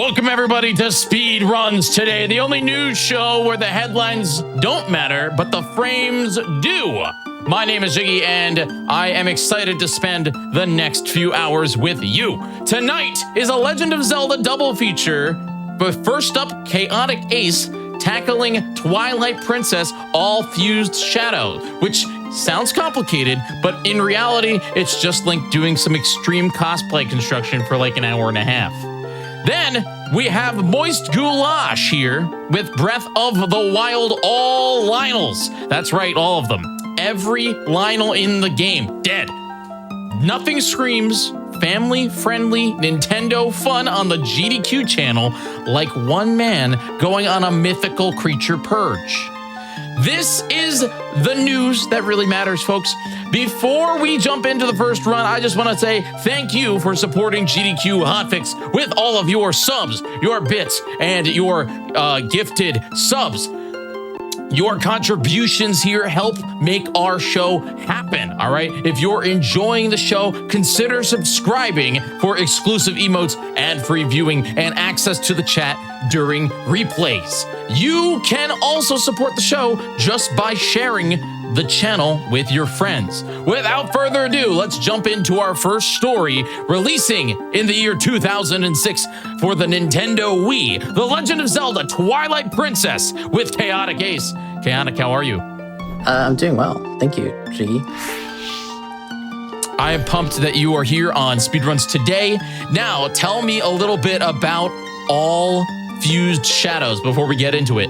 Welcome everybody to Speedruns today, the only news show where the headlines don't matter, but the frames do. My name is Jiggy, and I am excited to spend the next few hours with you. Tonight is a Legend of Zelda double feature, but first up, Chaotic Ace tackling Twilight Princess All Fused Shadow, which sounds complicated, but in reality, it's just Link doing some extreme cosplay construction for like an hour and a half. Then we have Moist Goulash here with Breath of the Wild, all Lionels. That's right, all of them. Every Lionel in the game, dead. Nothing screams family-friendly Nintendo fun on the GDQ channel like one man going on a mythical creature purge. This is the news that really matters, folks. Before we jump into the first run, I just want to say thank you for supporting GDQ Hotfix with all of your subs, your bits, and your gifted subs. Your contributions here help make our show happen, all right? If you're enjoying the show, consider subscribing for exclusive emotes and free viewing and access to the chat during replays. You can also support the show just by sharing the channel with your friends. Without further ado, let's jump into our first story, releasing in the year 2006 for the Nintendo Wii, The Legend of Zelda Twilight Princess with Chaotic Ace. Chaotic, how are you? I'm doing well. Thank you, Jiggy. I am pumped that you are here on Speedruns today. Now, tell me a little bit about All Fused Shadows before we get into it.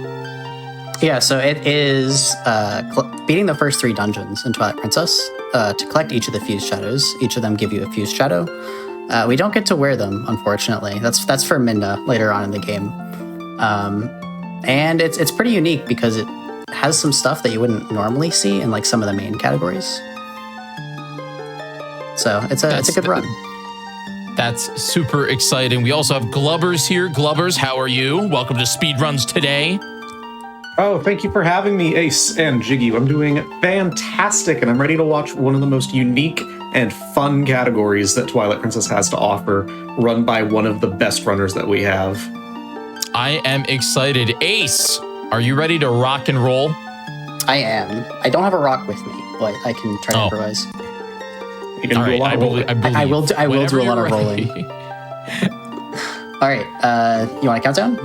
Yeah, so it is beating the first 3 dungeons in Twilight Princess. To collect each of the fused shadows, each of them give you a fused shadow. We don't get to wear them, unfortunately. That's for Minda later on in the game. And it's pretty unique because it has some stuff that you wouldn't normally see in like some of the main categories. So it's a good run. That's super exciting. We also have Glubbers here. Glubbers, how are you? Welcome to Speedruns today. Oh, thank you for having me, Ace and Jiggy. I'm doing fantastic, and I'm ready to watch one of the most unique and fun categories that Twilight Princess has to offer, run by one of the best runners that we have. I am excited. Ace, are you ready to rock and roll? I am. I don't have a rock with me, but I can try to improvise. You can do a lot of rolling. I will do a lot of rolling. All right, you want a countdown?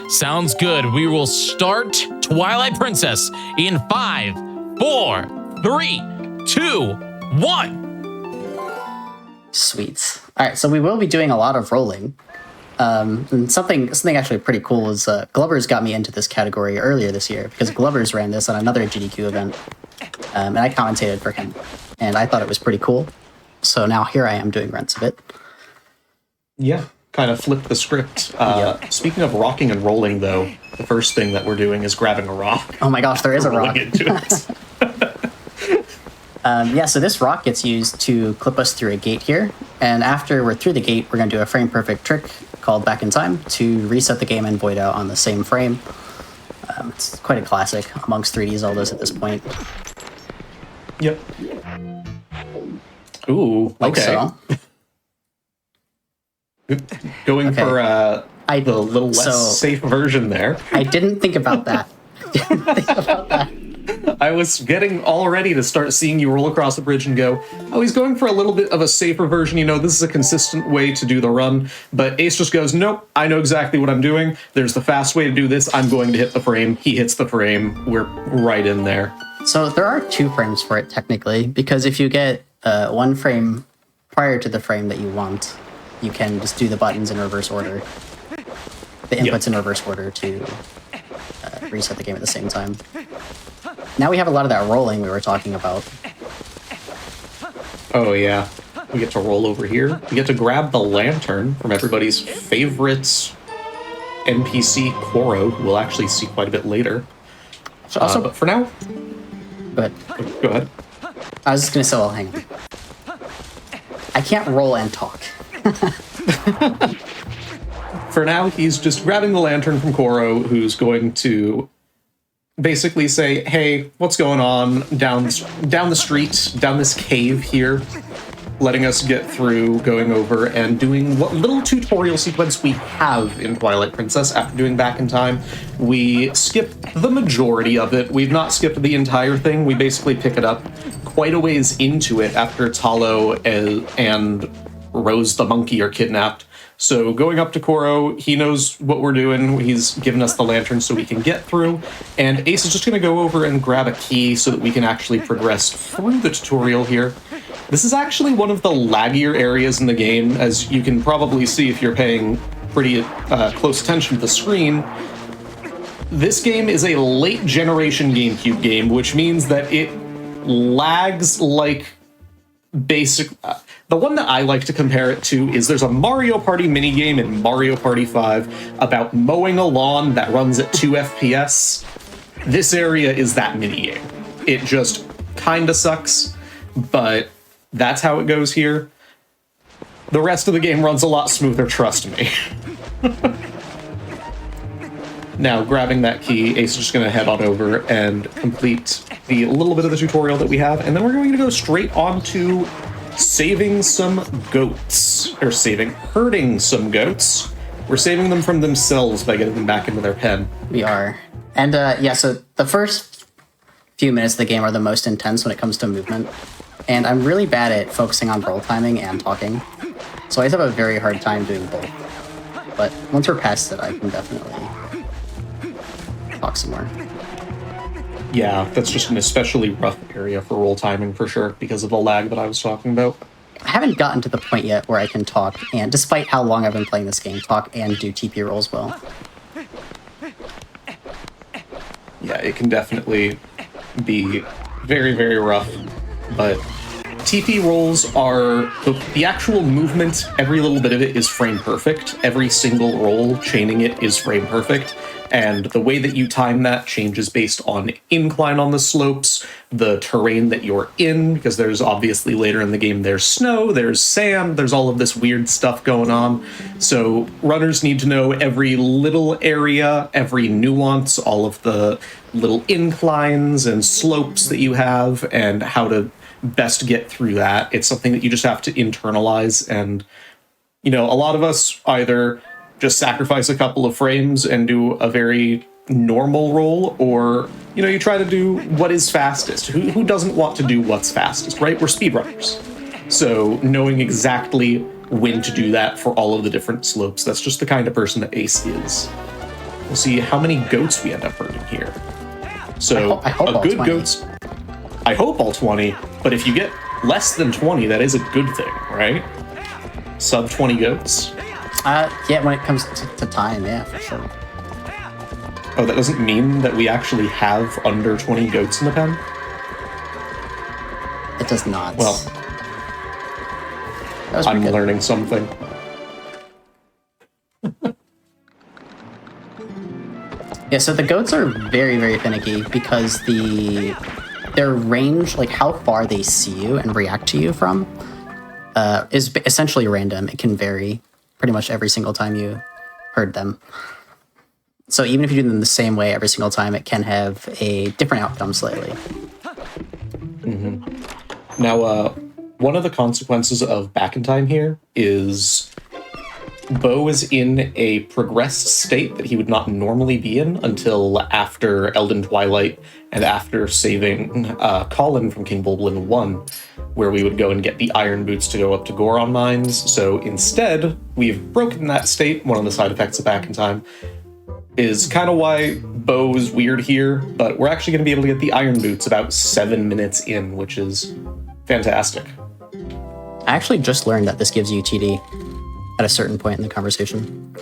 Sounds good. We will start Twilight Princess in 5, 4, 3, 2, 1. Sweet. All right, so we will be doing a lot of rolling. And something actually pretty cool is Glubbers got me into this category earlier this year because Glubbers ran this on another GDQ event, and I commentated for him, and I thought it was pretty cool. So now here I am doing runs of it. Yeah. Kind of flip the script. Speaking of rocking and rolling, though, the first thing that we're doing is grabbing a rock. Oh my gosh, there is a rock. Into it. Yeah, so this rock gets used to clip us through a gate here. And after we're through the gate, we're going to do a frame-perfect trick called Back in Time to reset the game and void out on the same frame. It's quite a classic amongst 3D Zeldas at this point. Yep. Ooh, Like okay. so. Going for the little less safe version there. I didn't think about that. I was getting all ready to start seeing you roll across the bridge and go, oh, he's going for a little bit of a safer version. You know, this is a consistent way to do the run. But Ace just goes, nope, I know exactly what I'm doing. There's the fast way to do this. I'm going to hit the frame. He hits the frame. We're right in there. So there are 2 frames for it, technically, because if you get 1 frame prior to the frame that you want, you can just do the buttons in reverse order. The inputs in reverse order to reset the game at the same time. Now we have a lot of that rolling we were talking about. Oh, yeah. We get to roll over here. We get to grab the lantern from everybody's favorite NPC, Koro, who we'll actually see quite a bit later. So also, but for now... But go ahead. I was just going to say, well, hang on. I can't roll and talk. For now, he's just grabbing the lantern from Koro, who's going to basically say, hey, what's going on down the street, down this cave here? letting us get through, going over, and doing what little tutorial sequence we have in Twilight Princess after doing Back in Time. We skipped the majority of it. We've not skipped the entire thing. We basically pick it up quite a ways into it after Talo and Rose the monkey are kidnapped. So going up to Koro, he knows what we're doing. He's given us the lantern so we can get through. And Ace is just going to go over and grab a key so that we can actually progress through the tutorial here. This is actually one of the laggier areas in the game, as you can probably see if you're paying pretty close attention to the screen. This game is a late generation GameCube game, which means that it lags like basic. The one that I like to compare it to is there's a Mario Party minigame in Mario Party 5 about mowing a lawn that runs at 2 FPS. This area is that minigame. It just kinda sucks, but that's how it goes here. The rest of the game runs a lot smoother, trust me. Now, grabbing that key, Ace is just going to head on over and complete the little bit of the tutorial that we have, and then we're going to go straight on to saving some goats. Or herding some goats. We're saving them from themselves by getting them back into their pen. We are. And yeah, so the first few minutes of the game are the most intense when it comes to movement. And I'm really bad at focusing on roll timing and talking. So I just have a very hard time doing both. But once we're past it, I can definitely talk some more. Yeah, that's just an especially rough area for roll timing for sure, because of the lag that I was talking about. I haven't gotten to the point yet where I can talk, and despite how long I've been playing this game, talk and do TP rolls well. Yeah, it can definitely be very, very rough, but TP rolls are the actual movement. Every little bit of it is frame perfect. Every single roll, chaining it, is frame perfect. And the way that you time that changes based on incline on the slopes, the terrain that you're in, because there's obviously later in the game there's snow, there's sand, there's all of this weird stuff going on. So runners need to know every little area, every nuance, all of the little inclines and slopes that you have, and how to best get through that. It's something that you just have to internalize. And, you know, a lot of us either just sacrifice a couple of frames and do a very normal roll, or, you know, you try to do what is fastest. Who doesn't want to do what's fastest, right? We're speedrunners. So knowing exactly when to do that for all of the different slopes, that's just the kind of person that Ace is. We'll see how many goats we end up herding here. So I hope a good 20. goats, I hope all 20, but if you get less than 20, that is a good thing, right? Sub 20 goats. Yeah, when it comes to time, yeah, for sure. Oh, that doesn't mean that we actually have under 20 goats in the pen? It does not. Well, that was I'm pretty good. learning something. Yeah, so the goats are very, very finicky because their range, like how far they see you and react to you from, is essentially random. It can vary pretty much every single time you herd them. So even if you do them the same way every single time, it can have a different outcome slightly. Mm-hmm. Now, one of the consequences of Back in Time here is Bo is in a progressed state that he would not normally be in until after Elden Twilight and after saving Colin from King Bulblin 1, where we would go and get the iron boots to go up to Goron Mines. So instead, we've broken that state. One of the side effects of Back in Time is kind of why Bo's weird here, but we're actually going to be able to get the iron boots about 7 minutes in, which is fantastic. I actually just learned that this gives you TD at a certain point in the conversation.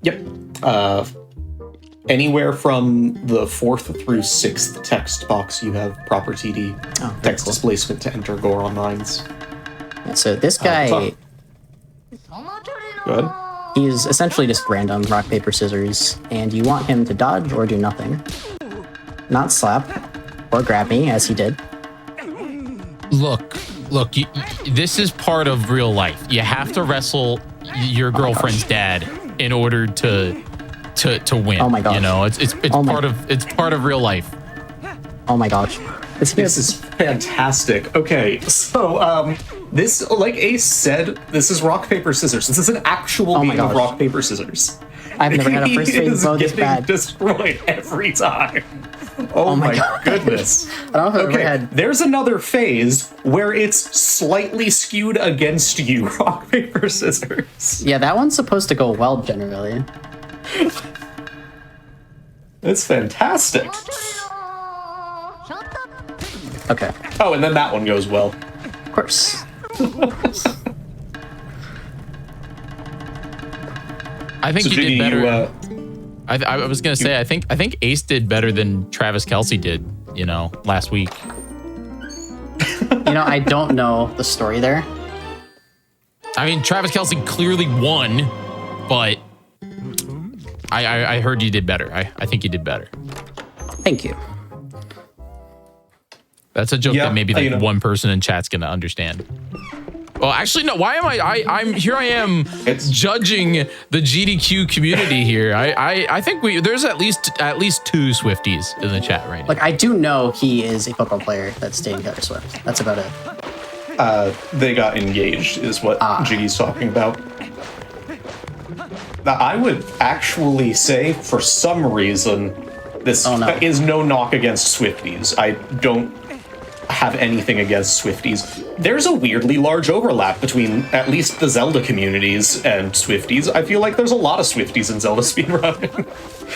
Yep. Anywhere from the 4th through 6th text box, you have proper TD, text cool. displacement to enter Goron Mines. Yeah, so this guy, Go ahead. he's essentially just random rock, paper, scissors, and you want him to dodge or do nothing. Not slap or grab me, as he did. Look, this is part of real life. You have to wrestle your girlfriend's dad in order to win. Oh my gosh. You know, it's part of real life. Oh my gosh. This is fantastic. Okay, so this, like Ace said, this is rock paper scissors. This is an actual game of rock paper scissors. I've never had a first phase bow this bad. Destroyed every time. Oh my goodness. I don't know if I've ever had... There's another phase where it's slightly skewed against you, rock, paper, scissors. Yeah, that one's supposed to go well, generally. It's fantastic. Okay. Oh, and then that one goes well. Of course. I think So you did Jiggy, better. I was gonna say I think Ace did better than Travis Kelce did, last week. I don't know the story there. I mean, Travis Kelce clearly won, but I heard you did better. I think you did better. Thank you. That's a joke that maybe one person in chat's gonna understand. Well, actually, no. Why am I'm here? I am judging the GDQ community here. I think there's at least two Swifties in the chat right now. Like, I do know he is a football player that's dating Taylor Swift. That's about it. They got engaged, is what Jiggy's talking about. Now, I would actually say, for some reason, this is no knock against Swifties. I don't have anything against Swifties. There's a weirdly large overlap between at least the Zelda communities and Swifties. I feel like there's a lot of Swifties in Zelda speedrunning.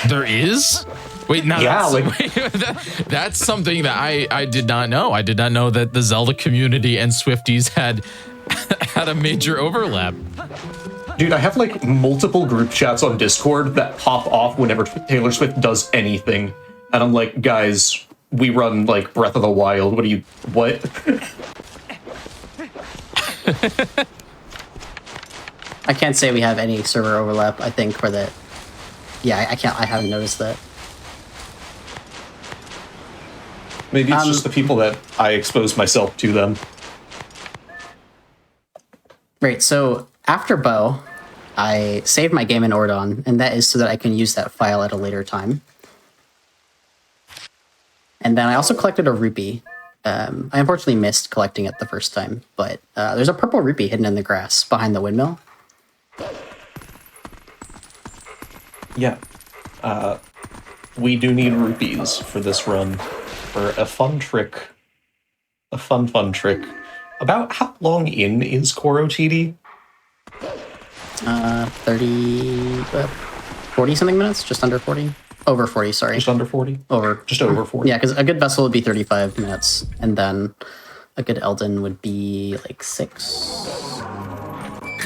There is? Wait, no, that's something that I did not know. I did not know that the Zelda community and Swifties had a major overlap. Dude, I have like multiple group chats on Discord that pop off whenever Taylor Swift does anything. And I'm like, guys, we run like Breath of the Wild. What? I can't say we have any server overlap, I think, for that. Yeah, I haven't noticed that. Maybe it's just the people that I expose myself to them. Right, so after Bow, I saved my game in Ordon, and that is so that I can use that file at a later time. And then I also collected a rupee. I unfortunately missed collecting it the first time, but there's a purple rupee hidden in the grass behind the windmill. Yeah. We do need rupees for this run. For a fun trick. A fun trick. About how long in is Koro TD? 40 something minutes, just under 40. Over 40, sorry. Just under 40? Just over 40. Yeah, because a good vessel would be 35 minutes, and then a good Eldon would be like 6.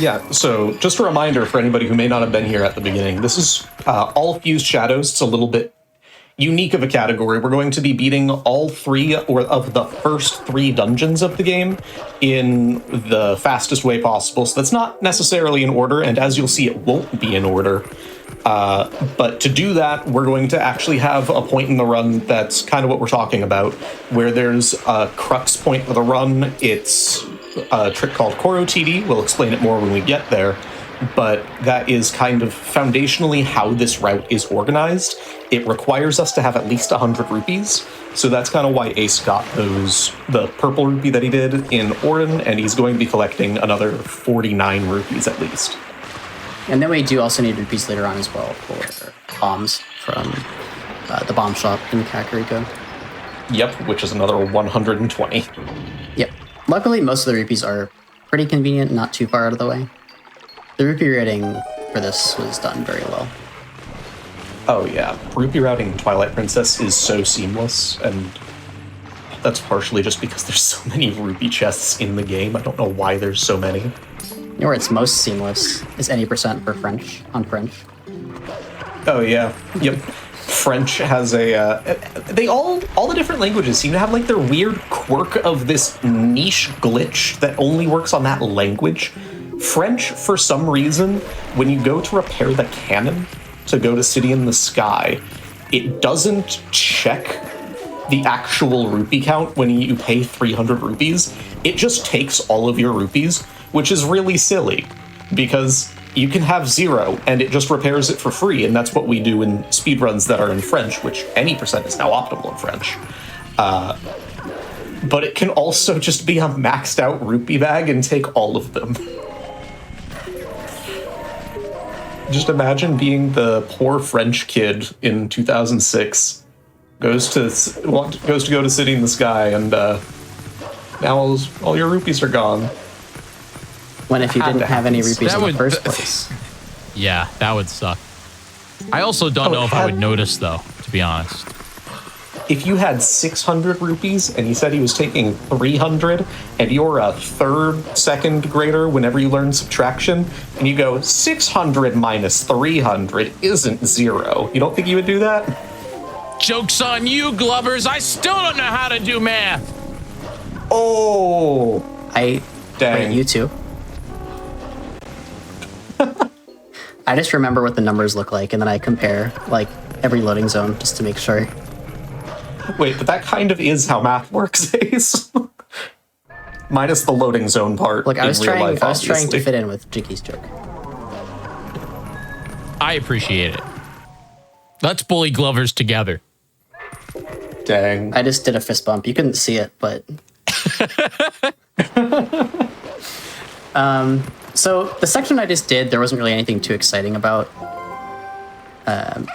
Yeah, so just a reminder for anybody who may not have been here at the beginning, this is all Fused Shadows. It's a little bit unique of a category. We're going to be beating all 3 of the first 3 dungeons of the game in the fastest way possible. So that's not necessarily in order, and as you'll see, it won't be in order. But to do that, we're going to actually have a point in the run that's kind of what we're talking about, where there's a crux point of the run. It's a trick called Koro TD. We'll explain it more when we get there. But that is kind of foundationally how this route is organized. It requires us to have at least 100 rupees. So that's kind of why Ace got the purple rupee that he did in Orin, and he's going to be collecting another 49 rupees at least. And then we do also need rupees later on as well for bombs from the bomb shop in Kakariko. Yep, which is another 120. Yep. Luckily, most of the rupees are pretty convenient, not too far out of the way. The rupee rating for this was done very well. Oh yeah, rupee routing in Twilight Princess is so seamless, and that's partially just because there's so many rupee chests in the game. I don't know why there's so many. You know where it's most seamless is any percent for French, on French. Oh yeah, yep. French has all the different languages seem to have like their weird quirk of this niche glitch that only works on that language. French, for some reason, when you go to repair the cannon to go to City in the Sky, it doesn't check the actual rupee count when you pay 300 rupees. It just takes all of your rupees, which is really silly, because you can have 0 and it just repairs it for free, and that's what we do in speedruns that are in French, which any percent is now optimal in French. but it can also just be a maxed out rupee bag and take all of them. Just imagine being the poor French kid in 2006, goes to go to City in the Sky, and now all your rupees are gone. When if you didn't have any rupees in the first place. Yeah, that would suck. I also don't know if I would notice, though, to be honest. If you had 600 rupees and he said he was taking 300 and you're a second grader whenever you learn subtraction and you go 600 minus 300 isn't 0. You don't think you would do that? Joke's on you, Glovers. I still don't know how to do math. Oh. Wait, you too. I just remember what the numbers look like and then I compare like every loading zone just to make sure. Wait, but that kind of is how math works, Ace. Minus the loading zone part. Look, I was trying obviously. to fit in with Jiggy's joke. I appreciate it. Let's bully Glovers together. Dang. I just did a fist bump. You couldn't see it, but... So the section I just did, there wasn't really anything too exciting about.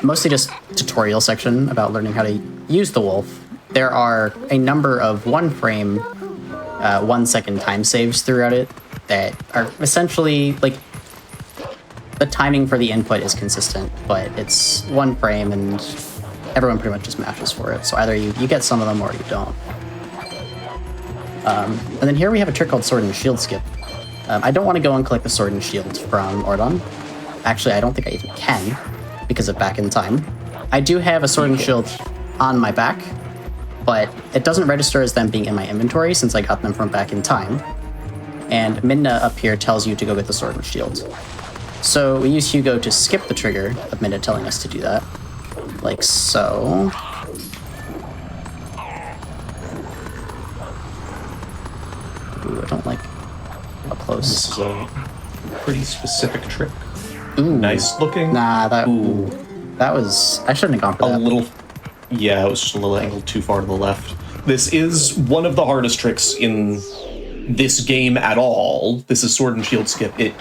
Mostly just tutorial section about learning how to use the wolf. There are a number of 1 frame, 1 second time saves throughout it that are essentially like the timing for the input is consistent, but it's 1 frame and everyone pretty much just mashes for it. So either you get some of them or you don't. And then here we have a trick called Sword and Shield Skip. I don't want to go and collect the Sword and Shield from Ordon. Actually, I don't think I even can because of Back in Time. I do have a Sword and Shield on my back, but it doesn't register as them being in my inventory since I got them from Back in Time. And Midna up here tells you to go get the Sword and Shield. So we use Hugo to skip the trigger of Midna telling us to do that. Like so. Ooh, I don't like up close. This is a pretty specific trick. Ooh. Nice looking. Nah, that was... I shouldn't have gone for that. A little... Yeah, it was just a little angled too far to the left. This is one of the hardest tricks in this game at all. This is Sword and Shield Skip. It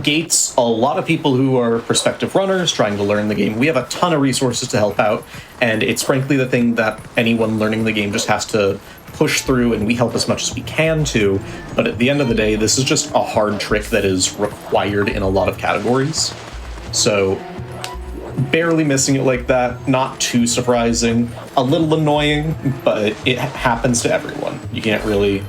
gates a lot of people who are prospective runners trying to learn the game. We have a ton of resources to help out, and it's frankly the thing that anyone learning the game just has to push through, and we help as much as we can to. But at the end of the day, this is just a hard trick that is required in a lot of categories. So barely missing it like that, not too surprising. A little annoying, but it happens to everyone. You can't really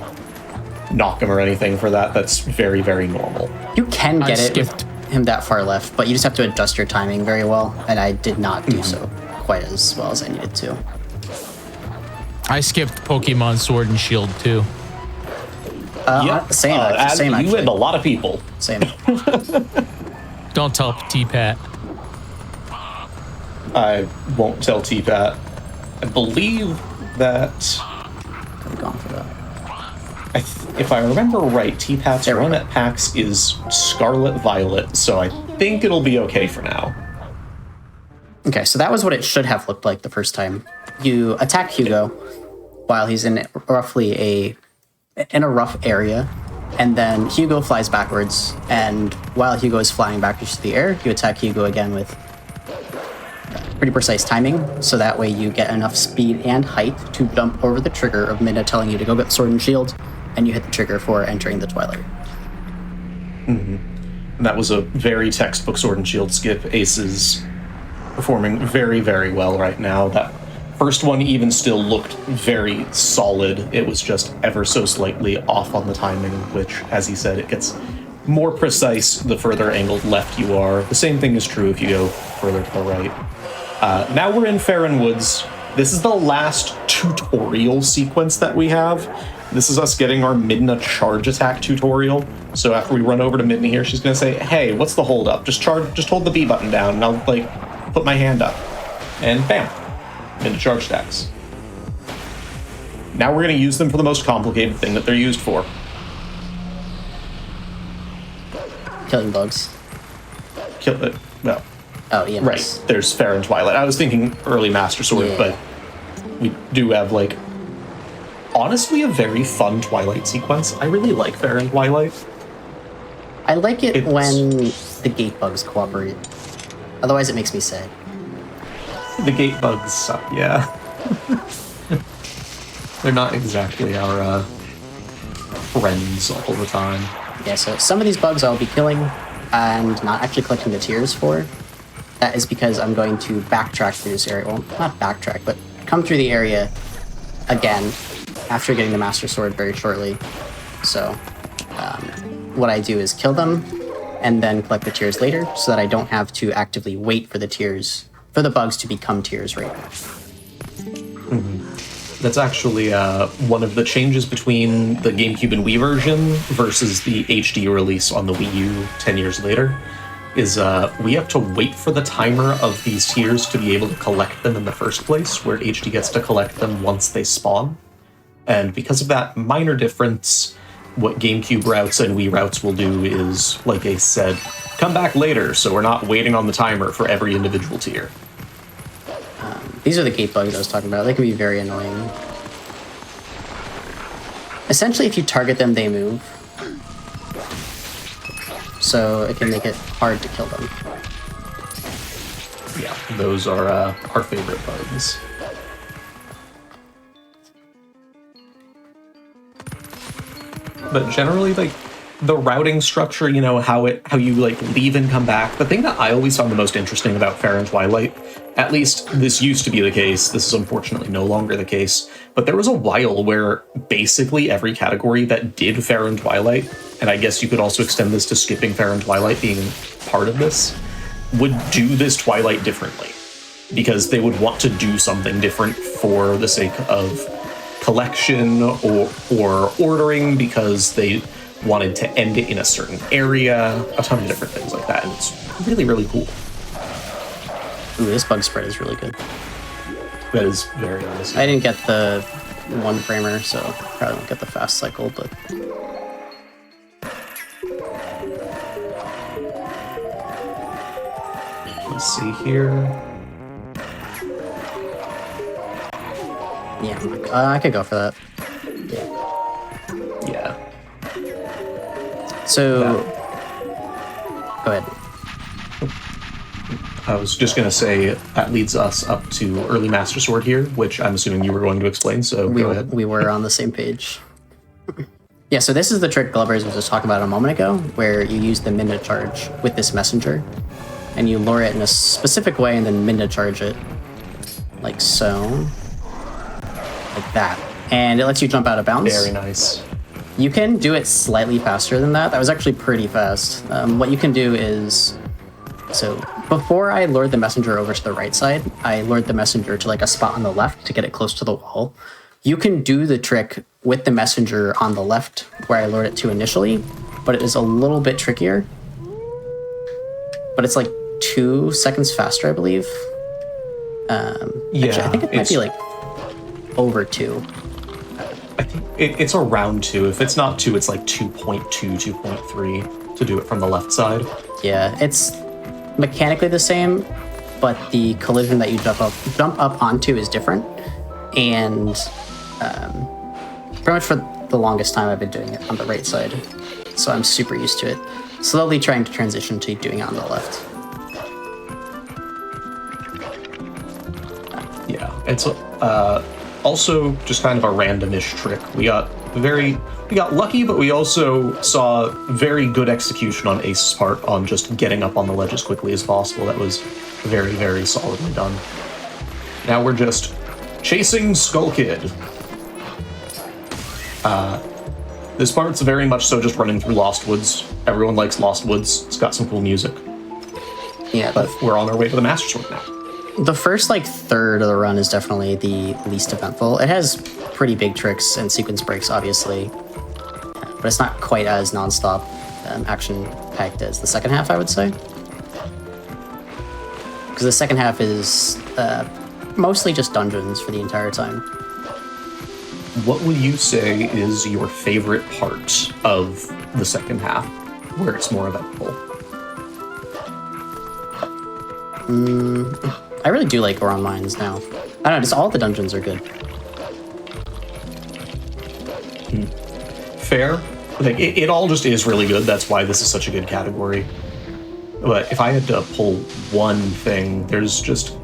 knock him or anything for that. That's very, very normal. You can get it with him that far left, but you just have to adjust your timing very well, and I did not do so quite as well as I needed to. I skipped Pokemon Sword and Shield too. Same actually. You and a lot of people. Same. Don't tell T-Pat. I won't tell T-Pat. I believe that... I'm going for that. If I remember right, T-Pat's run at PAX is Scarlet Violet, so I think it'll be okay for now. Okay, so that was what it should have looked like the first time. You attack Hugo while he's in roughly a rough area, and then Hugo flies backwards, and while Hugo is flying backwards to the air, you attack Hugo again with pretty precise timing, so that way you get enough speed and height to jump over the trigger of Midna telling you to go get Sword and Shield, and you hit the trigger for entering the Twilight. Mm-hmm. And that was a very textbook Sword and Shield skip. Ace is performing very, very well right now. That first one even still looked very solid. It was just ever so slightly off on the timing, which, as he said, it gets more precise the further angled left you are. The same thing is true if you go further to the right. Now we're in Farron Woods. This is the last tutorial sequence that we have. This is us getting our Midna charge attack tutorial. So after we run over to Midna here, she's gonna say, "Hey, what's the hold up? Just hold the B button down, and I'll put my hand up." And bam, Midna charge attacks. Now we're gonna use them for the most complicated thing that they're used for. Killing bugs. Kill it. Well. Oh, yeah. Right. There's Fair and Twilight. I was thinking early Master Sword, but we do have honestly a very fun Twilight sequence. I really like Fair and Twilight. I like it when the gate bugs cooperate. Otherwise, it makes me sad. The gate bugs suck, yeah. They're not exactly our friends all the time. Yeah, so some of these bugs I'll be killing and not actually collecting the tears for. That is because I'm going to backtrack through this area. Well, not backtrack, but come through the area again after getting the Master Sword very shortly. So what I do is kill them and then collect the tears later so that I don't have to actively wait for the tears, for the bugs to become tears right now. Mm-hmm. That's actually one of the changes between the GameCube and Wii version versus the HD release on the Wii U 10 years later, is we have to wait for the timer of these tears to be able to collect them in the first place, where HD gets to collect them once they spawn. And because of that minor difference, what GameCube routes and Wii routes will do is, like Ace said, come back later, so we're not waiting on the timer for every individual tier. These are the gate bugs I was talking about. They can be very annoying. Essentially, if you target them, they move. So it can make it hard to kill them. Yeah, those are our favorite bugs. But generally, like, the routing structure, you know, how you, like, leave and come back. The thing that I always found the most interesting about Fair and Twilight, at least this used to be the case, this is unfortunately no longer the case, but there was a while where basically every category that did Fair and Twilight, and I guess you could also extend this to skipping Fair and Twilight being part of this, would do this Twilight differently. Because they would want to do something different for the sake of collection or ordering, because they wanted to end it in a certain area, a ton of different things like that, and it's really, really cool. Ooh, this bug spread is really good. That is very nice. I didn't get the one framer, so probably won't get the fast cycle, but... Let's see here. Yeah, I could go for that. Yeah. So... Go ahead. I was just going to say that leads us up to early Master Sword here, which I'm assuming you were going to explain, so go ahead. We were on the same page. Yeah, so this is the trick Glubbers was just talking about a moment ago, where you use the Minna charge with this messenger, and you lure it in a specific way and then Minna charge it, like so. Like that. And it lets you jump out of bounds. Very nice. You can do it slightly faster than that. That was actually pretty fast. What you can do is... So before I lured the messenger over to the right side, I lured the messenger to like a spot on the left to get it close to the wall. You can do the trick with the messenger on the left where I lured it to initially, but it is a little bit trickier. But it's like 2 seconds faster, I believe. Yeah, actually, I think it might be like over 2. I think it's around 2. If it's not 2, it's like 2.2, 2.3 to do it from the left side. Yeah, it's mechanically the same, but the collision that you jump up onto is different. And pretty much for the longest time I've been doing it on the right side, so I'm super used to it. Slowly trying to transition to doing it on the left. Yeah, it's also just kind of a randomish trick. We got lucky, but we also saw very good execution on Ace's part on just getting up on the ledge as quickly as possible. That was very, very solidly done. Now we're just chasing Skull Kid. This part's very much so just running through Lost Woods. Everyone likes Lost Woods. It's got some cool music. Yeah, But we're on our way to the Master Sword now. the first like third of the run is definitely the least eventful. It has pretty big tricks and sequence breaks, obviously, but it's not quite as nonstop action-packed as the second half, I would say. Because the second half is mostly just dungeons for the entire time. What would you say is your favorite part of the second half, where it's more eventful? I really do like Goron Mines now. I don't know, just all the dungeons are good. fair. Like it all just is really good. That's why this is such a good category. But if I had to pull one thing, there's just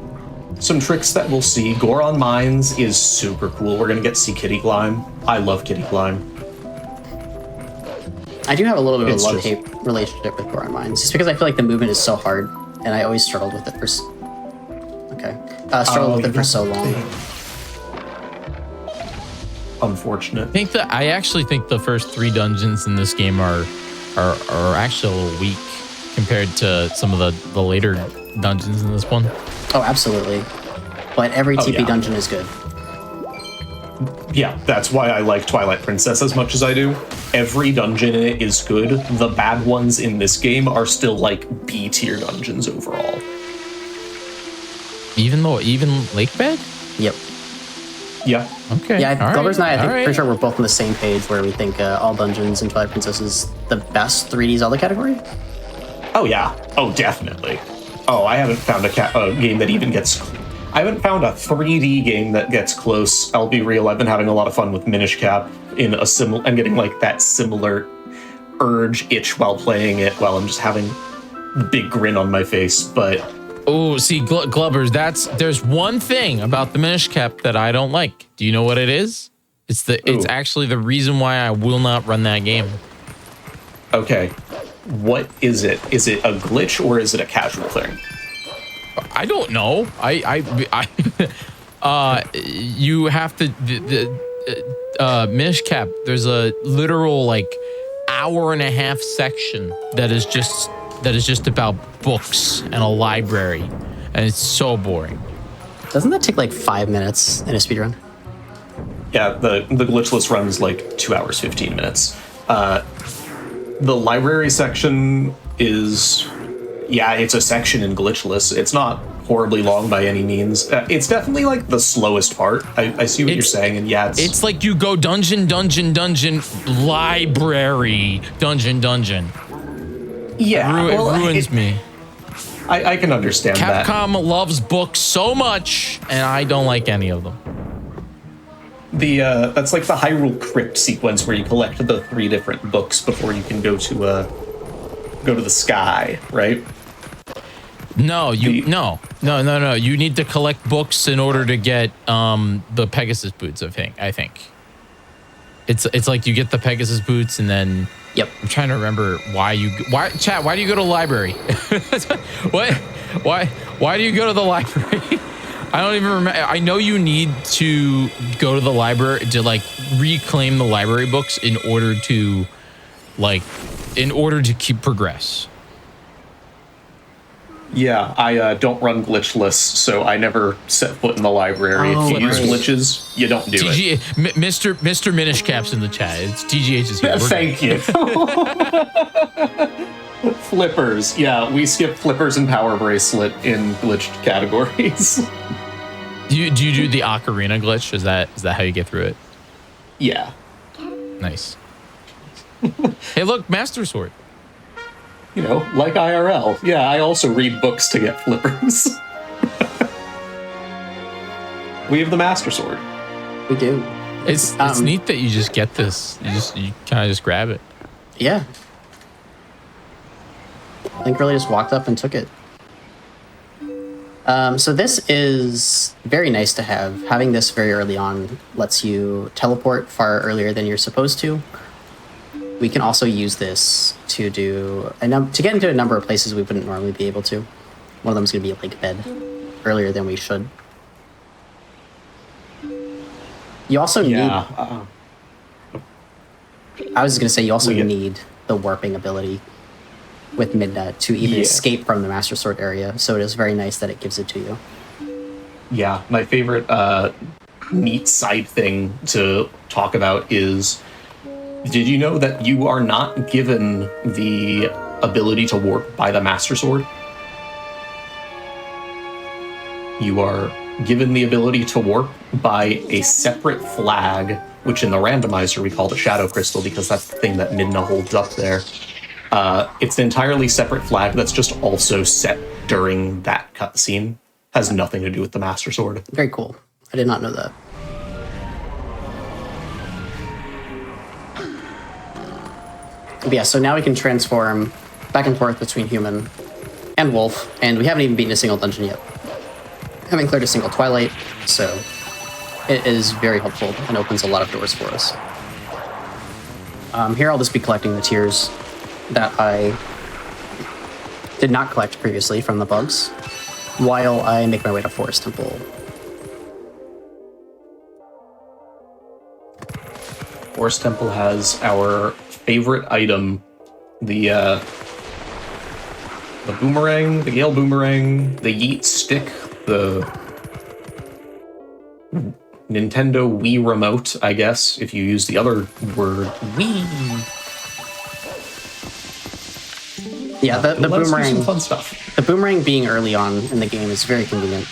some tricks that we'll see. Goron Mines is super cool. We're gonna get to see Kitty Climb. I love Kitty Climb. I do have a little bit of a love-hate relationship with Goron Mines, just because I feel like the movement is so hard, and I always struggled with it for so long. Unfortunate. I actually think the first 3 dungeons in this game are actually a little weak compared to some of the later dungeons in this one. Oh, absolutely. But every TP dungeon is good. Yeah, that's why I like Twilight Princess as much as I do. Every dungeon in it is good. The bad ones in this game are still like B tier dungeons overall. Even Lake Bed? Yep. Yeah. Okay. Yeah, Glover's and I think All right. pretty sure we're both on the same page where we think all dungeons in Twilight Princess is the best 3D Zelda category. Oh yeah. Oh, definitely. Oh, I haven't found a game that even gets. I haven't found a 3D game that gets close. I'll be real. I've been having a lot of fun with Minish Cap in a similar. I'm getting like that similar itch while playing it, while I'm just having the big grin on my face. But Oh, see, Glubbers, there's one thing about the Minish Cap that I don't like. Do you know what it is? It's actually the reason why I will not run that game. Okay. What is it? Is it a glitch or is it a casual thing? I don't know. You have to the Minish Cap. There's a literal like hour-and-a-half section that is just about books and a library, and it's so boring. Doesn't that take like 5 minutes in a speedrun? Yeah, the glitchless run is like 2 hours 15 minutes. The library section is, it's a section in glitchless. It's not horribly long by any means. It's definitely like the slowest part. I see what you're saying, and it's like you go dungeon, library, dungeon. Yeah, It ruins me. I can understand that. Capcom loves books so much, and I don't like any of them. That's like the Hyrule Crypt sequence where you collect the 3 different books before you can go to the sky, right? No, no. You need to collect books in order to get the Pegasus boots. I think it's like you get the Pegasus boots and then. Yep. I'm trying to remember why do you go to the library? Why do you go to the library? I don't even remember. I know you need to go to the library to like reclaim the library books in order to keep progress. Yeah, I don't run glitchless, so I never set foot in the library. If you use glitches, you don't do it. Mr. Minish Cap's in the chat. It's TGH is here. Thank you. Flippers. Yeah, we skip flippers and power bracelet in glitched categories. Do you do the ocarina glitch? Is that how you get through it? Yeah. Nice. Hey, look, Master Sword. You know, like IRL. Yeah, I also read books to get flippers. We have the Master Sword. We do. It's neat that you just get this. You kind of just grab it. Yeah. Link really just walked up and took it. So this is very nice to have. Having this very early on lets you teleport far earlier than you're supposed to. We can also use this to get into a number of places we wouldn't normally be able to. One of them is going to be a lake bed earlier than we should. You also need... I was just going to say, you also need the warping ability with Midna to even escape from the Master Sword area, so it is very nice that it gives it to you. Yeah, my favorite neat side thing to talk about is, did you know that you are not given the ability to warp by the Master Sword? You are given the ability to warp by a separate flag, which in the randomizer we call the Shadow Crystal because that's the thing that Midna holds up there. It's an entirely separate flag that's just also set during that cutscene. Has nothing to do with the Master Sword. Very cool. I did not know that. But yeah, so now we can transform back and forth between human and wolf, and we haven't even beaten a single dungeon yet. Haven't cleared a single Twilight, so it is very helpful and opens a lot of doors for us. Here I'll just be collecting the tears that I did not collect previously from the bugs, while I make my way to Forest Temple. Forest Temple has our favorite item, the boomerang, the Gale boomerang, the Yeet stick, the Nintendo Wii remote, I guess, if you use the other word, Wii. Yeah, the Let's do boomerang. some fun stuff. The boomerang being early on in the game is very convenient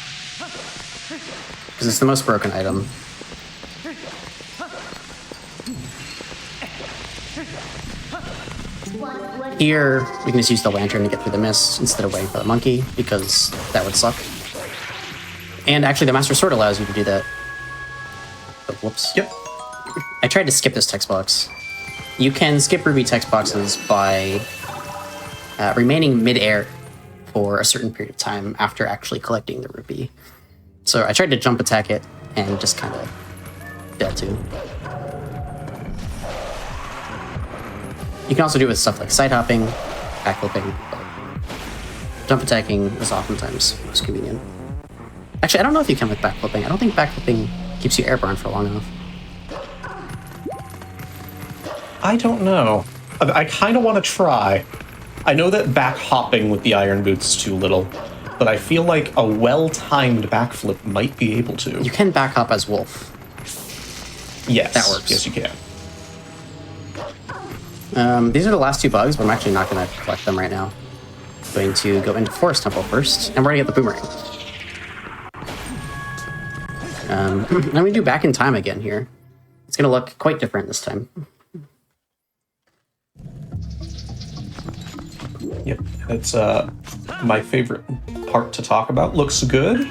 because it's the most broken item. Here, we can just use the lantern to get through the mist instead of waiting for the monkey, because that would suck. And actually, the Master Sword allows you to do that. Oh, whoops. Yep. I tried to skip this text box. You can skip Ruby text boxes by remaining mid-air for a certain period of time after actually collecting the rupee. So I tried to jump attack it and just kind of failed to. You can also do it with stuff like side hopping, backflipping, but jump attacking is oftentimes most convenient. Actually, I don't know if you can with backflipping. I don't think backflipping keeps you airborne for long enough. I don't know. I kind of want to try. I know that back hopping with the iron boots is too little, but I feel like a well-timed backflip might be able to. You can back hop as wolf. Yes. That works. Yes, you can. These are the last two bugs, but I'm actually not going to collect them right now. I'm going to go into Forest Temple first, and we're going to get the boomerang. I'm going to do back in time again here. It's going to look quite different this time. Yep, it's my favorite part to talk about. Looks good.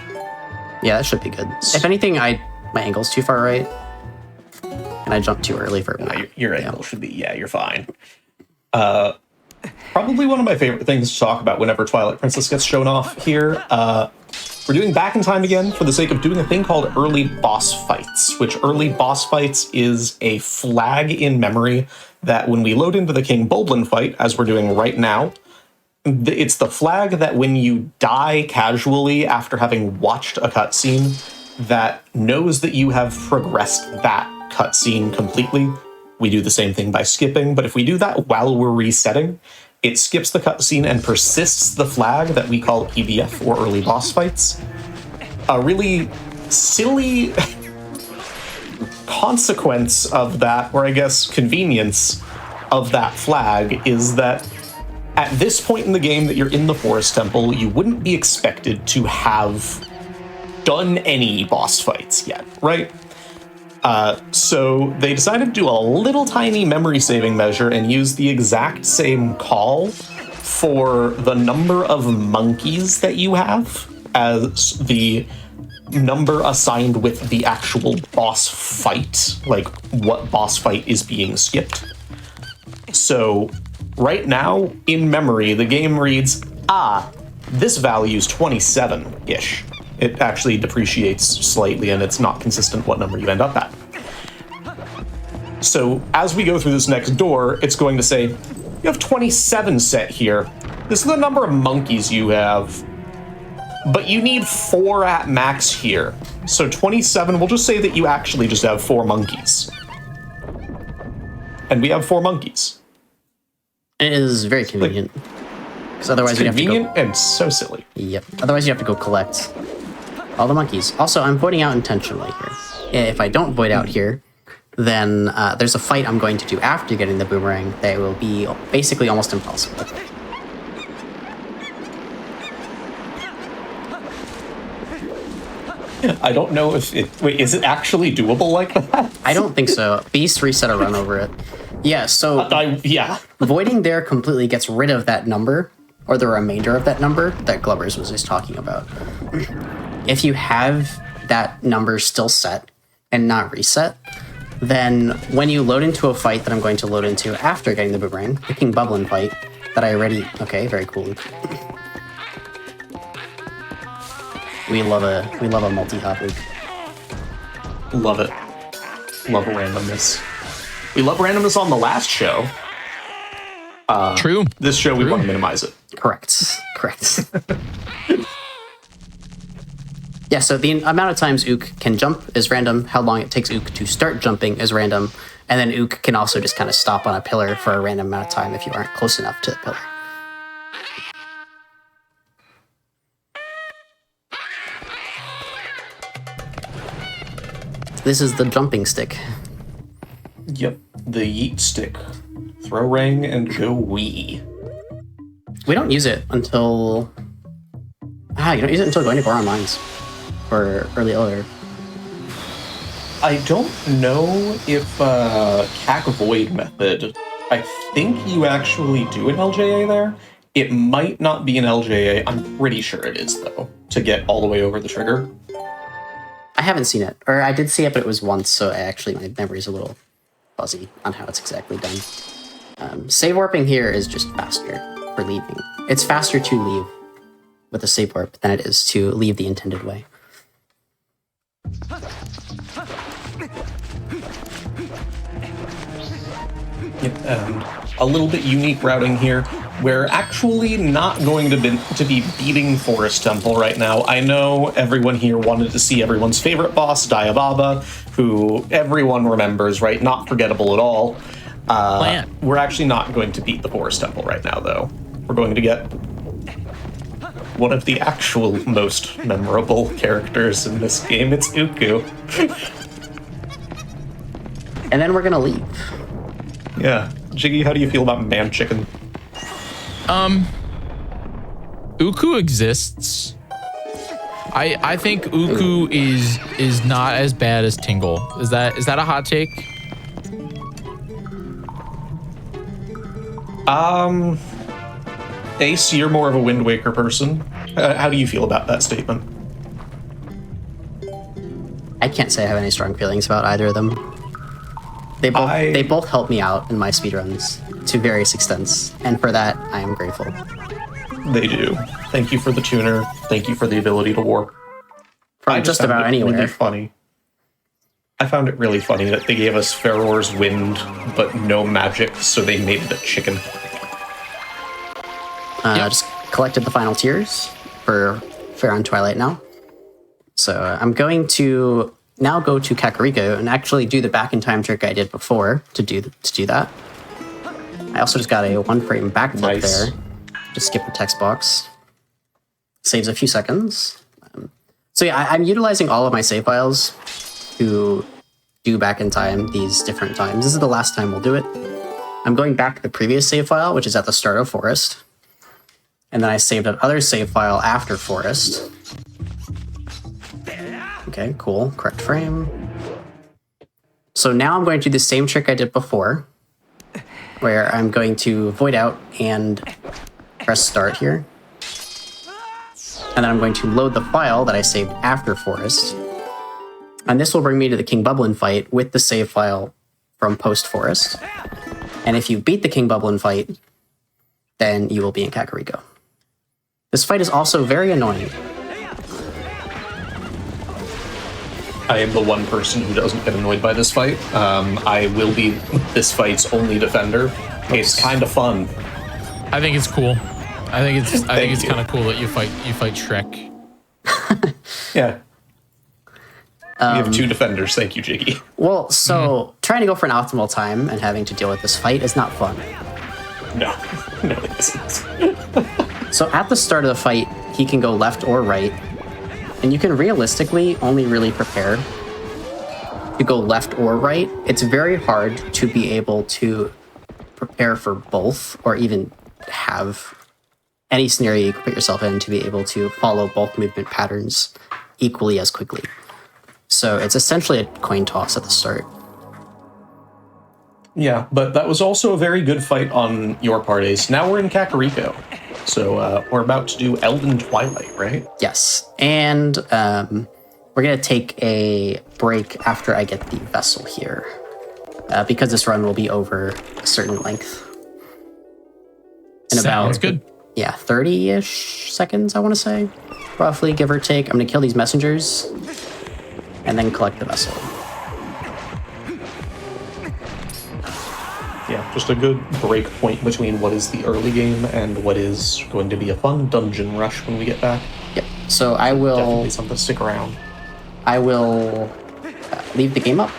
Yeah, that should be good. If anything, my angle's too far right, and I jumped too early for it. Your angle should be, you're fine. Probably one of my favorite things to talk about whenever Twilight Princess gets shown off here. We're doing back in time again for the sake of doing a thing called early boss fights, which early boss fights is a flag in memory that when we load into the King Bulblin fight, as we're doing right now, it's the flag that when you die casually after having watched a cutscene that knows that you have progressed that cutscene completely. We do the same thing by skipping, but if we do that while we're resetting, it skips the cutscene and persists the flag that we call EBF, or early boss fights. A really silly consequence of that, or I guess convenience of that flag, is that at this point in the game that you're in the Forest Temple, you wouldn't be expected to have done any boss fights yet, right? So they decided to do a little tiny memory saving measure and use the exact same call for the number of monkeys that you have as the number assigned with the actual boss fight, like what boss fight is being skipped. So right now, in memory, the game reads, this value's 27-ish. It actually depreciates slightly, and it's not consistent what number you end up at. So as we go through this next door, it's going to say, you have 27 set here. This is the number of monkeys you have, but you need 4 at max here. So 27, we'll just say that you actually just have 4 monkeys. And we have 4 monkeys. It is very convenient. Because otherwise you'd have to go... Convenient and so silly. Yep. Otherwise you have to go collect all the monkeys. Also, I'm voiding out intentionally here. If I don't void out here, then there's a fight I'm going to do after getting the boomerang that will be basically almost impossible. I don't know if it... Wait, is it actually doable like that? I don't think so. Beast reset a run over it. Yeah, so Yeah. voiding there completely gets rid of that number, or the remainder of that number that Glubbers was just talking about. If you have that number still set and not reset, then when you load into a fight that I'm going to load into after getting the boomerang, the King Bublin fight that I already... Okay, very cool. We love a multi-hop Luke. Love it. Love randomness. We love randomness on the last show. True. This show, we want to minimize it. Correct. Yeah, so the amount of times Ook can jump is random. How long it takes Ook to start jumping is random. And then Ook can also just kind of stop on a pillar for a random amount of time if you aren't close enough to the pillar. This is the jumping stick. Yep, the yeet stick. Throw ring and go wee. We don't use it until... you don't use it until going to Boron Mines. Or early elevator. I don't know if CAC Void method, I think you actually do an LJA there. It might not be an LJA, I'm pretty sure it is though, to get all the way over the trigger. I haven't seen it, or I did see it, but it was once, so my memory's a little fuzzy on how it's exactly done. Save warping here is just faster for leaving. It's faster to leave with a save warp than it is to leave the intended way. Yep, and a little bit unique routing here. We're actually not going to be beating Forest Temple right now. I know everyone here wanted to see everyone's favorite boss, Diababa, who everyone remembers, right? Not forgettable at all. We're actually not going to beat the Forest Temple right now, though. We're going to get one of the actual most memorable characters in this game. It's Uku. And then we're gonna leave. Yeah. Jiggy, how do you feel about Man Chicken? Uku exists. I think Uku is not as bad as Tingle. Is that a hot take? Ace, you're more of a Wind Waker person. How do you feel about that statement? I can't say I have any strong feelings about either of them. They both help me out in my speedruns to various extents, and for that, I am grateful. They do. Thank you for the tuner. Thank you for the ability to warp. From just about anywhere. Really funny. I found it really funny that they gave us Feror's wind, but no magic, so they made it a chicken. Just collected the final tiers for Fair on Twilight now. So I'm going to now go to Kakariko and actually do the back in time trick I did before to do that. I also just got a 1-frame backflip there. Just skip the text box. Saves a few seconds. So yeah, I'm utilizing all of my save files to do back in time these different times. This is the last time we'll do it. I'm going back to the previous save file, which is at the start of Forest. And then I saved another save file after Forest. Okay, cool. Correct frame. So now I'm going to do the same trick I did before, where I'm going to void out and press start here. And then I'm going to load the file that I saved after Forest. And this will bring me to the King Bublin fight with the save file from post-Forest. And if you beat the King Bublin fight, then you will be in Kakariko. This fight is also very annoying. I am the one person who doesn't get annoyed by this fight. I will be this fight's only defender. It's kind of fun. I think it's cool. I think it's kind of cool that you fight Shrek. Yeah. We have 2 defenders. Thank you, Jiggy. Well, so trying to go for an optimal time and having to deal with this fight is not fun. No, it isn't. So at the start of the fight, he can go left or right, and you can realistically only really prepare to go left or right. It's very hard to be able to prepare for both, or even have any scenario you can put yourself in to be able to follow both movement patterns equally as quickly. So it's essentially a coin toss at the start. Yeah, but that was also a very good fight on your part, Ace. Now we're in Kakariko. So we're about to do Elden Twilight, right? Yes, and we're going to take a break after I get the vessel here. because this run will be over a certain length. In Sounds about, good. yeah, 30-ish seconds, I want to say. Roughly, give or take. I'm going to kill these messengers and then collect the vessel. Yeah, just a good break point between what is the early game and what is going to be a fun dungeon rush when we get back. Yep. So I will... Definitely something to stick around. I will leave the game up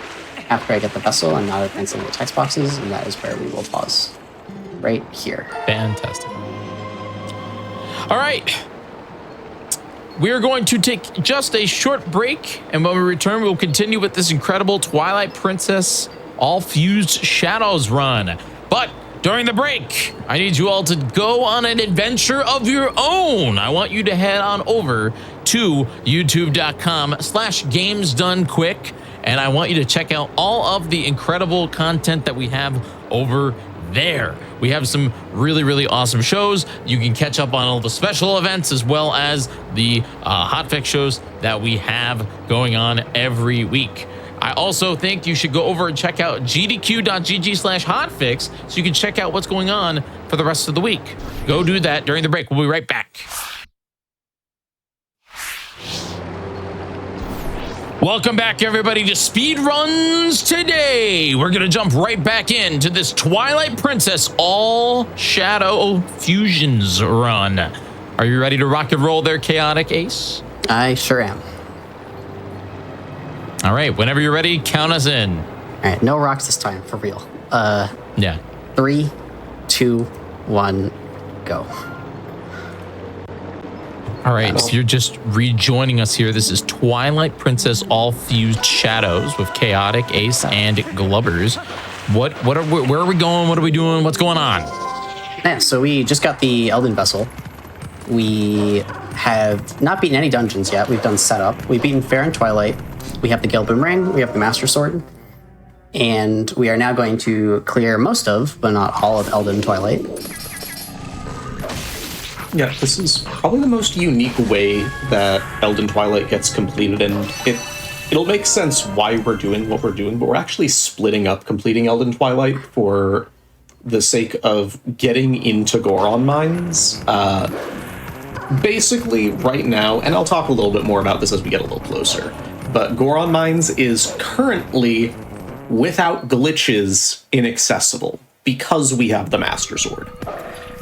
after I get the vessel and not advance any text boxes, and that is where we will pause. Right here. Fantastic. All right. We're going to take just a short break, and when we return, we'll continue with this incredible Twilight Princess all-fused shadows run. But during the break, I need you all to go on an adventure of your own. I want you to head on over to youtube.com/gamesdonequick, and I want you to check out all of the incredible content that we have over there. We have some really awesome shows. You can catch up on all the special events as well as the hotfix shows that we have going on every week. I also think you should go over and check out gdq.gg/hotfix so you can check out what's going on for the rest of the week. Go do that during the break. We'll be right back. Welcome back, everybody, to Speedruns Today. We're going to jump right back into this Twilight Princess All Shadow Fusions run. Are you ready to rock and roll there, Chaotic Ace? I sure am. All right, whenever you're ready, count us in. All right, no rocks this time, for real. Yeah. 3, 2, 1, go. All right, if you're just rejoining us here, this is Twilight Princess All Fused Shadows with Chaotic, Ace, and Glubbers. Where are we going? What are we doing? What's going on? Yeah, so we just got the Elden Vessel. We have not beaten any dungeons yet. We've done setup. We've beaten Fair and Twilight. We have the Gale Boomerang. We have the Master Sword. And we are now going to clear most of, but not all of Elden Twilight. Yeah, this is probably the most unique way that Elden Twilight gets completed, and it'll make sense why we're doing what we're doing, but we're actually splitting up completing Elden Twilight for the sake of getting into Goron Mines. Basically, right now, and I'll talk a little bit more about this as we get a little closer, but Goron Mines is currently, without glitches, inaccessible because we have the Master Sword.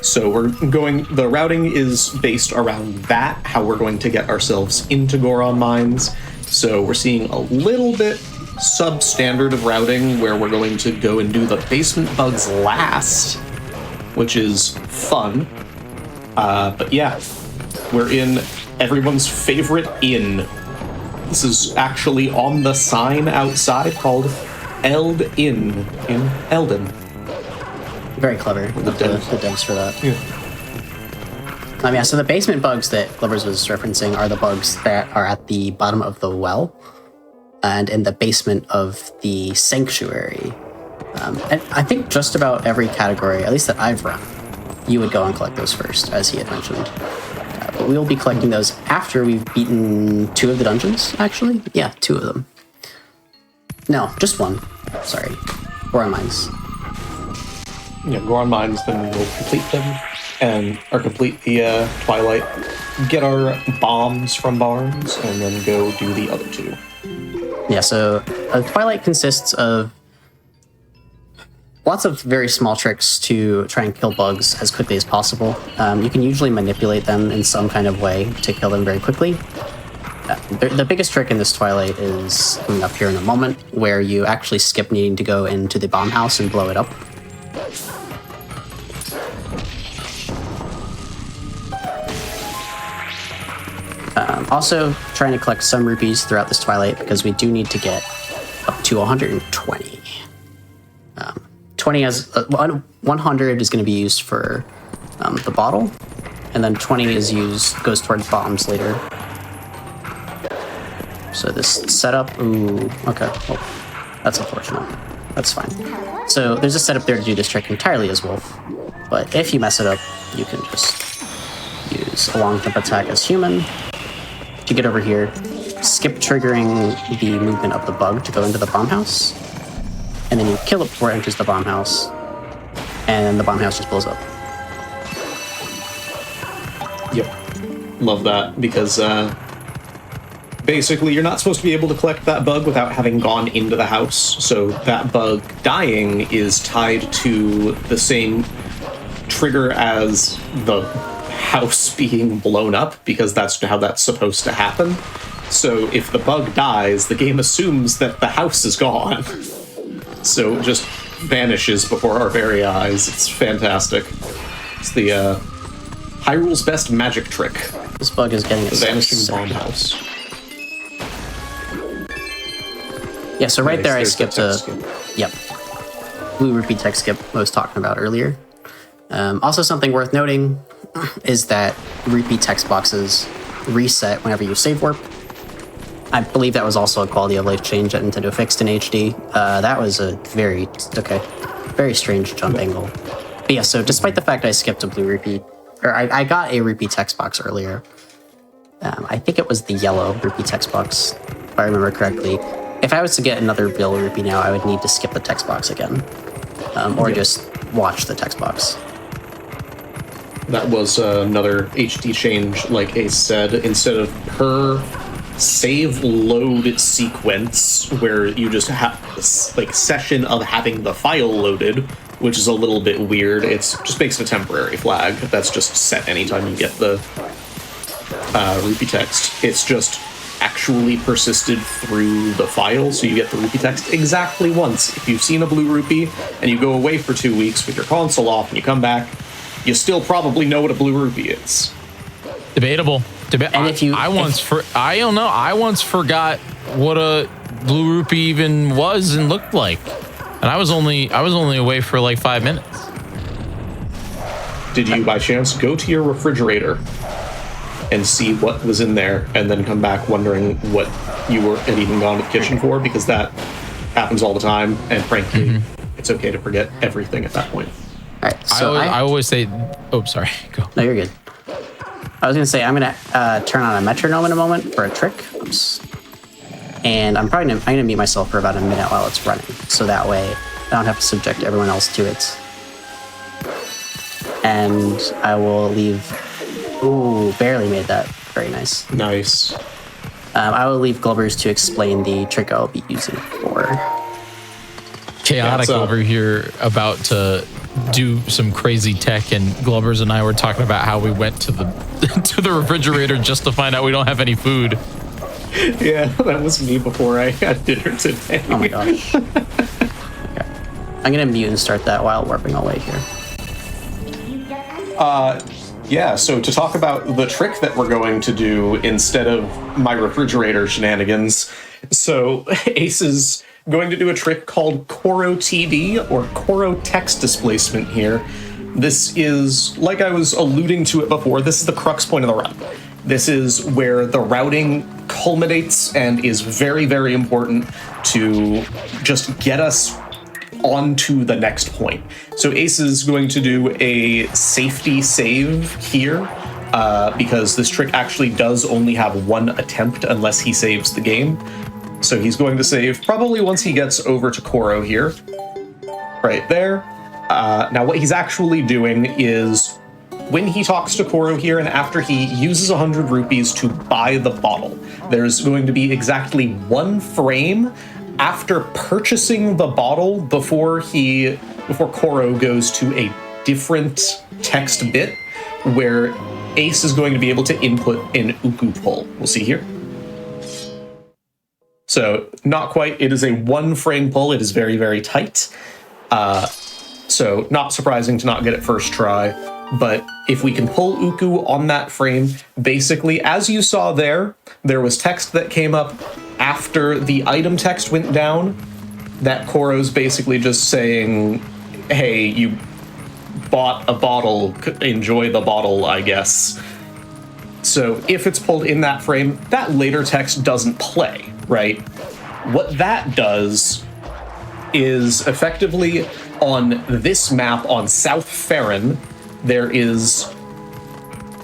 So the routing is based around that, how we're going to get ourselves into Goron Mines. So we're seeing a little bit substandard of routing where we're going to go and do the basement bugs last, which is fun. But yeah, we're in everyone's favorite inn. This is actually on the sign outside called Eld Inn in Elden. Very clever. The devs for that. Yeah. Yeah, so the basement bugs that Glubbers was referencing are the bugs that are at the bottom of the well and in the basement of the sanctuary. And I think just about every category, at least that I've run, you would go and collect those first, as he had mentioned. But we will be collecting those after we've beaten 2 of the dungeons, actually. Yeah, 2 of them. No, just 1. Sorry. Goron Mines. Yeah, Goron Mines, then we'll complete them or complete the Twilight, get our bombs from Barnes, and then go do the other 2. Yeah, so Twilight consists of lots of very small tricks to try and kill bugs as quickly as possible. You can usually manipulate them in some kind of way to kill them very quickly. The biggest trick in this Twilight is coming up here in a moment, where you actually skip needing to go into the bomb house and blow it up. Also, trying to collect some rupees throughout this Twilight, because we do need to get up to 120. 100 is going to be used for the bottle, and then 20 goes towards bombs later. So this setup, ooh, okay, well, that's unfortunate. That's fine. So there's a setup there to do this trick entirely as Wolf, but if you mess it up, you can just use a long jump attack as human to get over here, skip triggering the movement of the bug to go into the bomb house, and then you kill it before it enters the bomb house, and then the bomb house just blows up. Yep. Love that, because basically you're not supposed to be able to collect that bug without having gone into the house. So that bug dying is tied to the same trigger as the house being blown up, because that's how that's supposed to happen. So if the bug dies, the game assumes that the house is gone. So it just vanishes before our very eyes. It's fantastic. It's the Hyrule's best magic trick. This bug is getting The vanishing bomb house. Yeah, so right Nice, there I there's the skipped text a... skip. Yep. Blue rupee tech skip I was talking about earlier. Also something worth noting is that rupee text boxes reset whenever you save warp. I believe that was also a quality of life change that Nintendo fixed in HD. That was a very strange jump angle. But yeah, so despite the fact I skipped a blue rupee, or I got a rupee text box earlier. I think it was the yellow rupee text box, if I remember correctly. If I was to get another yellow rupee now, I would need to skip the text box again, or just watch the text box. That was another HD change, like Ace said. Instead of per save load sequence, where you just have this like session of having the file loaded, which is a little bit weird. It just makes it a temporary flag that's just set anytime you get the rupee text. It's just actually persisted through the file, so you get the rupee text exactly once. If you've seen a blue rupee and you go away for 2 weeks with your console off and you come back, you still probably know what a blue rupee is. Debatable. And if you, I don't know. I once forgot what a blue rupee even was and looked like, and I was only away for like 5 minutes. Did you by chance go to your refrigerator and see what was in there, and then come back wondering what you had even gone to the kitchen for? Because that happens all the time, and frankly, it's okay to forget everything at that point. all right, so I always say, oh, sorry, go. no, you're good. I was gonna say I'm gonna turn on a metronome in a moment for a trick. Oops. And I'm gonna mute myself for about a minute while it's running, so that way I don't have to subject everyone else to it. And I will leave. Ooh, barely made that. Very nice. Nice. I will leave Glubbers to explain the trick I'll be using for. Chaotic over here about to do some crazy tech, and Glubbers and I were talking about how we went to the to the refrigerator just to find out we don't have any food. Yeah, that was me before I had dinner today. Oh my gosh. Okay. I'm gonna mute and start that while warping away here. Yeah, so to talk about the trick that we're going to do instead of my refrigerator shenanigans, so Ace is going to do a trick called Koro TD, or Koro Text Displacement here. This is, like I was alluding to it before, this is the crux point of the run. This is where the routing culminates and is very, very important to just get us onto the next point. So Ace is going to do a safety save here, because this trick actually does only have one attempt unless he saves the game. So he's going to save probably once he gets over to Koro here. Right there. Now what he's actually doing is, when he talks to Koro here and after he uses 100 rupees to buy the bottle, there's going to be exactly 1 frame after purchasing the bottle before Koro goes to a different text bit where Ace is going to be able to input an Uku pull. We'll see here. So not quite, it is a 1 frame pull. It is very, very tight. So not surprising to not get it first try. But if we can pull Uku on that frame, basically, as you saw there was text that came up after the item text went down. That Koro's basically just saying, hey, you bought a bottle, enjoy the bottle, I guess. So if it's pulled in that frame, that later text doesn't play, right? What that does is effectively on this map on South Farron, there is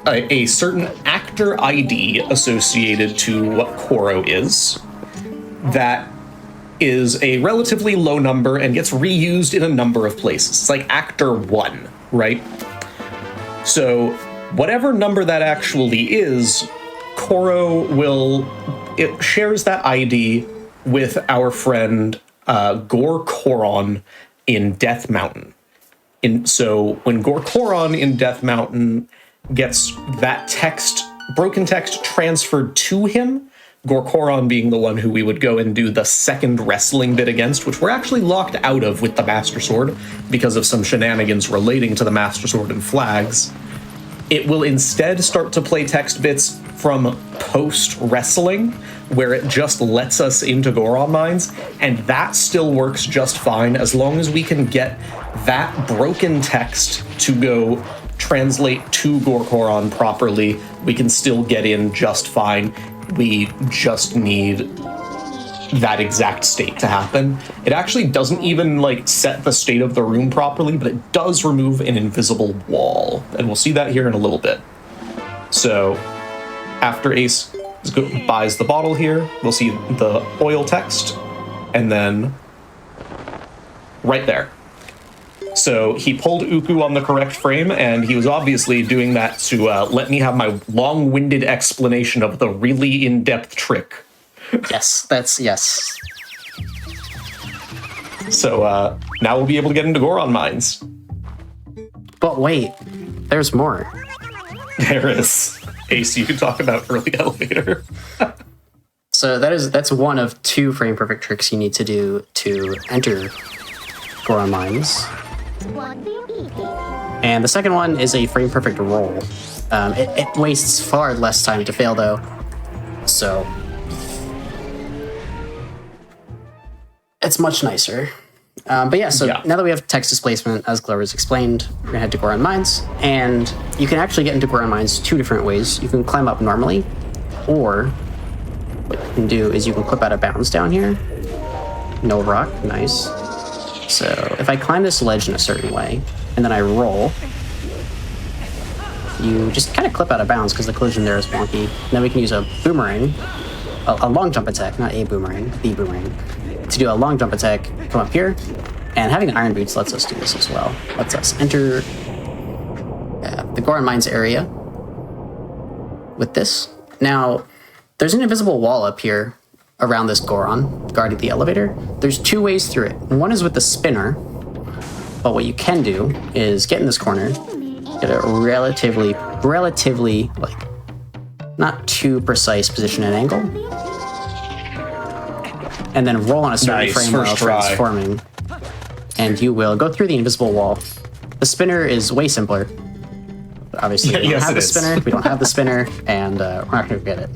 a certain actor ID associated to what Koro is that is a relatively low number and gets reused in a number of places. It's like actor 1, right? So whatever number that actually is, it shares that ID with our friend Gorkoron in Death Mountain. So when Gorkoron in Death Mountain gets that broken text transferred to him, Gorkoron being the one who we would go and do the second wrestling bit against, which we're actually locked out of with the Master Sword because of some shenanigans relating to the Master Sword and flags. It will instead start to play text bits from post-wrestling, where it just lets us into Goron Mines, and that still works just fine as long as we can get that broken text to go translate to Gorkoron properly. We can still get in just fine. We just need that exact state to happen. It actually doesn't even set the state of the room properly, but it does remove an invisible wall, and we'll see that here in a little bit. So after Ace buys the bottle here, we'll see the oil text, and then right there. So he pulled Uku on the correct frame, and he was obviously doing that to let me have my long-winded explanation of the really in-depth trick. Yes. So now we'll be able to get into Goron Mines. But wait, there's more. There is. Ace, you can talk about early elevator. So that's one of 2 frame perfect tricks you need to do to enter Goron Mines. And the second one is a frame perfect roll. It wastes far less time to fail though. So it's much nicer. But yeah, now that we have text displacement, as Glover's explained, we're gonna head to Goron Mines, and you can actually get into Goron Mines 2 different ways. You can climb up normally, or what you can do is you can clip out of bounds down here. No rock, nice. So if I climb this ledge in a certain way, and then I roll, you just kind of clip out of bounds because the collision there is wonky. And then we can use a boomerang, a long jump attack, not a boomerang, the boomerang, to do a long jump attack, come up here, and having the iron boots lets us do this as well. Lets us enter the Goron Mines area with this. Now, there's an invisible wall up here around this Goron, guarding the elevator. There's 2 ways through it. One is with the spinner, but what you can do is get in this corner, get a relatively, not too precise position and angle, and then roll on a certain frame while transforming, and you will go through the invisible wall. The spinner is way simpler. Obviously, we don't have the spinner. We don't have the spinner, and we're not going to get it.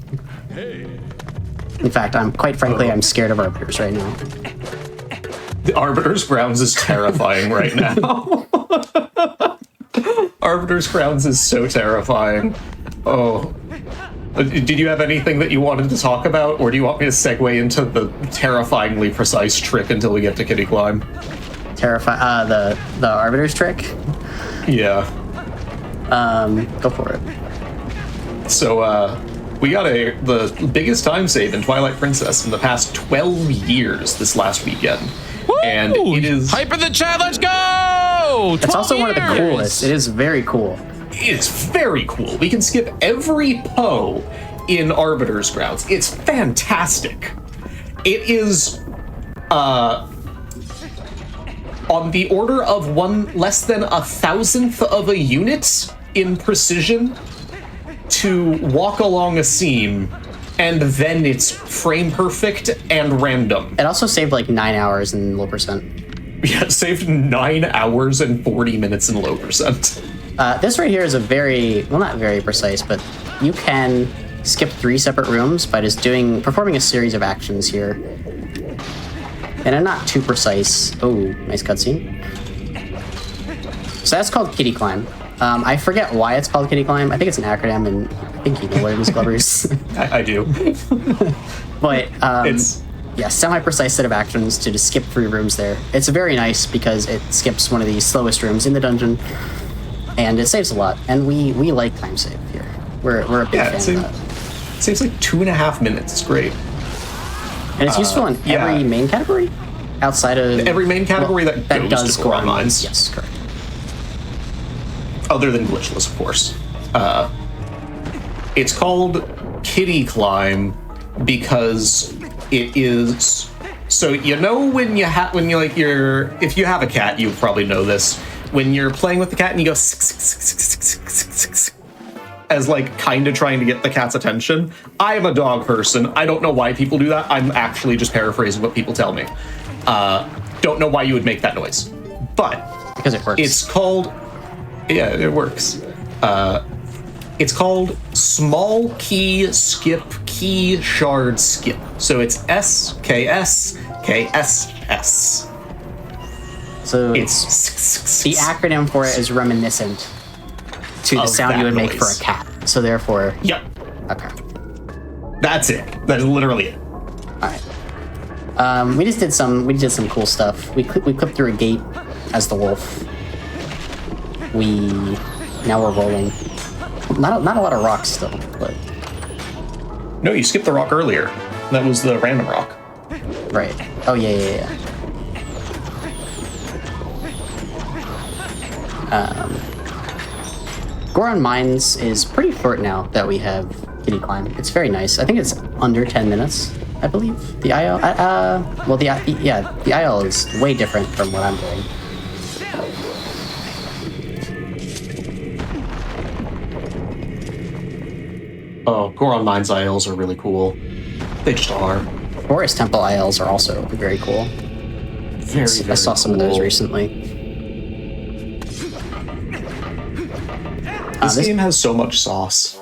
In fact, quite frankly, I'm scared of arbiters right now. The Arbiter's Grounds is terrifying right now. Arbiter's Grounds is so terrifying. Oh. Did you have anything that you wanted to talk about, or do you want me to segue into the terrifyingly precise trick until we get to Kitty Climb? The Arbiter's trick? Yeah. Go for it. So, we got the biggest time save in Twilight Princess in the past 12 years this last weekend. Woo! And it is... Hype in the chat, let's go! It's also one of the coolest. It is very cool. It's very cool. We can skip every Poe in Arbiter's Grounds. It's fantastic. It is on the order of less than 1,000th of a unit in precision to walk along a seam, and then it's frame perfect and random. It also saved 9 hours in low percent. Yeah, it saved 9 hours and 40 minutes in low percent. This right here is a not very precise, but you can skip 3 separate rooms by just performing a series of actions here. And I'm not too precise. Oh, nice cutscene. So that's called Kitty Climb. I forget why it's called Kitty Climb. I think it's an acronym, and I think you know what it is, Glovers. I do. But it's semi-precise set of actions to just skip 3 rooms there. It's very nice because it skips one of the slowest rooms in the dungeon, and it saves a lot. And we like time save here. We're a big fan of that. It saves 2.5 minutes. It's great. And it's useful in every main category? Outside of... Every main category that goes to Goron Mines. Yes, correct. Other than glitchless, of course. It's called Kitty Climb because it is... So you know when you if you have a cat, you probably know this. When you're playing with the cat and you go as like kind of trying to get the cat's attention. I am a dog person. I don't know why people do that. I'm actually just paraphrasing what people tell me. Don't know why you would make that noise, but because it works. It's called, yeah, it works. It's called Small Key Skip Key Shard Skip. So it's SKS. So it's the acronym for it is reminiscent to the sound you would make for a cat. So therefore, yep. Okay. That's it. That is literally it. All right. We did some cool stuff. We clipped through a gate as the wolf. Now we're rolling. Not a lot of rocks still, but no, you skipped the rock earlier. That was the random rock. Right. Oh yeah. Goron Mines is pretty short now that we have Kitty Climb. It's very nice. I think it's under 10 minutes, I believe. The IL, the IL is way different from what I'm doing. Oh, Goron Mines ILs are really cool. They just are. Forest Temple ILs are also very cool. Very I saw some cool. of those recently. This game has so much sauce.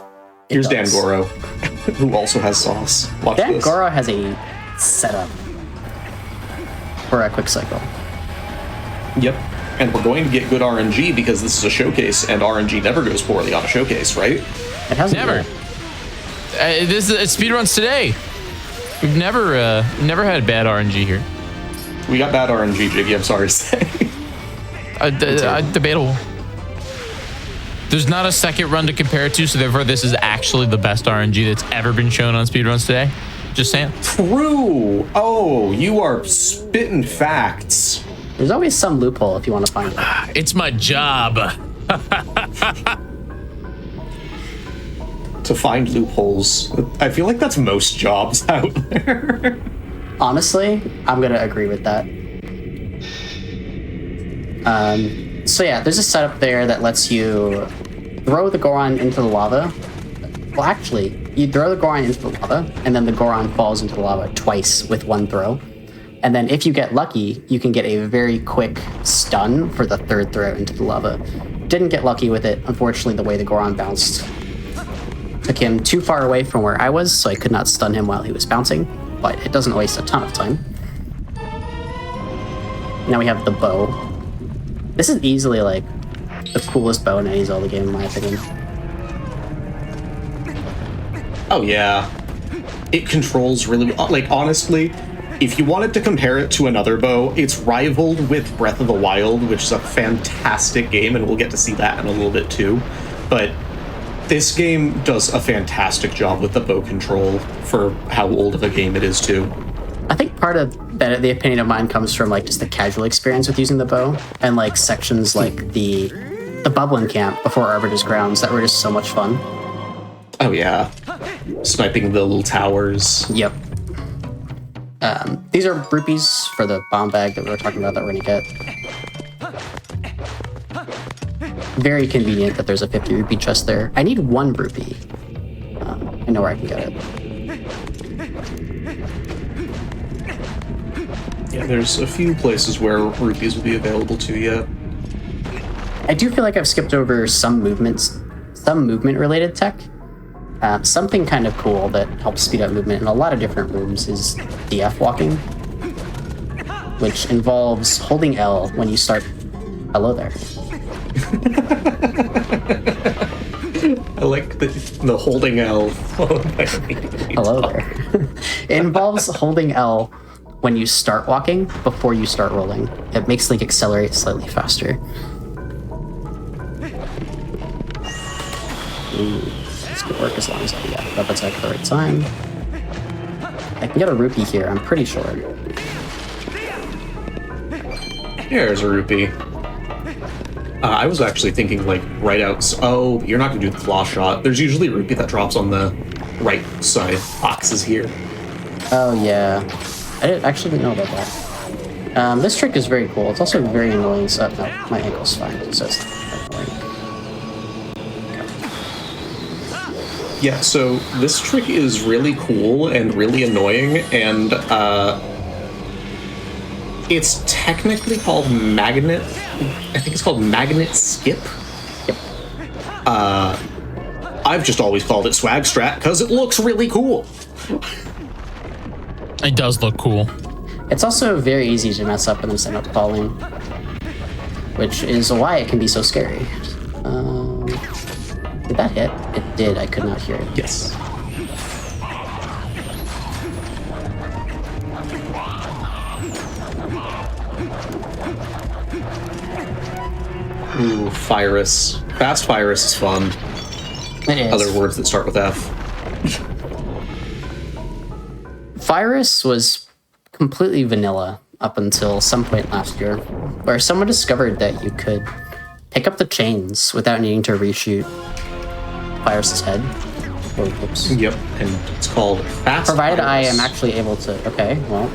Here's Dan Goro, who also has sauce. Watch Dan this. Goro has a setup for a quick cycle. Yep. And we're going to get good RNG because this is a showcase, and RNG never goes poorly on a showcase, right? It hasn't Never. This is Speedruns today. We've never had bad RNG here. We got bad RNG, Jiggy, I'm sorry to say. Debatable. There's not a second run to compare it to, so therefore this is actually the best RNG that's ever been shown on Speedruns today. Just saying. True. Oh, you are spitting facts. There's always some loophole if you want to find it. It's my job. To find loopholes. I feel like that's most jobs out there. Honestly, I'm going to agree with that. So yeah, there's a setup there that lets you throw the Goron into the lava. Well, actually, you throw the Goron into the lava, and then the Goron falls into the lava twice with one throw. And then if you get lucky, you can get a very quick stun for the third throw into the lava. Didn't get lucky with it, unfortunately, the way the Goron bounced. Took him too far away from where I was, so I could not stun him while he was bouncing, but it doesn't waste a ton of time. Now we have the bow. This is easily, like, the coolest bow in any Zelda game, in my opinion. Oh, yeah. It controls really well. Like, honestly, if you wanted to compare it to another bow, it's rivaled with Breath of the Wild, which is a fantastic game, and we'll get to see that in a little bit, too. But this game does a fantastic job with the bow control for how old of a game it is, too. I think part of that, the opinion of mine comes from like just the casual experience with using the bow and like sections like the Bubbling Camp before Arbiter's Grounds that were just so much fun. Oh yeah, sniping the little towers. Yep. These are rupees for the bomb bag that we were talking about that we're gonna get. Very convenient that there's a 50 rupee chest there. I need 1 rupee. I know where I can get it. Yeah, there's a few places where rupees will be available to you. I do feel like I've skipped over some movement-related tech. Something kind of cool that helps speed up movement in a lot of different rooms is DF walking, which involves holding L when you start. Hello there. I like the holding L. Hello there. It involves holding L when you start walking before you start rolling. It makes Link accelerate slightly faster. Ooh, this could work as long as I get up attack at the right time. I can get a rupee here, I'm pretty sure. There's a rupee. I was actually thinking, like, right out... Oh, you're not going to do the flaw shot. There's usually a rupee that drops on the right side. Boxes here. Oh, yeah. Actually didn't know about that. This trick is very cool. It's also very annoying, so... No, my ankle's fine, so it's annoying. Yeah, so this trick is really cool and really annoying, and it's technically called magnet. I think it's called magnet skip. Yep. I've just always called it swag strat because it looks really cool. It does look cool. It's also very easy to mess up and then end up falling, which is why it can be so scary. Did that hit? It did. I could not hear it. Yes. Ooh, Virus. Fast Virus is fun. It is. Other words that start with F. Virus was completely vanilla up until some point last year, where someone discovered that you could pick up the chains without needing to reshoot Virus's head. Oh, whoops. Yep, and it's called Fast Provided I Virus. am actually able to... Okay, well...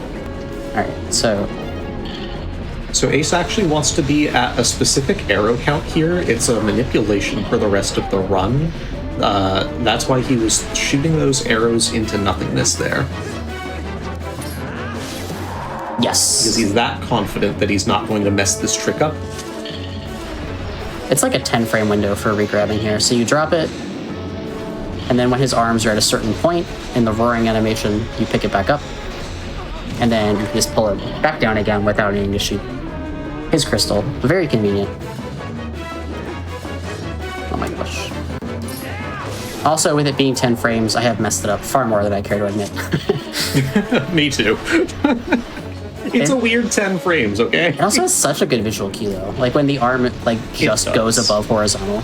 Alright, so... So Ace actually wants to be at a specific arrow count here. It's a manipulation for the rest of the run. That's why he was shooting those arrows into nothingness there. Yes. Because he's that confident that he's not going to mess this trick up. It's like a 10 frame window for regrabbing here. So you drop it, and then when his arms are at a certain point in the roaring animation, you pick it back up, and then you just pull it back down again without needing to shoot his crystal. Very convenient. Oh my gosh. Also, with it being 10 frames, I have messed it up far more than I care to admit. Me too. It's a weird 10 frames, okay? It also has such a good visual cue, though. Like when the arm just goes above horizontal.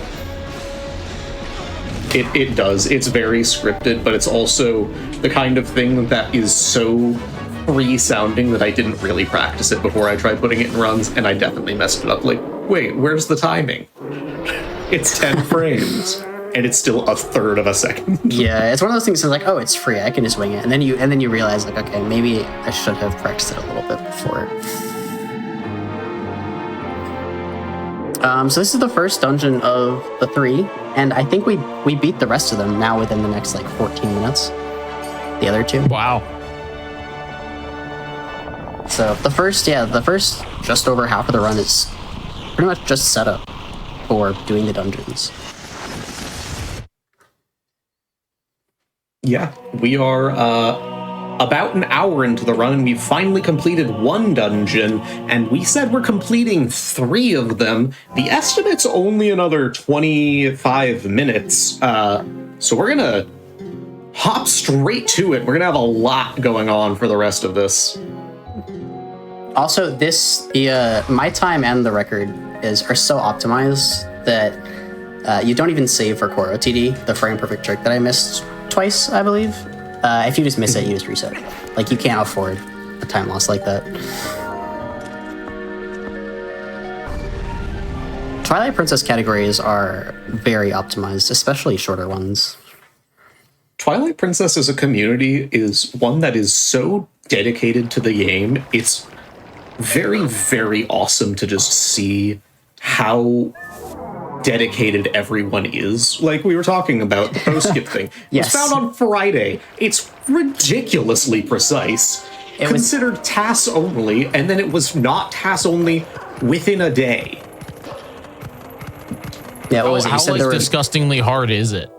It does. It's very scripted, but it's also the kind of thing that is so free-sounding that I didn't really practice it before I tried putting it in runs, and I definitely messed it up. Like, wait, where's the timing? It's 10 frames, and it's still a third of a second. Yeah, it's one of those things that's like, oh, it's free, I can just wing it. And then you realize, like, okay, maybe I should have practiced it a little bit before. So this is the first dungeon of the 3, and I think we beat the rest of them now within the next, like, 14 minutes. The other 2. Wow. So the first just over half of the run is pretty much just set up for doing the dungeons. Yeah, we are about an hour into the run, and we've finally completed one dungeon, and we said we're completing 3 of them. The estimate's only another 25 minutes, so we're gonna hop straight to it. We're gonna have a lot going on for the rest of this. Also, my time and the record are so optimized that you don't even save for core OTD, the frame perfect trick that I missed twice, I believe. If you just miss it, you just reset. Like, you can't afford a time loss like that. Twilight Princess categories are very optimized, especially shorter ones. Twilight Princess as a community is one that is so dedicated to the game. It's very, very awesome to just see how dedicated everyone is. Like we were talking about the post skip thing. Yes. It was found on Friday. It's ridiculously precise. It was considered TAS only, and then it was not TAS only within a day. Yeah, what was it? You How said like there were disgustingly hard is it?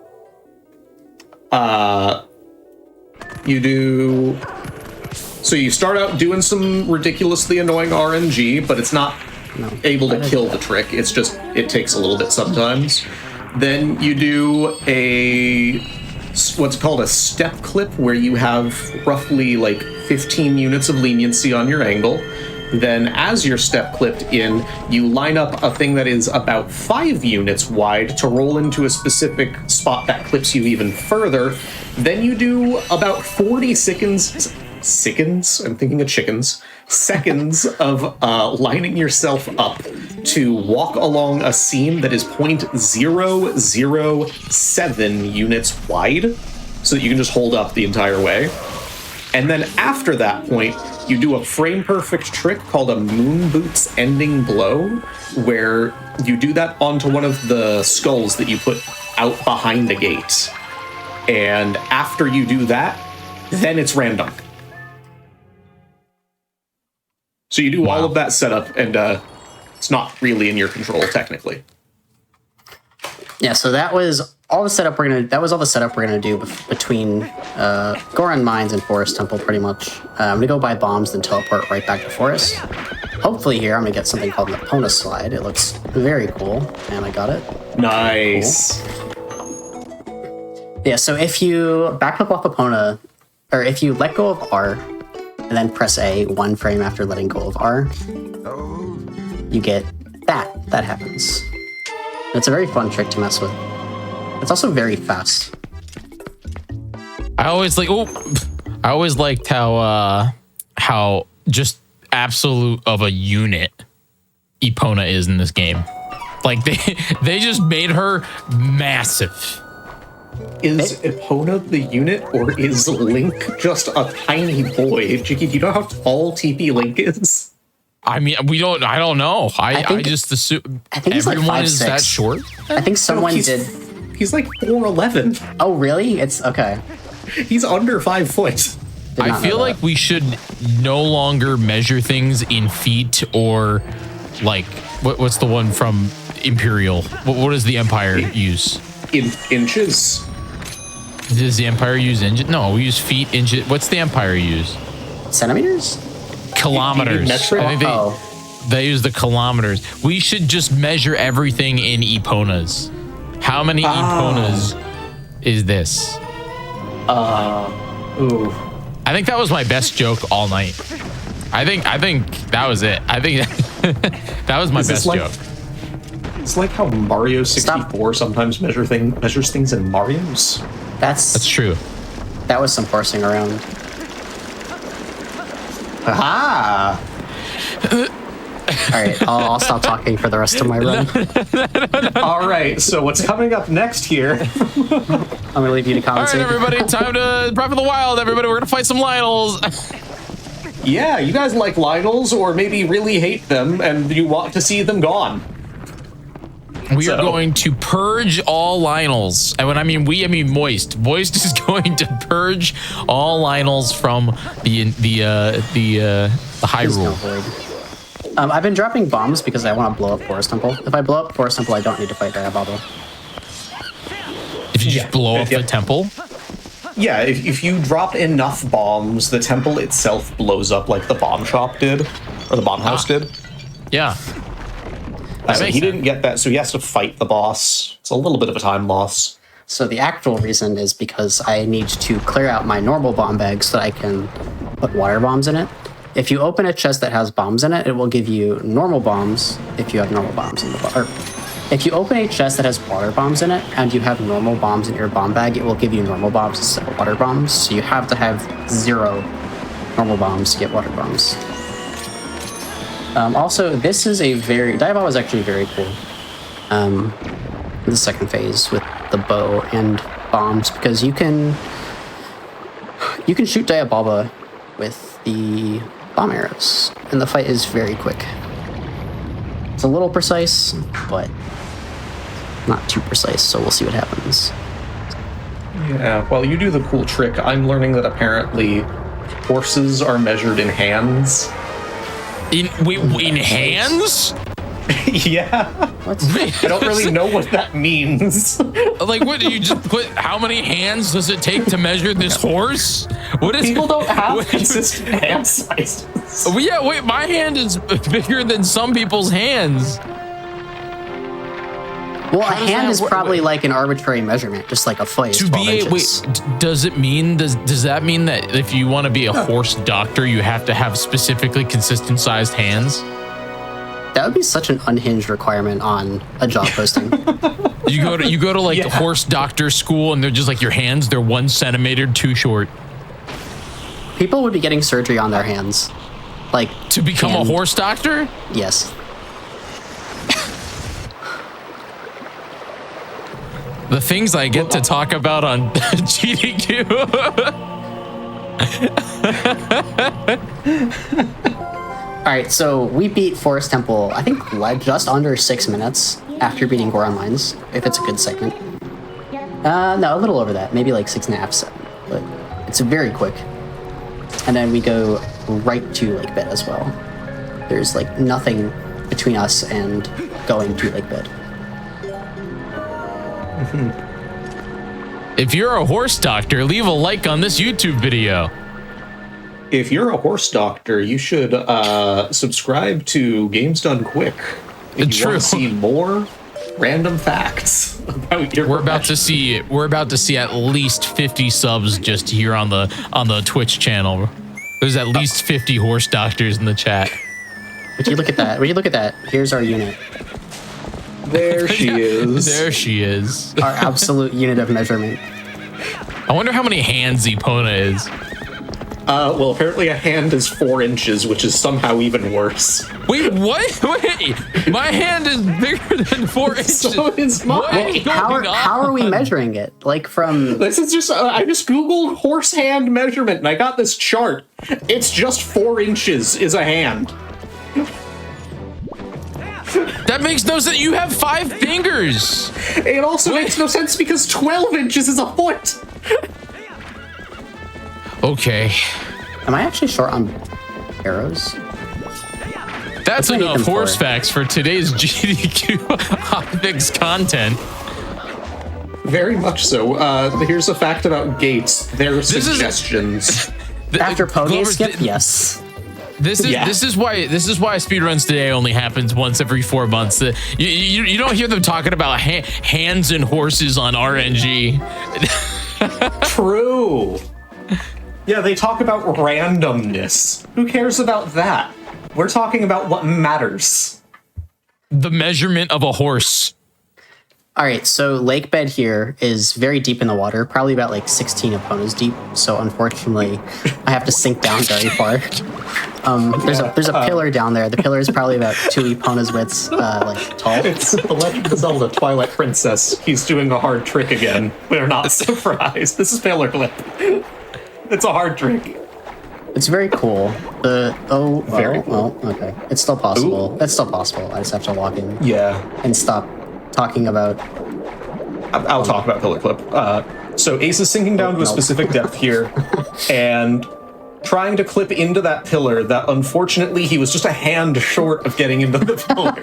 You do... So you start out doing some ridiculously annoying RNG, but it's not able to kill the trick. It's just, it takes a little bit sometimes. Then you do what's called a step clip, where you have roughly like 15 units of leniency on your angle. Then as your step clipped in, you line up a thing that is about 5 units wide to roll into a specific spot that clips you even further. Then you do about 40 seconds, I'm thinking of chickens, seconds of lining yourself up to walk along a seam that is 0.007 units wide, so that you can just hold up the entire way. And then after that point, you do a frame-perfect trick called a moon boots ending blow, where you do that onto one of the skulls that you put out behind the gate. And after you do that, then it's random. So you do all of that setup, and it's not really in your control, technically. Yeah, so that was all the setup we're gonna do between Goron Mines and Forest Temple, pretty much. I'm gonna go buy bombs, then teleport right back to Forest. Hopefully here I'm gonna get something called an Epona Slide. It looks very cool, and I got it. Nice. Yeah, so if you backflip off Epona, or if you let go of R, and then press A 1 frame after letting go of R, you get that. That happens. It's a very fun trick to mess with. It's also very fast. I always liked how just absolute of a unit Epona is in this game. Like they just made her massive. Is Epona the unit, or is Link just a tiny boy? Jiggy, do you know how tall TP Link is? I mean, I don't know. I just assume everyone like 5'6". is that short. I think someone did. He's like 4'11". Oh, really? It's okay. He's under 5 foot. I feel like we should no longer measure things in feet or like what's the one from Imperial? What does the Empire use? In inches. Does the Empire use inches? No, we use feet, inches. What's the Empire use? Centimeters? Kilometers. Metric? I think they use the kilometers. We should just measure everything in Eponas. How many Eponas is this? Ooh. I think that was my best joke all night. I think that was it. I think that was my best joke. It's like how Mario 64 sometimes measures things in Marios. That's true. That was some horsing around. Aha! All right, I'll stop talking for the rest of my run. All right, so what's coming up next here? I'm gonna leave you to All right, commentate. everybody, time to Breath of the Wild. Everybody, we're gonna fight some Lionels. Yeah, you guys like Lionels, or maybe really hate them, and you want to see them gone. We are going to purge all Lionels. And when I mean we, I mean Moist. Moist is going to purge all Lionels from the Hyrule. I've been dropping bombs because I want to blow up Forest Temple. If I blow up Forest Temple, I don't need to fight Diababa. If you just blow up the temple? Yeah, if you drop enough bombs, the temple itself blows up like the bomb shop did, or the bomb house did. Yeah. So he didn't get that, so he has to fight the boss. It's a little bit of a time loss. So the actual reason is because I need to clear out my normal bomb bag so that I can put water bombs in it. If you open a chest that has bombs in it, it will give you normal bombs if you have normal bombs in the bar. If you open a chest that has water bombs in it and you have normal bombs in your bomb bag, it will give you normal bombs instead of water bombs. So you have to have 0 normal bombs to get water bombs. Also, this is Diababa is actually very cool. The second phase with the bow and bombs, because you can shoot Diababa with the bomb arrows, and the fight is very quick. It's a little precise, but not too precise, so we'll see what happens. Yeah, while you do the cool trick, I'm learning that apparently horses are measured in hands. In hands? Yeah. What? I don't really know what that means. Like, what do you just put? How many hands does it take to measure this horse? What is People don't have consistent hand sizes. Yeah, wait, my hand is bigger than some people's hands. Well, a How does hand that is work? probably like an arbitrary measurement, just like a foot is To 12 be inches. does it mean does that mean that if you want to be a horse doctor, you have to have specifically consistent sized hands? That would be such an unhinged requirement on a job posting. You go to like horse doctor school, and they're just like your hands. They're 1 centimeter too short People would be getting surgery on their hands. Like to become a hand- horse doctor. Yes. The things I get to talk about on GDQ. All right, so we beat Forest Temple, I think, just under 6 minutes after beating Goron Mines, if it's a good segment. No, a little over that, maybe like 6.5, 7, but it's very quick. And then we go right to Lake Bed as well. There's like nothing between us and going to Lake Bed. If you're a horse doctor, leave a like on this YouTube video. If you're a horse doctor, you should subscribe to Games Done Quick. If you want to see more random facts about your We're about to see at least 50 subs just here on the Twitch channel. There's at least 50 horse doctors in the chat. Would you look at that? Would you look at that? Here's our unit. There she is. There she is. Our absolute unit of measurement. I wonder how many hands Epona is. Well, apparently a hand is 4 inches, which is somehow even worse. Wait, what? Wait, my hand is bigger than 4 inches. So is mine. What is going How are we on? measuring it? Like from... This is just, I just Googled horse hand measurement and I got this chart. It's just 4 inches is a hand. That makes no sense. You have 5 fingers. It also makes no sense because 12 inches is a foot. Okay. Am I actually short on arrows? That's I need enough them horse for? facts for today's GDQ Hotfix content. Very much so. Here's a fact about gates. Their is- suggestions. After pony Glover, skip, yes. This is why Speedruns Today only happens once every 4 months. You don't hear them talking about hands and horses on RNG. True. Yeah, they talk about randomness. Who cares about that? We're talking about what matters. The measurement of a horse. All right, so lake bed here is very deep in the water, probably about like 16 Eponas deep. So unfortunately, I have to sink down very far. There's a pillar down there. The pillar is probably about 2 Eponas widths, like tall. It's the Legend of Zelda Twilight Princess. He's doing a hard trick again. We're not surprised. This is Pillar Clip. It's a hard trick. It's very cool. Very cool. Okay. It's still possible. Ooh. It's still possible. I just have to walk in Yeah. and stop talking about. I'll talk about Pillar Clip. So Ace is sinking down to a specific depth here and trying to clip into that pillar that unfortunately he was just a hand short of getting into the pillar.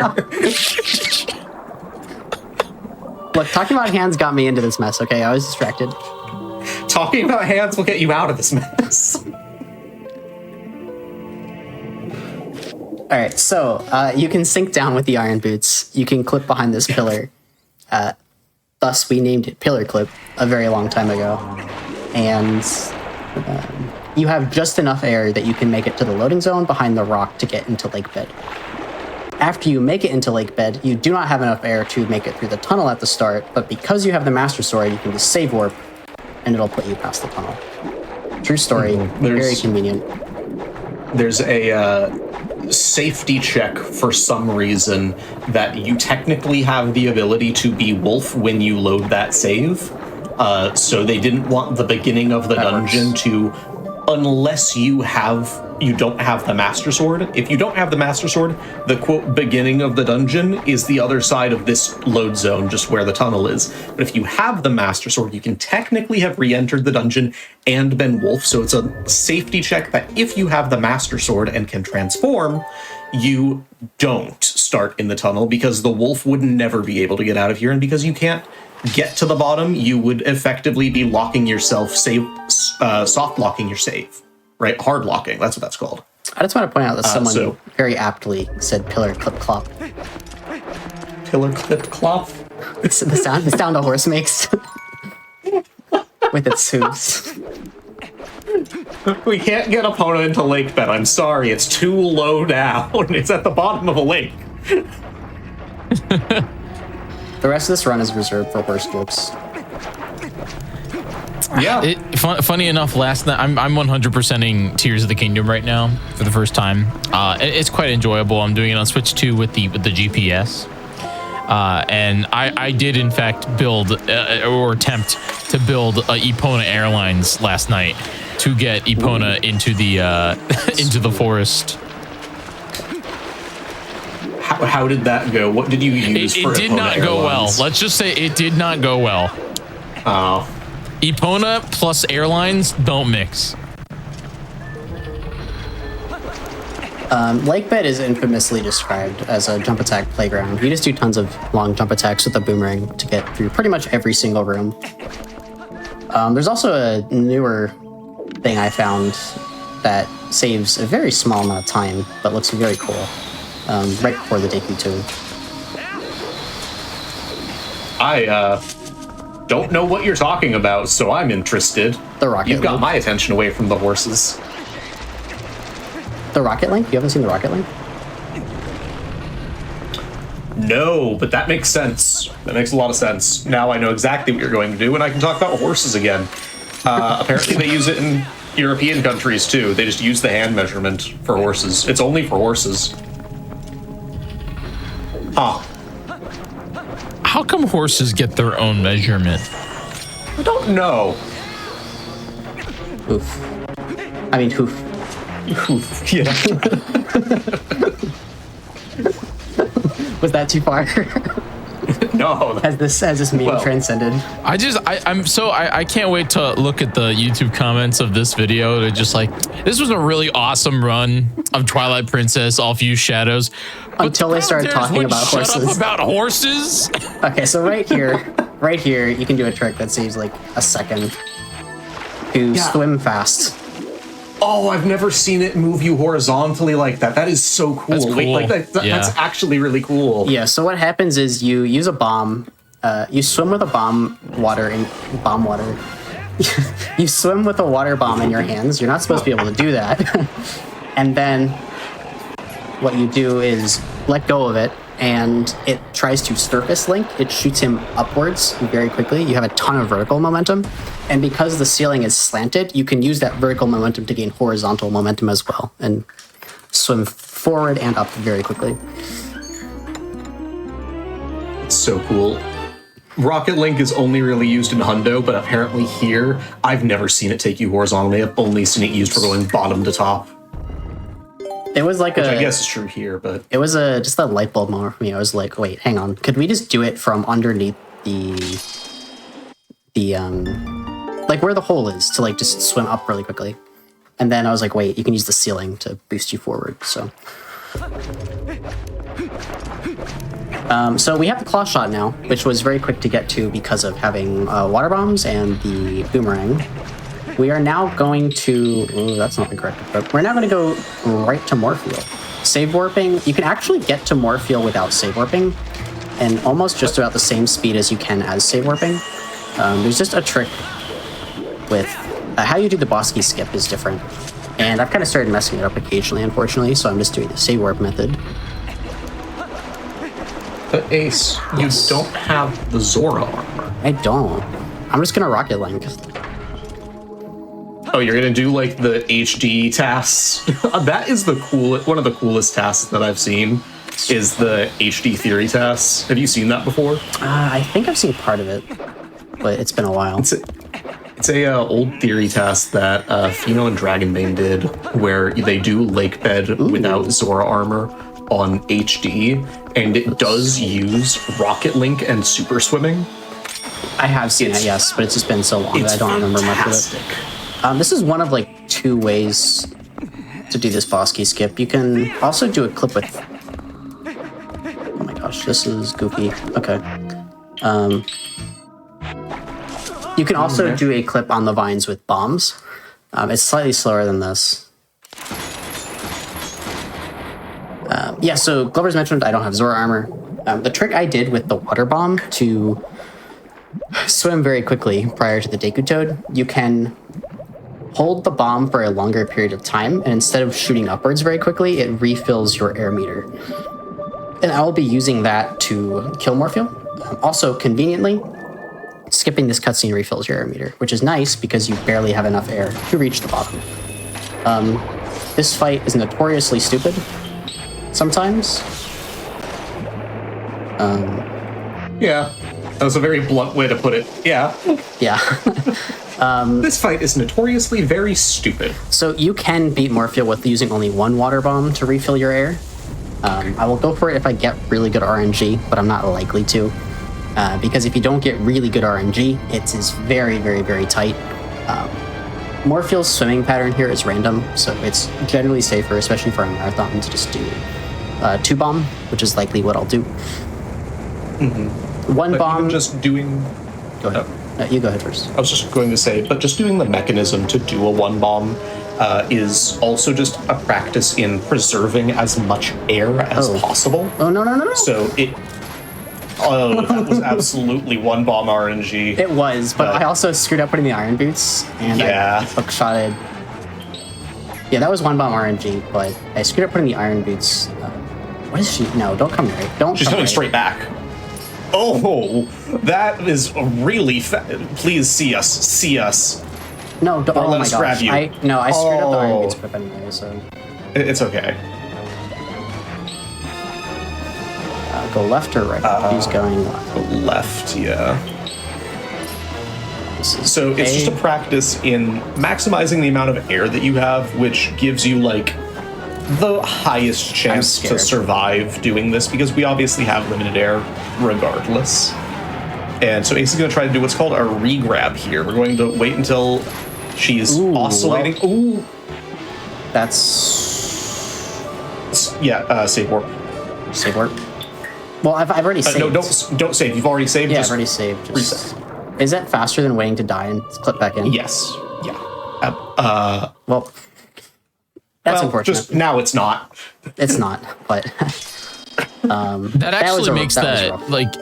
Look, talking about hands got me into this mess. Okay, I was distracted. Talking about hands will get you out of this mess. All right, so you can sink down with the iron boots. You can clip behind this pillar. Thus, we named it Pillar Clip a very long time ago. And you have just enough air that you can make it to the loading zone behind the rock to get into Lake Bed. After you make it into Lake Bed, you do not have enough air to make it through the tunnel at the start, but because you have the Master Sword, you can just save warp, and it'll put you past the tunnel. True story. Very convenient. There's a safety check for some reason that you technically have the ability to be wolf when you load that save. So they didn't want the beginning of the dungeon to, unless you don't have the Master Sword. If you don't have the Master Sword, the quote beginning of the dungeon is the other side of this load zone, just where the tunnel is. But if you have the Master Sword, you can technically have re-entered the dungeon and been wolf. So it's a safety check that if you have the Master Sword and can transform, you don't start in the tunnel because the wolf would never be able to get out of here, and because you can't get to the bottom, you would effectively be locking yourself, soft locking your save. Right, hard locking. That's what that's called. I just want to point out that someone so- very aptly said Pillar Clip Clop. Pillar clip clop. the sound a horse makes with its hooves. We can't get Epona into lake bed. I'm sorry, it's too low down. It's at the bottom of a lake. The rest of this run is reserved for horse jokes. Yeah. Funny enough, last night I'm 100%ing Tears of the Kingdom right now for the first time. It's quite enjoyable. I'm doing it on Switch 2 with the GPS, and I did in fact build or attempt to build Epona Airlines last night to get Epona into the into the forest. How did that go? What did you use for It did Epona not go well. Airlines? Let's just say it did not go well. Oh. Epona plus airlines don't mix. Lake bed is infamously described as a jump attack playground. You just do tons of long jump attacks with a boomerang to get through pretty much every single room. There's also a newer thing I found that saves a very small amount of time, but looks very cool. Right before the Deku Tomb. I don't know what you're talking about, so I'm interested. The Rocket You've got Link. my attention away from the horses. The Rocket Link? You haven't seen the Rocket Link? No, but that makes sense. That makes a lot of sense. Now I know exactly what you're going to do, and I can talk about horses again. Apparently they use it in European countries, too. They just use the hand measurement for horses. It's only for horses. Huh. How come horses get their own measurement? I don't know. Oof. I mean, hoof. Yeah. Was that too far? No. Has this meme Well. transcended? I can't wait to look at the YouTube comments of this video to just like, this was a really awesome run of Twilight Princess, all Fused Shadows. But Until the they started commentators talking wouldn't about shut horses. up about horses. Okay, so right here, you can do a trick that saves like a second to swim fast. Oh, I've never seen it move you horizontally like that. That is so cool. That's Wait, cool. like that's actually really cool. Yeah, so what happens is you use a bomb, you swim with a bomb water. You swim with a water bomb in your hands. You're not supposed to be able to do that. And then what you do is let go of it, and it tries to surface link. It shoots him upwards very quickly. You have a ton of vertical momentum, and because the ceiling is slanted, you can use that vertical momentum to gain horizontal momentum as well, and swim forward and up very quickly. It's so cool. Rocket Link is only really used in Hundo, but apparently here, I've never seen it take you horizontally. I've only seen it used for going bottom to top. It was like Which I guess is true here, but it was just a light bulb moment for me. I was like, wait, hang on. Could we just do it from underneath the like where the hole is to like just swim up really quickly? And then I was like, wait, you can use the ceiling to boost you forward. So so we have the claw shot now, which was very quick to get to because of having water bombs and the boomerang. We are now going to... Ooh, that's not the correct... But we're now going to go right to Morpheal. Save warping... You can actually get to Morpheal without save warping, and almost just about the same speed as you can as save warping. There's just a trick with... how you do the boss key skip is different. And I've kind of started messing it up occasionally, unfortunately, so I'm just doing the save warp method. But Ace, Yes. you don't have the Zora armor. I don't. I'm just going to Rocket Link. Oh, you're gonna do like the HD tasks? That is one of the coolest tasks that I've seen, is the HD theory tasks. Have you seen that before? I think I've seen part of it, but it's been a while. It's a old theory task that Pheno and Dragonbane did, where they do lake bed without Zora armor on HD, and it does use Rocket Link and super swimming. I have seen it, yes, but it's just been so long that I don't remember much of it. This is one of like 2 ways to do this boss key skip. You can also do a clip with... Oh my gosh, this is goofy. Okay. You can also do a clip on the vines with bombs. It's slightly slower than this. Yeah, so Glover's mentioned I don't have Zora armor. The trick I did with the water bomb to swim very quickly prior to the Deku Toad, you can hold the bomb for a longer period of time, and instead of shooting upwards very quickly, it refills your air meter. And I will be using that to kill Morpheal. Also, conveniently, skipping this cutscene refills your air meter, which is nice because you barely have enough air to reach the bottom. This fight is notoriously stupid sometimes. Yeah, that was a very blunt way to put it. Yeah. Yeah. This fight is notoriously very stupid. So you can beat Morpheal with using only one water bomb to refill your air. I will go for it if I get really good RNG, but I'm not likely to. Because if you don't get really good RNG, it is very, very, very tight. Morpheal's swimming pattern here is random, so it's generally safer, especially for a marathon, to just do 2-bomb, which is likely what I'll do. Mm-hmm. One bomb... Even just doing... Go ahead. You go ahead first. I was just going to say, but just doing the mechanism to do a 1-bomb is also just a practice in preserving as much air as possible. Oh, no. So it... Oh, that was absolutely 1-bomb RNG. It was, but I also screwed up putting the iron boots, and I hook-shotted. Yeah, that was 1-bomb RNG, but I screwed up putting the iron boots. What is she? No, don't come right. Don't. She's coming straight back. Oh, that is really please see us. See us. No, don't, oh my gosh. Grab you. I screwed up the iron boots equip anyway, so. It's okay. Go left or right? He's going left. Left, yeah. So it's just a practice in maximizing the amount of air that you have, which gives you like the highest chance to survive doing this, because we obviously have limited air regardless. And so Ace is going to try to do what's called a re-grab here. We're going to wait until she's oscillating. Ooh. That's... Yeah, save warp. Save warp. Well, I've already saved. No, don't save. You've already saved. Yeah, I've already saved. Just reset. Is that faster than waiting to die and clip back in? Yes. Yeah. Well, that's unfortunate. Just now it's not. It's not, but that actually makes that like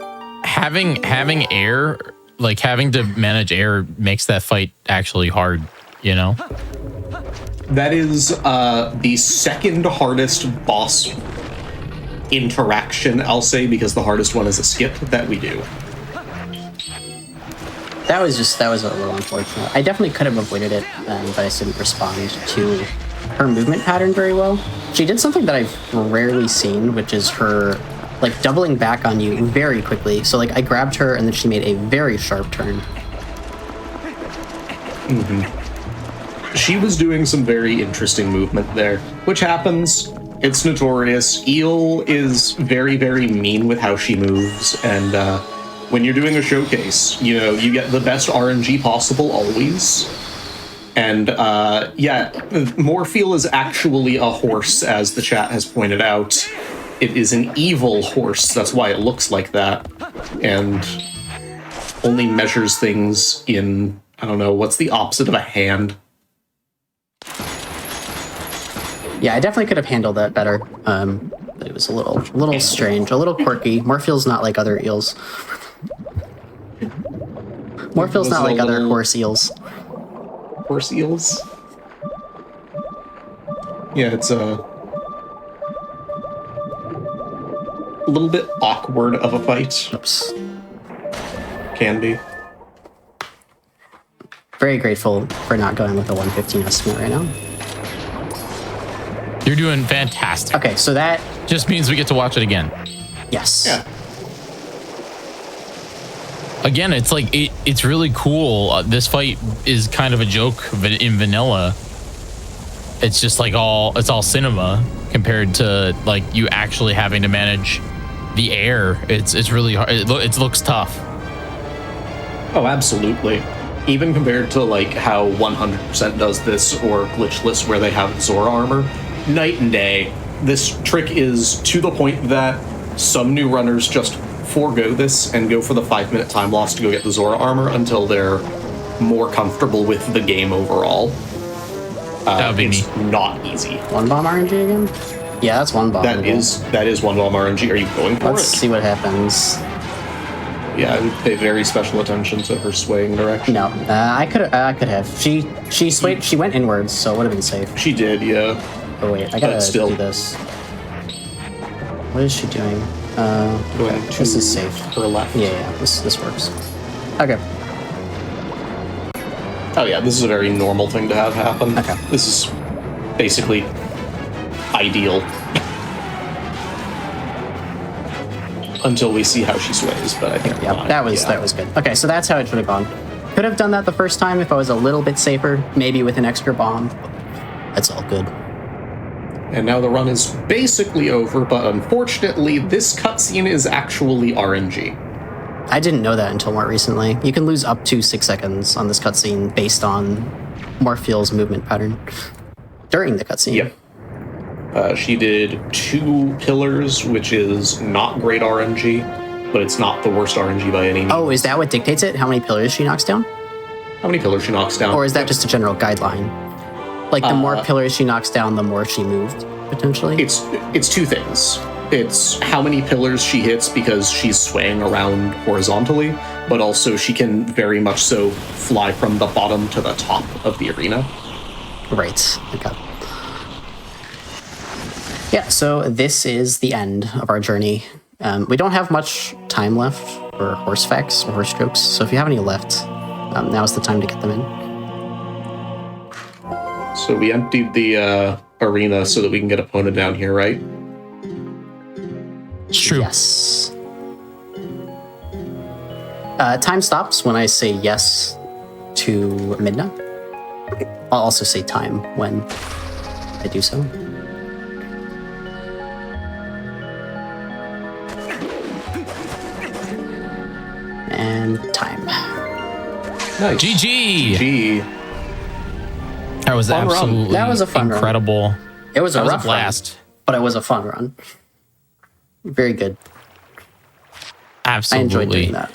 having air, like having to manage air makes that fight actually hard, you know? That is the second hardest boss interaction, I'll say, because the hardest one is a skip that we do. That was a little unfortunate. I definitely could have avoided it, but I didn't respond to her movement pattern very well. She did something that I've rarely seen, which is her like doubling back on you very quickly. So like I grabbed her and then she made a very sharp turn. Mm-hmm. She was doing some very interesting movement there, which happens. It's notorious. Eel is very, very mean with how she moves, and when you're doing a showcase, you know, you get the best RNG possible always. And yeah, Morpheal is actually a horse, as the chat has pointed out. It is an evil horse, that's why it looks like that, and only measures things in, I don't know, what's the opposite of a hand? Yeah, I definitely could have handled that better. It was a little strange, a little quirky. Morpheal's not like other eels. Morpheal's not like other horse eels. Horse eels? Yeah, it's a little bit awkward of a fight. Oops. Can be. Very grateful for not going with a 115 estimate right now. You're doing fantastic. Okay, so that just means we get to watch it again. Yes. Yeah. Again, it's like it's really cool. This fight is kind of a joke in vanilla. It's just like it's all cinema compared to like you actually having to manage the air. It's really hard. It looks tough. Oh, absolutely. Even compared to like how 100% does this or Glitchless where they have Zora armor, night and day. This trick is to the point that some new runners just forego this and go for the 5-minute time loss to go get the Zora armor until they're more comfortable with the game overall. That would be it's not easy. 1-bomb RNG again? Yeah, that's one bomb. That is one bomb RNG. Are you going for Let's it? see what happens. Yeah, I would pay very special attention to her swaying direction. No, I could have. She swayed. She went inwards, so it would have been safe. She did, yeah. Oh wait, I gotta still. do this. What is she doing? Going This to is safe. her left. Yeah, this works. Okay. Oh yeah, this is a very normal thing to have happen. Okay. This is basically ideal. Until we see how she sways, but I think Yeah, that was good. Okay, so that's how it should have gone. Could have done that the first time if I was a little bit safer, maybe with an extra bomb. That's all good. And now the run is basically over, but unfortunately, this cutscene is actually RNG. I didn't know that until more recently. You can lose up to 6 seconds on this cutscene based on Morpheal's movement pattern during the cutscene. Yep. She did 2 pillars, which is not great RNG, but it's not the worst RNG by any means. Oh, is that what dictates it? How many pillars she knocks down? How many pillars she knocks down? Or is that just a general guideline? Like, the more pillars she knocks down, the more she moved, potentially? It's 2 things. It's how many pillars she hits because she's swaying around horizontally, but also she can very much so fly from the bottom to the top of the arena. Right. Okay. Yeah, so this is the end of our journey. We don't have much time left for horse facts or horse strokes, so if you have any left, now's the time to get them in. So we emptied the arena so that we can get Epona down here, right? It's true. Yes. Time stops when I say yes to Midna. I'll also say time when I do so. And time. Nice. GG. G. That was Fun run. absolutely That was a fun run. incredible. It was a That was a rough blast. run, but it was a fun run. Very good. Absolutely. I enjoyed doing that.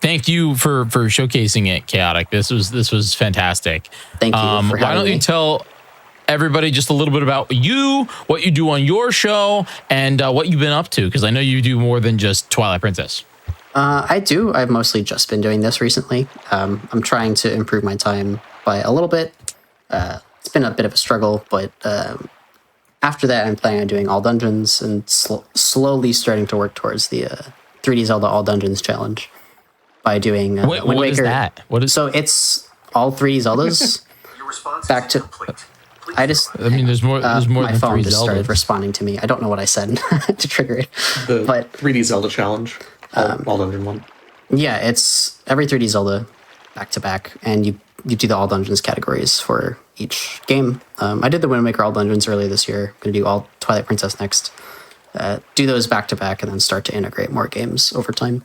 Thank you for showcasing it, Chaotic. This was fantastic. Thank you for Why having don't you me. tell everybody just a little bit about you, what you do on your show, and what you've been up to? Because I know you do more than just Twilight Princess. I do. I've mostly just been doing this recently. I'm trying to improve my time by a little bit. It's been a bit of a struggle, but after that, I'm planning on doing all dungeons and slowly starting to work towards the 3D Zelda All Dungeons challenge by doing Wind Waker. What is that? What is So it's all 3D Zeldas back to. I just. I mean, there's more my than phone 3 just started Zeldas. responding to me. I don't know what I said to trigger it, The but 3D Zelda challenge. All done in one. yeah, it's every 3D Zelda back to back, and you do the all dungeons categories for each game. I did the Wind Waker all dungeons earlier this year. I'm gonna do all Twilight Princess next. Do those back to back, and then start to integrate more games over time.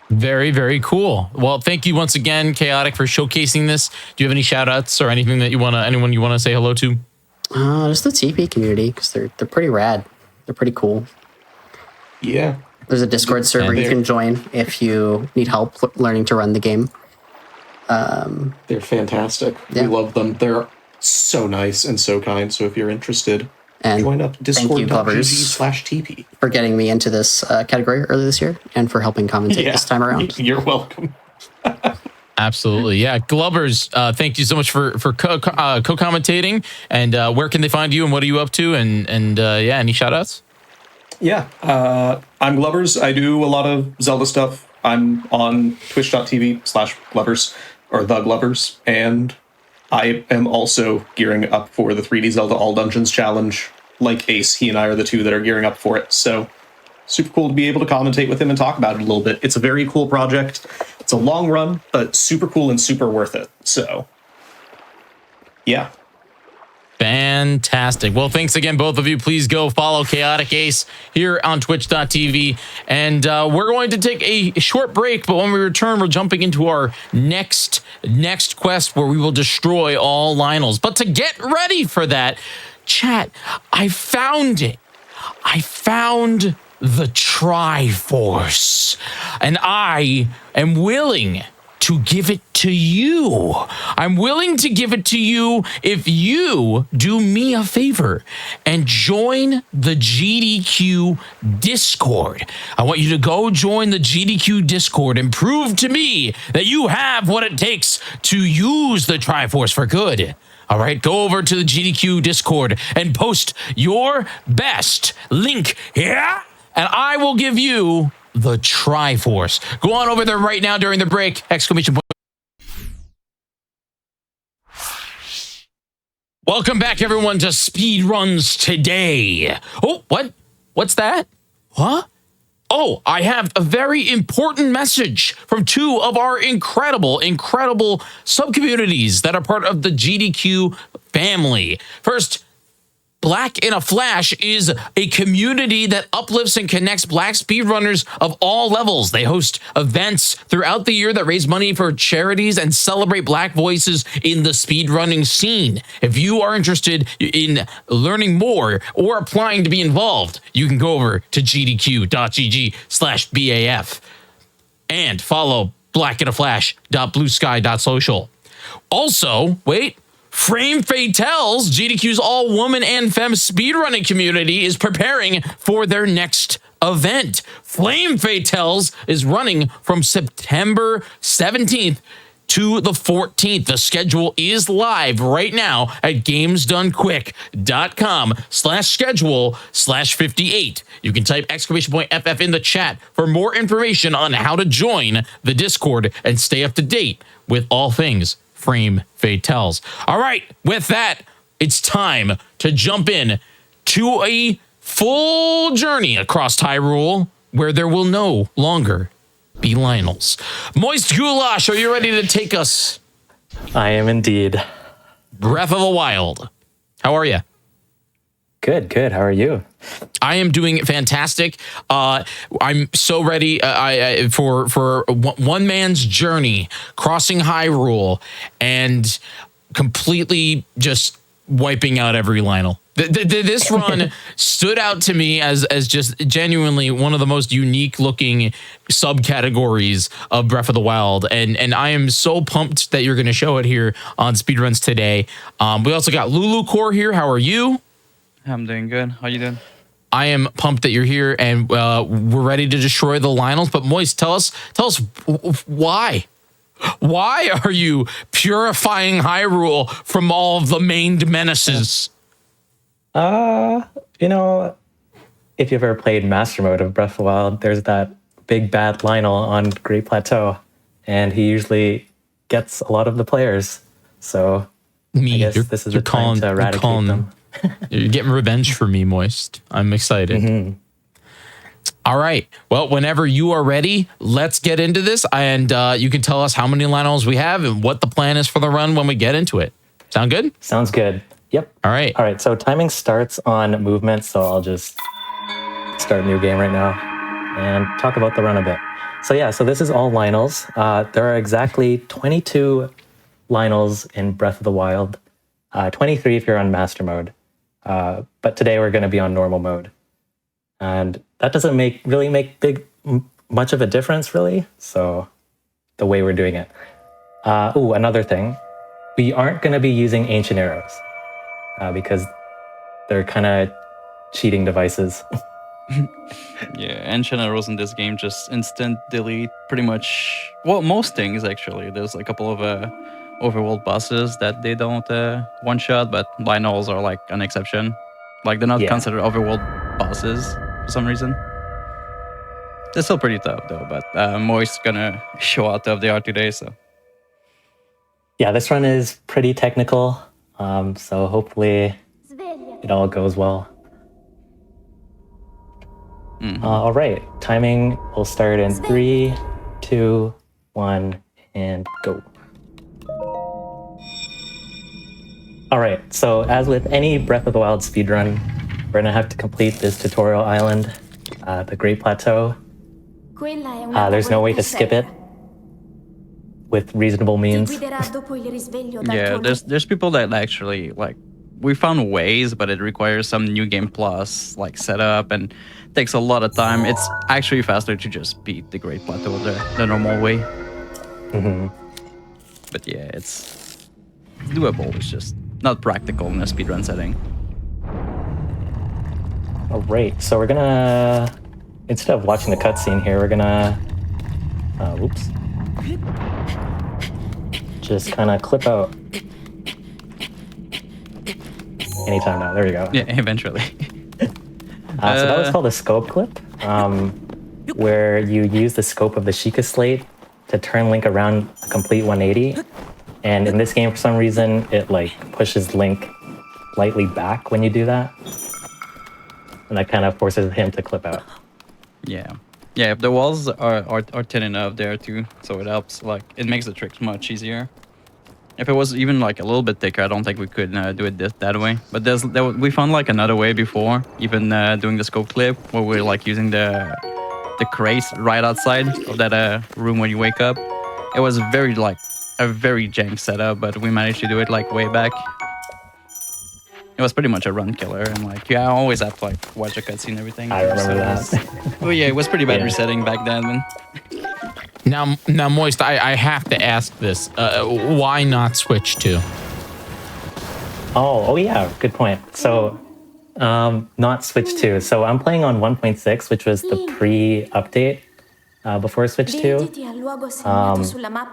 Very, very cool. Well, thank you once again, Chaotic, for showcasing this. Do you have any shout outs or anything that anyone you want to say hello to? Just the TP community, because they're pretty rad. They're pretty cool. Yeah. There's a Discord server you can join if you need help learning to run the game. They're fantastic. Yeah. We love them. They're so nice and so kind. So if you're interested, And join up thank you, Glovers, discord.gg/TP. for getting me into this category earlier this year and for helping commentate this time around. You're welcome. Absolutely. Yeah. Glubbers, thank you so much for co-commentating. And where can they find you and what are you up to? And yeah, any shout outs? Yeah. I'm Glovers. I do a lot of Zelda stuff. I'm on twitch.tv/Glovers or the Glovers. And I am also gearing up for the 3D Zelda All Dungeons Challenge. Like Ace, he and I are the two that are gearing up for it. So super cool to be able to commentate with him and talk about it a little bit. It's a very cool project. It's a long run, but super cool and super worth it. So, yeah. Fantastic. Well, thanks again, both of you. Please go follow Chaotic Ace here on twitch.tv. And we're going to take a short break, but when we return, we're jumping into our next quest where we will destroy all Lionels. But to get ready for that, chat, I found it. I found the Triforce, and I am willing to give it to you. I'm willing to give it to you if you do me a favor and join the GDQ Discord. I want you to go join the GDQ Discord and prove to me that you have what it takes to use the Triforce for good. All right, go over to the GDQ Discord and post your best link here, and I will give you the Triforce. Go on over there right now during the break! Exclamation point. Welcome back, everyone, to Speedruns Today. Oh, what? What's that? Huh? Oh, I have a very important message from two of our incredible sub-communities that are part of the GDQ family. First, Black in a Flash is a community that uplifts and connects Black speedrunners of all levels. They host events throughout the year that raise money for charities and celebrate Black voices in the speedrunning scene. If you are interested in learning more or applying to be involved, you can go over to gdq.gg/BAF and follow blackinaflash.bluesky.social. Also, wait, Frame Fatales, GDQ's all-woman and femme speedrunning community, is preparing for their next event. Flame Fatales is running from September 17th to the 14th. The schedule is live right now at gamesdonequick.com/schedule/58. You can type !FF in the chat for more information on how to join the Discord and stay up to date with all things Frame Fatales. All right, with that, it's time to jump in to a full journey across Hyrule where there will no longer be Lionels. Moist Goulash, are you ready to take us? I am indeed. Breath of the Wild. How are you? Good. How are you? I am doing fantastic. I'm so ready for one man's journey crossing Hyrule and completely just wiping out every Lionel. This run stood out to me as just genuinely one of the most unique looking subcategories of Breath of the Wild. And I am so pumped that you're going to show it here on Speedruns Today. We also got Lulu Core here. How are you? I'm doing good. How you doing? I am pumped that you're here, and we're ready to destroy the Lionels. But Moist, tell us why. Why are you purifying Hyrule from all of the mained menaces? If you've ever played Master Mode of Breath of the Wild, there's that big bad Lionel on Great Plateau, and he usually gets a lot of the players. So I guess this is the time to eradicate them. You're getting revenge for me, Moist. I'm excited. Mm-hmm. All right. Well, whenever you are ready, let's get into this. And you can tell us how many Lionels we have and what the plan is for the run when we get into it. Sound good? Sounds good. Yep. All right. So timing starts on movement. So I'll just start a new game right now and talk about the run a bit. So this is all Lionels. There are exactly 22 Lionels in Breath of the Wild. 23 if you're on Master Mode. But today we're going to be on normal mode. And that doesn't make much of a difference, really. So the way we're doing it. Another thing. We aren't going to be using ancient arrows because they're kind of cheating devices. Yeah, ancient arrows in this game just instant delete pretty much, well, most things actually. There's a couple of overworld bosses that they don't one-shot, but Lionels are like an exception. Like they're not considered overworld bosses for some reason. They're still pretty tough though, but Moist's gonna show how tough they are today, so. Yeah, this run is pretty technical, so hopefully it all goes well. Mm-hmm. All right, timing will start in 3, 2, 1, and go. All right, so as with any Breath of the Wild speedrun, we're gonna have to complete this tutorial island, the Great Plateau. There's no way to skip it with reasonable means. Yeah, there's people that actually, we found ways, but it requires some new game plus, setup, and takes a lot of time. It's actually faster to just beat the Great Plateau the normal way. Mm-hmm. But yeah, it's doable. It's just not practical in a speedrun setting. All right, so we're gonna, instead of watching the cutscene here, we're gonna, whoops, just kind of clip out anytime now. There we go. Yeah, eventually. So that was called a scope clip, where you use the scope of the Sheikah slate to turn Link around a complete 180. And in this game, for some reason, it like pushes Link slightly back when you do that. And that kind of forces him to clip out. Yeah. Yeah, if the walls are thin enough there too, so it helps. Like, it makes the tricks much easier. If it was even like a little bit thicker, I don't think we could do it that way. But we found like another way before, even doing the scope clip, where we're like using the crates right outside of that room when you wake up. It was a very jank setup, but we managed to do it like way back. It was pretty much a run killer, and like, yeah, I always have to like watch a cutscene and everything. I remember that. Oh yeah, it was pretty bad Yeah. resetting back then. Now, Moist, I have to ask this. Why not Switch 2? Oh yeah, good point. So, not Switch 2. So I'm playing on 1.6, which was the pre-update before Switch 2.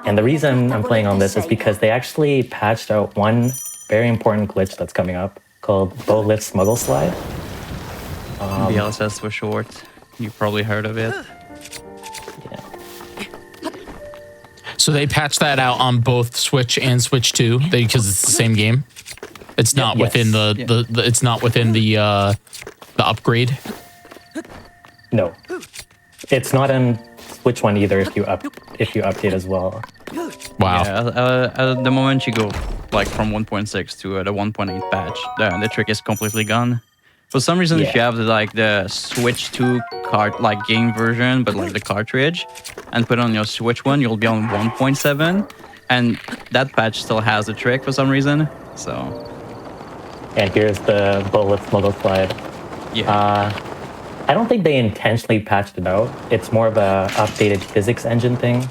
And the reason I'm playing on this is because they actually patched out one very important glitch that's coming up called Bow Lift Smuggle Slide. BLSS for short. You've probably heard of it. Yeah. So they patched that out on both Switch and Switch 2 because it's the same game. It's not Yes. within the it's not within the upgrade. No, it's not on Switch one either. If you update as well. Wow. Yeah, the moment you go like from 1.6 to the 1.8 patch, the trick is completely gone. For some reason, if you have the Switch 2 game version, but like the cartridge, and put on your Switch one, you'll be on 1.7, and that patch still has the trick for some reason. So, And here's the Bow Lift Smuggle Slide. yeah, I don't think they intentionally patched it out. It's more of a updated physics engine thing.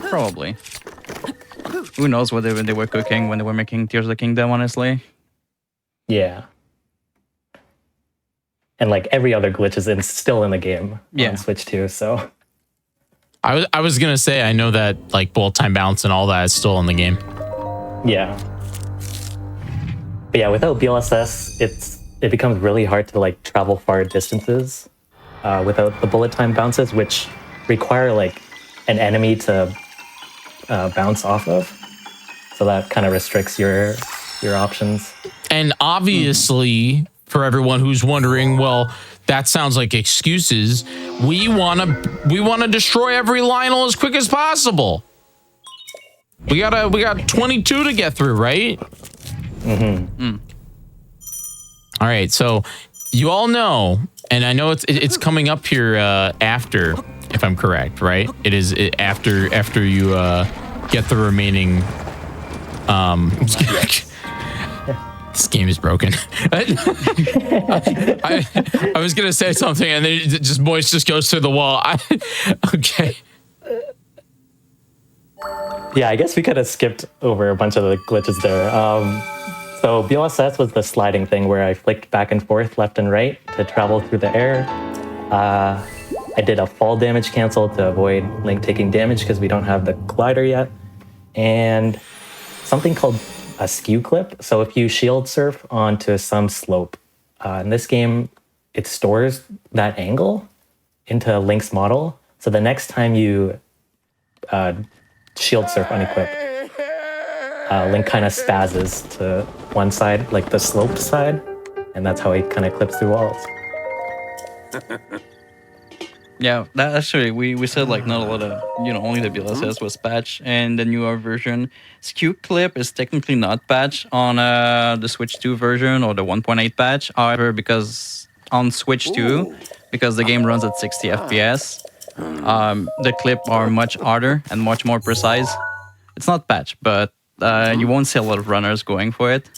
probably. Who knows what they were cooking when they were making Tears of the Kingdom, honestly. Yeah. And like every other glitch is still in the game Yeah. on Switch 2, so I was gonna say I know that like bullet time bounce and all that is still in the game. yeah. But yeah, without BLSS, it becomes really hard to like travel far distances without the bullet time bounces, which require like an enemy to bounce off of. So that kind of restricts your options. And obviously, for everyone who's wondering, well, that sounds like excuses. We wanna destroy every Lionel as quick as possible. We got 22 to get through, right? All right, so you all know, and I know it's coming up here after, if I'm correct, right? It is after you get the remaining. This game is broken. I was gonna say something, and then Moist just goes through the wall. Okay. Yeah, I guess we could have skipped over a bunch of the glitches there. So BLSS was the sliding thing where I flicked back and forth, left and right, to travel through the air. I did a fall damage cancel to avoid Link taking damage because we don't have the glider yet. And something called a skew clip. So if you shield surf onto some slope, in this game, it stores that angle into Link's model. So the next time you shield surf unequipped, Link kind of spazzes to one side, like the sloped side, and that's how he kind of clips through walls. Yeah, that actually, we said like not a lot of, only the BLSS was patched, and the newer version. Skew clip is technically not patched on the Switch 2 version or the 1.8 patch. However, because on Switch 2, because the game runs at 60 FPS, the clip are much harder and much more precise. It's not patched, but you won't see a lot of runners going for it.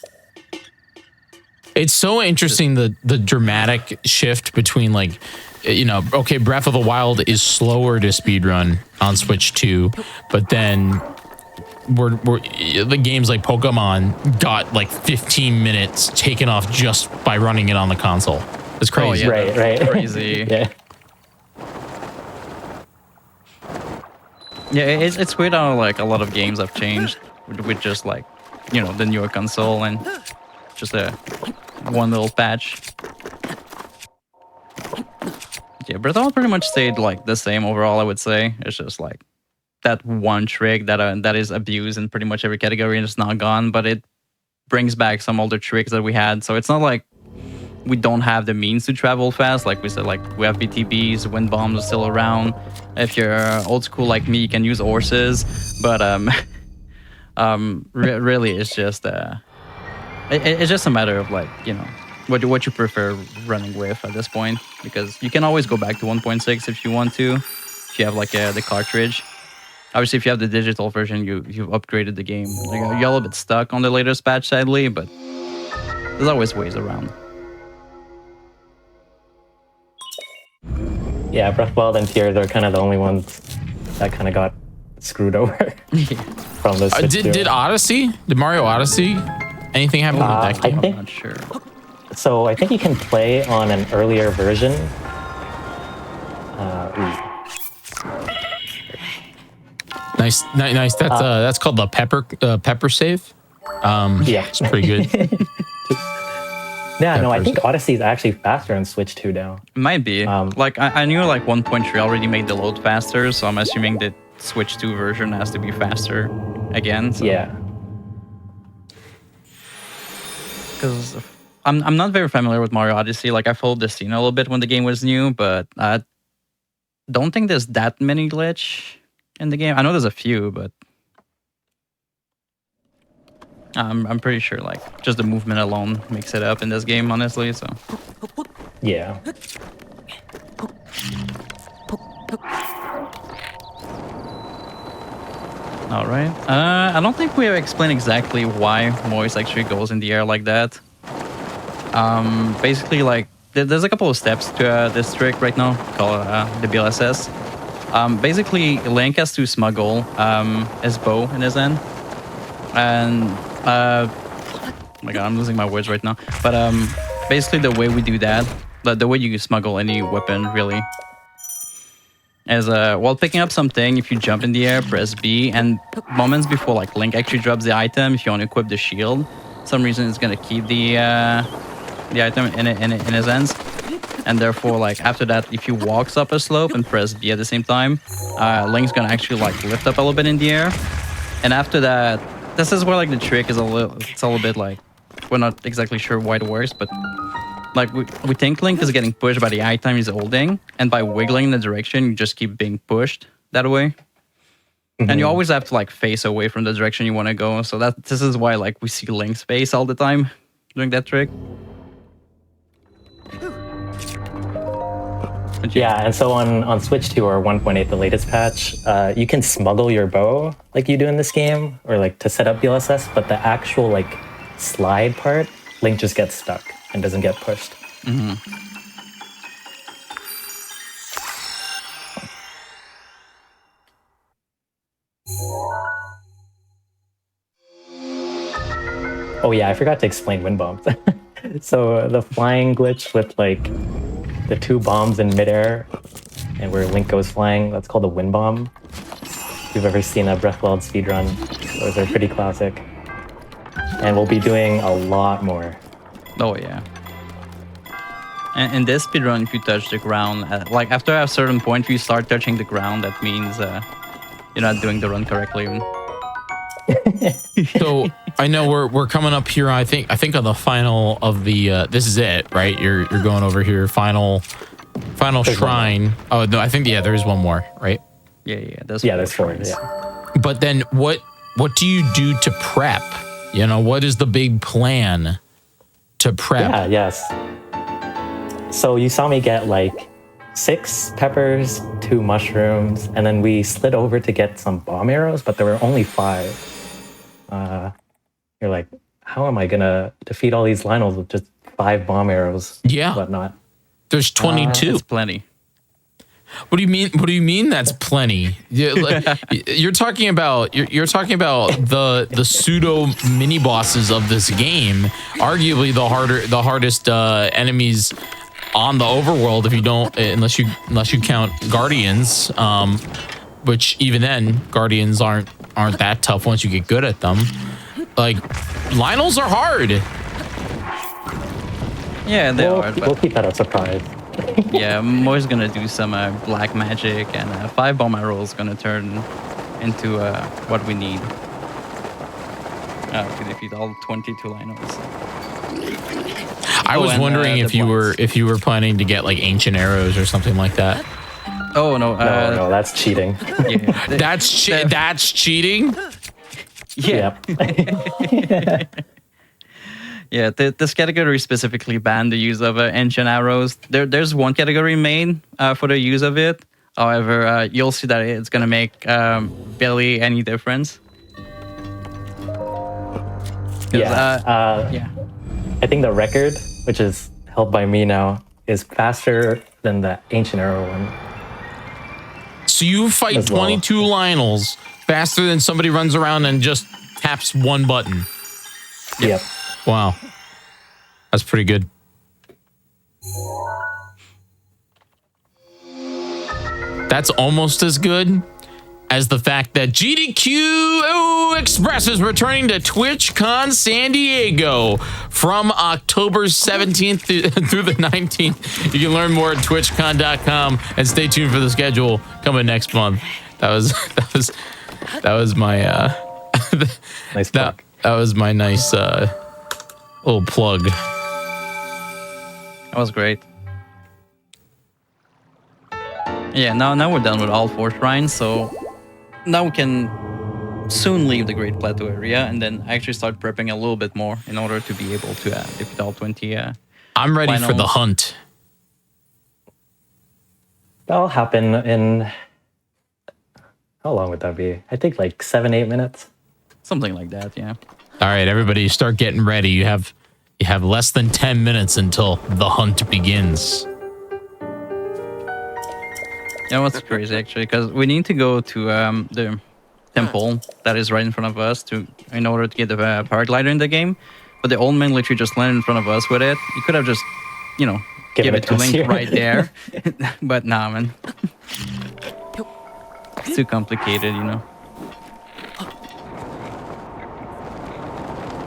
It's so interesting the dramatic shift between like, okay, Breath of the Wild is slower to speedrun on Switch 2, but then the games like Pokemon got like 15 minutes taken off just by running it on the console. It's crazy. Oh, yeah, Right. Crazy. Yeah. Yeah, it's weird how like a lot of games have changed with just like, the newer console and just one little patch. Yeah, Breath of the Wild pretty much stayed like the same overall, I would say. It's just like that one trick that is abused in pretty much every category and it's not gone, but it brings back some older tricks that we had. So it's not like we don't have the means to travel fast. Like we said, like we have BTBs, wind bombs are still around. If you're old school like me, you can use horses. But really, it's just it's just a matter of like what you prefer running with at this point, because you can always go back to 1.6 if you want to, if you have like the cartridge. Obviously, if you have the digital version, you've upgraded the game. You're a little bit stuck on the latest patch, sadly, but there's always ways around. Yeah, Breath of the Wild and Tears are kind of the only ones that kind of got screwed over from the Switch. Did Mario Odyssey, anything happen with that game? I'm not sure. So I think you can play on an earlier version. Nice. That's called the pepper save. Yeah, it's pretty good. Yeah, no, I think Odyssey is actually faster on Switch 2 now. It might be. Like I knew like 1.3 already made the load faster, so I'm assuming that Switch 2 version has to be faster again. So. Yeah. Because I'm not very familiar with Mario Odyssey. Like I followed the scene a little bit when the game was new, but I don't think there's that many glitch in the game. I know there's a few, but I'm pretty sure like just the movement alone makes it up in this game, honestly. So Yeah. all right. I don't think we have explained exactly why Moist actually goes in the air like that. Basically, like there's a couple of steps to this trick right now called the BLSS. Basically, Link has to smuggle his bow in his hand, and oh my god, I'm losing my words right now. But basically, the way we do that, the way you smuggle any weapon really, is while picking up something, if you jump in the air, press B, and moments before like Link actually drops the item, if you want to equip the shield, for some reason it's gonna keep the item in his hands. And therefore, like after that, if he walks up a slope and press B at the same time, Link's gonna actually like lift up a little bit in the air. And after that, this is where like the trick is a little bit like we're not exactly sure why it works, but like we think Link is getting pushed by the item he's holding, and by wiggling in the direction, you just keep being pushed that way. Mm-hmm. And you always have to like face away from the direction you want to go. So this is why like we see Link's face all the time doing that trick. Yeah, and so on Switch 2 or 1.8, the latest patch, you can smuggle your bow like you do in this game, or like to set up BLSS, but the actual like slide part, Link just gets stuck and doesn't get pushed. Mm-hmm. Oh yeah, I forgot to explain wind bombs. So the flying glitch with like the two bombs in midair and where Link goes flying, that's called a wind bomb. If you've ever seen a Breath of the Wild speedrun, those are pretty classic. And we'll be doing a lot more. Oh yeah. And in this speedrun, if you touch the ground, like after a certain point, if you start touching the ground, that means you're not doing the run correctly. So I know we're coming up here. I think on the final of the this is it, right? You're going over here. Final shrine. Oh no, I think there is one more, right? Yeah. There's four. Yeah. But then what do you do to prep? You know, what is the big plan to prep? Yeah. Yes. So you saw me get like 6 peppers, 2 mushrooms, and then we slid over to get some bomb arrows, but there were only 5. You're like, how am I gonna defeat all these Lionels with just 5 bomb arrows? Yeah. Whatnot. There's 22. It's plenty. What do you mean? What do you mean? That's plenty. You're talking about the pseudo mini bosses of this game. Arguably the hardest enemies on the overworld. If you don't, unless you count Guardians, which even then Guardians aren't that tough once you get good at them. Like Lionels are hard. Yeah, they are. We'll keep that a surprise. Yeah, I'm always gonna do some black magic, and 5 bomb arrows gonna turn into what we need to defeat all 22 Lionels. I was wondering if you were planning to get like ancient arrows or something like that. Oh no! No, that's cheating. Yeah, That's cheating. yeah. Yeah, this category specifically banned the use of ancient arrows. There's one category made for the use of it. However, you'll see that it's gonna make barely any difference. Yeah. I think the record, which is held by me now, is faster than the ancient arrow one. So you fight As well. 22 Lionels faster than somebody runs around and just taps one button. Yep. Wow. That's pretty good. That's almost as good as the fact that GDQ Express is returning to TwitchCon San Diego from October 17th through the 19th. You can learn more at twitchcon.com and stay tuned for the schedule coming next month. That was my Nice plug. that was my nice little plug. That was great. Yeah, now we're done with all 4 shrines, so now we can soon leave the Great Plateau area and then actually start prepping a little bit more in order to be able to defeat all 20. I'm ready for the Finals. hunt. That'll happen in... How long would that be? I think like 7-8 minutes. Something like that, yeah. All right, everybody, start getting ready. You have less than 10 minutes until the hunt begins. You know what's crazy actually? Because we need to go to the temple that is right in front of us in order to get the paraglider in the game. But the old man literally just landed in front of us with it. You could have just, give it to us Link here. right there. But nah, man. It's too complicated,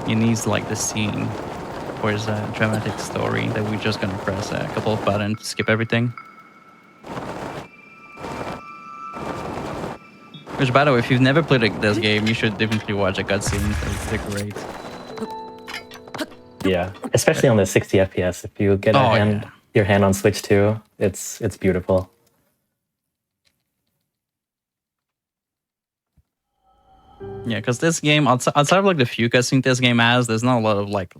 He needs like the scene for his dramatic story that we're just gonna press a couple of buttons to skip everything. Which, by the way, if you've never played this game, you should definitely watch the cutscenes. They're great. Yeah, especially on the 60 FPS. If you get your hand on Switch 2, it's beautiful. Yeah, because this game, outside of like the few cutscenes this game has, there's not a lot of like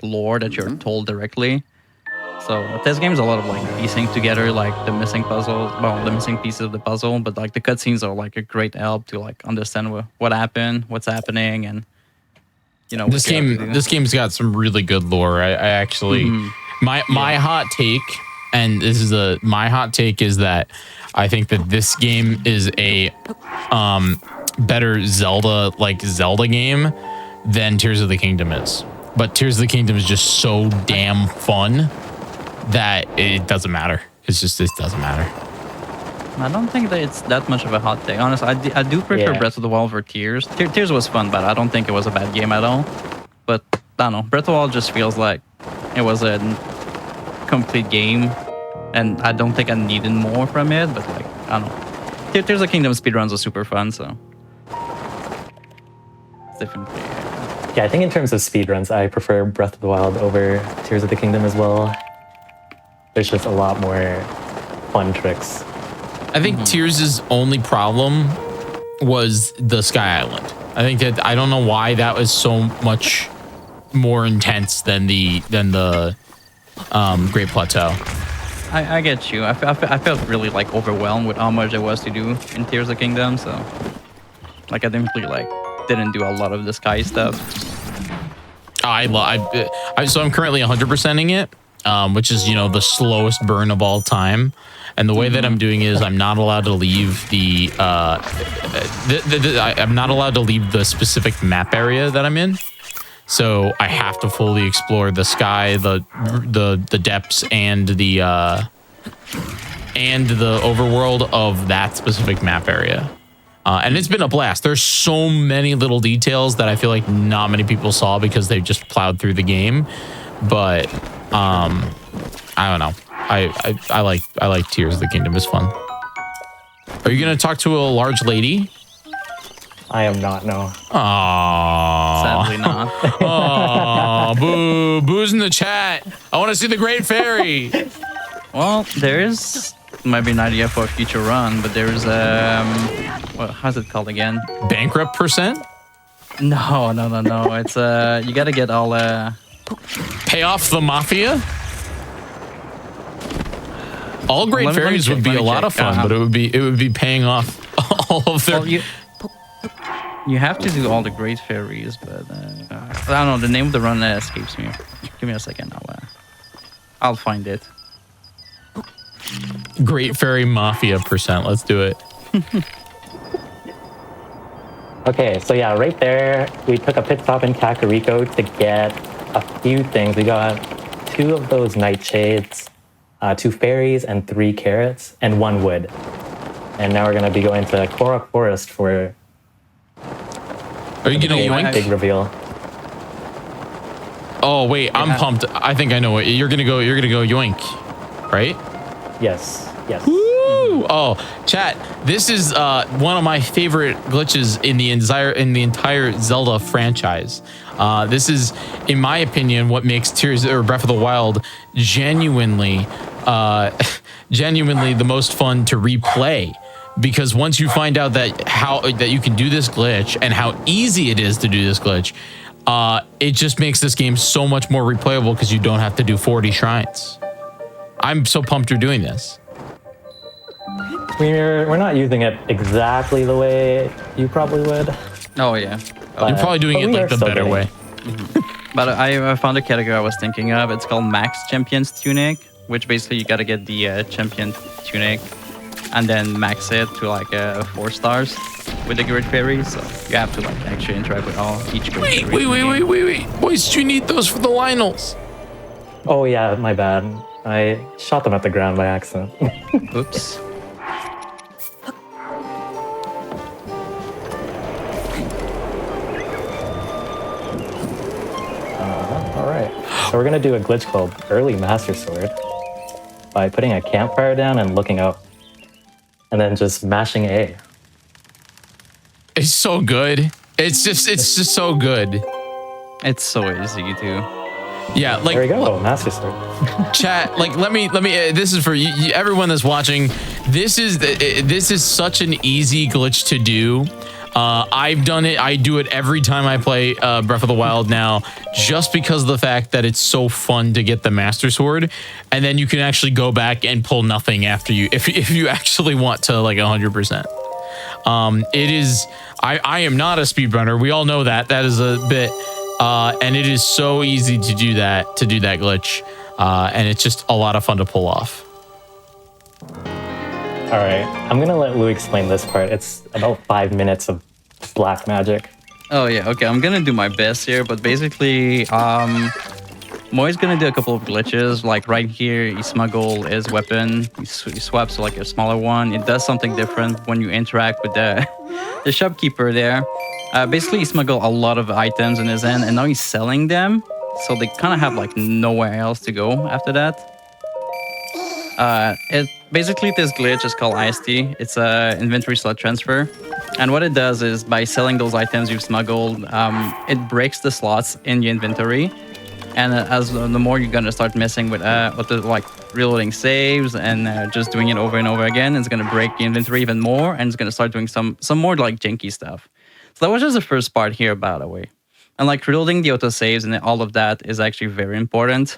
lore that you're told directly. So this game's a lot of like piecing together like the missing the missing pieces of the puzzle. But like the cutscenes are like a great help to like understand what happened, what's happening, and This game's got some really good lore. I actually my hot take, and this is my hot take is that I think that this game is a better Zelda game than Tears of the Kingdom is. But Tears of the Kingdom is just so damn fun that it doesn't matter. It doesn't matter. I don't think that it's that much of a hot take. Honestly, I do prefer Breath of the Wild over Tears. Tears was fun, but I don't think it was a bad game at all. But I don't know. Breath of the Wild just feels like it was a complete game, and I don't think I needed more from it. But like I don't know. Tears of the Kingdom speedruns are super fun, so it's definitely. Yeah, I think in terms of speedruns, I prefer Breath of the Wild over Tears of the Kingdom as well. There's just a lot more fun tricks. I think Tears' only problem was the Sky Island. I think that I don't know why that was so much more intense than the Great Plateau. I get you. I felt really like overwhelmed with how much there was to do in Tears of the Kingdom, so like I didn't do a lot of the sky stuff. So I'm currently 100%ing it, which is the slowest burn of all time. And the way that I'm doing is I'm not allowed to leave I'm not allowed to leave the specific map area that I'm in. So I have to fully explore the sky, the depths, and the overworld of that specific map area. And it's been a blast. There's so many little details that I feel like not many people saw because they just plowed through the game. But I don't know. I like Tears of the Kingdom. It's fun. Are you gonna talk to a large lady? I am not, no. Aww. Sadly not. Aww, boo. Boo's in the chat. I want to see the Great Fairy. Well, there is maybe an idea for a future run, but there's how's it called again? Bankrupt percent? No. It's you gotta get all Pay off the mafia? All Great Let me Fairies would be a lot of fun, but it would be paying off all of their. Well, you have to do all the Great Fairies, but I don't know. The name of the run escapes me. Give me a second. I'll find it. Great Fairy Mafia percent. Let's do it. Okay, so yeah, right there, we took a pit stop in Kakariko to get a few things. We got 2 of those nightshades, 2 fairies, and 3 carrots, and 1 wood. And now we're going to be going to Korok Forest for Are you gonna yoink? big reveal. Oh wait, I'm pumped. I think I know what you're gonna go. You're gonna go yoink, right? Yes. Woo! Oh, chat. This is one of my favorite glitches in the entire Zelda franchise. This is, in my opinion, what makes Tears or Breath of the Wild genuinely the most fun to replay. Because once you find out that you can do this glitch and how easy it is to do this glitch, it just makes this game so much more replayable because you don't have to do 40 shrines. I'm so pumped you're doing this. We're not using it exactly the way you probably would. Oh yeah. You're probably doing it we like are the still better getting way. But I found a category I was thinking of. It's called Max Champions Tunic, which basically you gotta get the champion tunic and then max it to like 4 stars with the Great Fairy. So you have to like actually interact with each Great Fairy. Wait. Boys, do you need those for the Lionels? Oh yeah, my bad. I shot them at the ground by accident. Oops. Alright, so we're gonna do a glitch called Early Master Sword by putting a campfire down and looking up. And then just mashing A. It's so good. It's just so good. It's so easy too. Yeah, like There we go, Master Sword. chat. Like let me. This is for you, everyone that's watching. This is such an easy glitch to do. I've done it. I do it every time I play Breath of the Wild now, just because of the fact that it's so fun to get the Master Sword, and then you can actually go back and pull nothing after you if you actually want to like 100%. It is. I am not a speedrunner. We all know that. That is a bit. And it is so easy to do that glitch, and it's just a lot of fun to pull off. All right, I'm gonna let Lou explain this part. It's about 5 minutes of black magic. Oh yeah, okay. I'm gonna do my best here, but basically, Moy's gonna do a couple of glitches. Like right here, you smuggle his weapon. He swaps to like a smaller one. It does something different when you interact with the shopkeeper there. Basically, he smuggled a lot of items in his end, and now he's selling them. So they kind of have like nowhere else to go after that. Basically this glitch is called IST. It's a inventory slot transfer, and what it does is by selling those items you've smuggled, it breaks the slots in your inventory. And as the more you're gonna start messing with the like reloading saves and just doing it over and over again, it's gonna break the inventory even more, and it's gonna start doing some more like janky stuff. So that was just the first part here, by the way. And like reloading the autosaves and all of that is actually very important.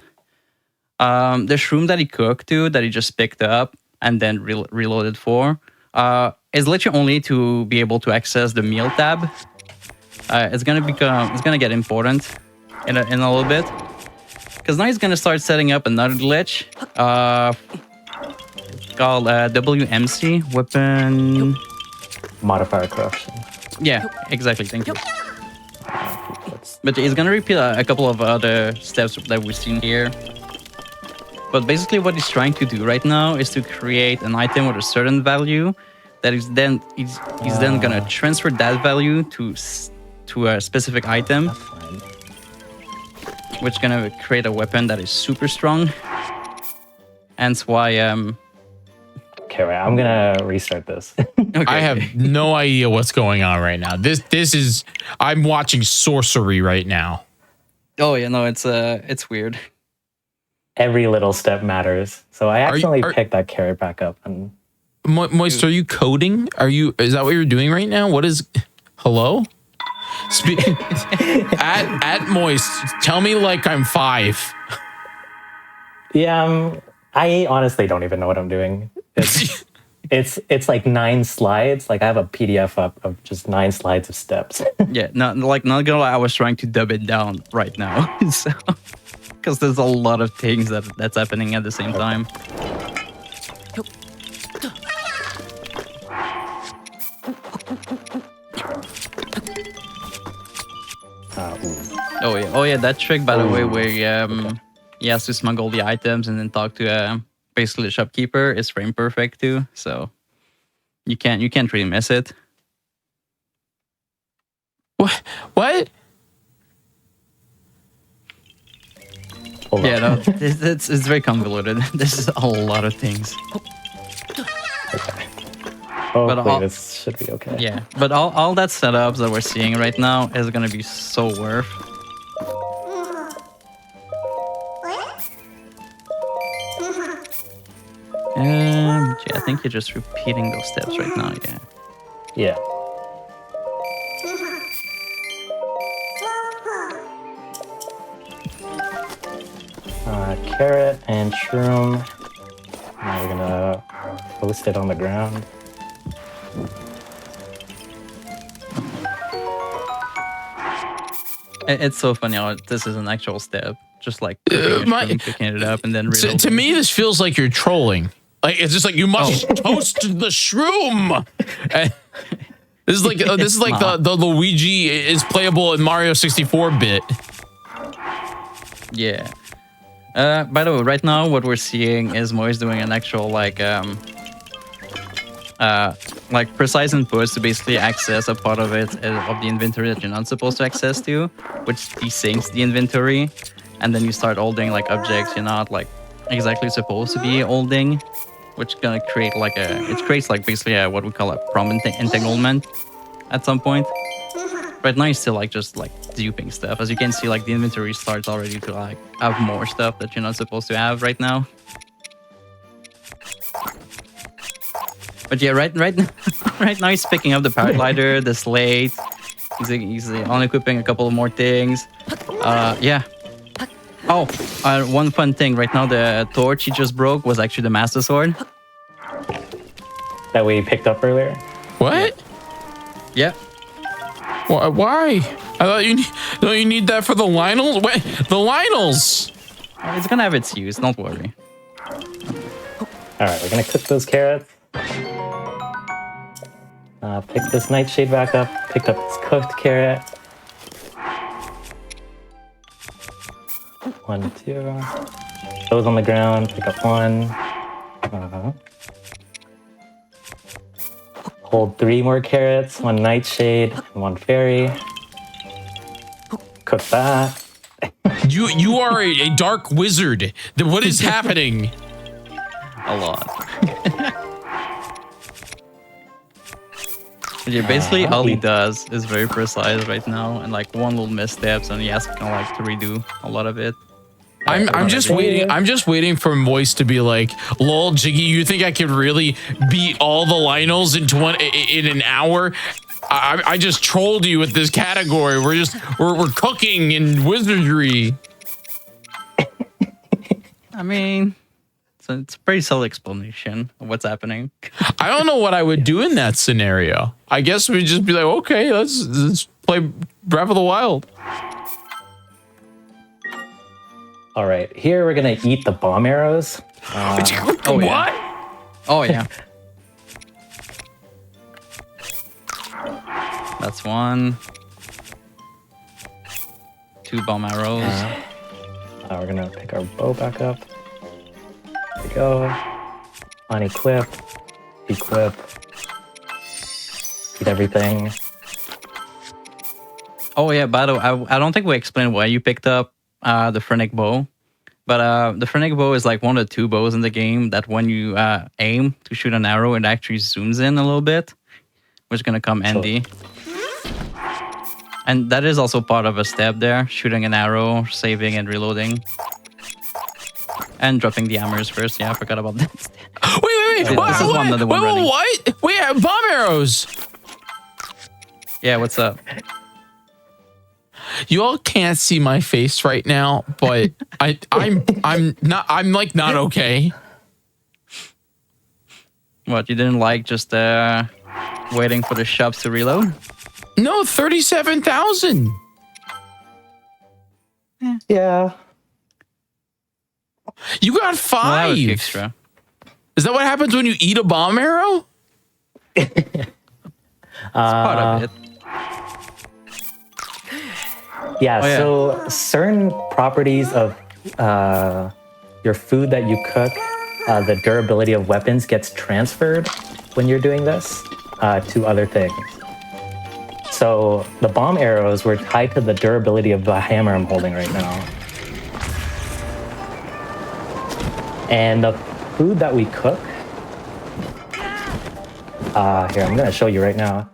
The shroom that he cooked too, that he just picked up and then reloaded for, is literally only to be able to access the meal tab. It's gonna get important. in a little bit. Because now he's gonna start setting up another glitch. Called WMC, Weapon... Modifier corruption. Yeah, exactly, thank you. But he's gonna repeat a couple of other steps that we've seen here. But basically what he's trying to do right now is to create an item with a certain value that is then he's then gonna transfer that value to a specific item, That's fine. which is gonna create a weapon that is super strong. Hence why Okay, wait, I'm gonna restart this. okay. I have no idea what's going on right now. This is I'm watching sorcery right now. Oh yeah, no, it's weird. Every little step matters. So I you- accidentally are- picked that carrot back up, and Moist, are you coding? Is that what you're doing right now? What is hello? At Moist, tell me like I'm 5. yeah, I honestly don't even know what I'm doing. It's like 9 slides. Like I have a PDF up of just 9 slides of steps. Yeah, not gonna lie, I was trying to dub it down right now, so because there's a lot of things that's happening at the same time. Oh yeah, that trick by the way, where he has to smuggle the items and then talk to basically the shopkeeper is frame perfect too, so you can't really miss it. What? Hold Yeah, on. no, it's very convoluted. This is a lot of things. Hopefully all- this should be okay. Yeah, but all that setups that we're seeing right now is gonna be so worth. Yeah, I think you're just repeating those steps right now. Yeah. Yeah. Carrot and shroom. Now we're gonna post it on the ground. It's so funny how this is an actual step, just like picking it up and then. To reloading. me, this feels like you're trolling. Like it's just like you must toast the shroom. This is like the Luigi is playable in Mario 64 bit. Yeah. By the way, right now what we're seeing is Moise doing an actual like precise inputs to basically access a part of it of the inventory that you're not supposed to access to, which desyncs the inventory, and then you start holding like objects you're not like exactly supposed to be holding, which gonna create like it creates like basically what we call a prompt entanglement at some point. Right now, you're still like just like duping stuff. As you can see, like the inventory starts already to like have more stuff that you're not supposed to have right now. But yeah, right now he's picking up the paraglider, the slate. He's on equipping a couple of more things. Yeah. Oh, one fun thing. Right now, the torch he just broke was actually the Master Sword. That we picked up earlier. What? Yeah. Why? I thought you need that for the Lionels. What? The Lionels. It's gonna have its use. Don't worry. All right, we're gonna cook those carrots. Pick this nightshade back up. Picked up this cooked carrot. 1, 2. Those on the ground. Pick up 1. Hold 3 more carrots. 1 nightshade and 1 fairy. Cook that. You are a dark wizard. What is happening? A lot. Yeah, basically all he does is very precise right now, and like one little missteps, and he has to kind of like to redo a lot a bit. I'm just waiting. I'm just waiting for Moist to be like, "Lol, Jiggy, you think I could really beat all the Lionels in an hour? I just trolled you with this category. We're cooking in wizardry." I mean, so it's a pretty solid explanation of what's happening. I don't know what I would do in that scenario. I guess we'd just be like, "Okay, let's play Breath of the Wild." All right, here we're gonna eat the bomb arrows. What? Oh yeah. That's one. 2 bomb arrows. We're gonna pick our bow back up. There we go. Unequip. Equip. Eat everything. Oh yeah, by the way, I don't think we explained why you picked up the Phrenic bow. But the Phrenic bow is like one of the 2 bows in the game that when you aim to shoot an arrow, it actually zooms in a little bit, which is gonna come handy. And that is also part of a step there, shooting an arrow, saving and reloading. And dropping the hammers first. Yeah, I forgot about that. Wait. This is one of the one running. What? Wait, bomb arrows. Yeah, what's up? You all can't see my face right now, but I'm not okay. What, you didn't like just waiting for the shops to reload? No, 37,000. Yeah. You got Well, that 5. would be extra. Is that what happens when you eat a bomb arrow? Part of it. Yeah, Oh, yeah. so certain properties of your food that you cook, the durability of weapons gets transferred when you're doing this to other things. So the bomb arrows were tied to the durability of the hammer I'm holding right now. And the food that we cook, here, I'm gonna show you right now,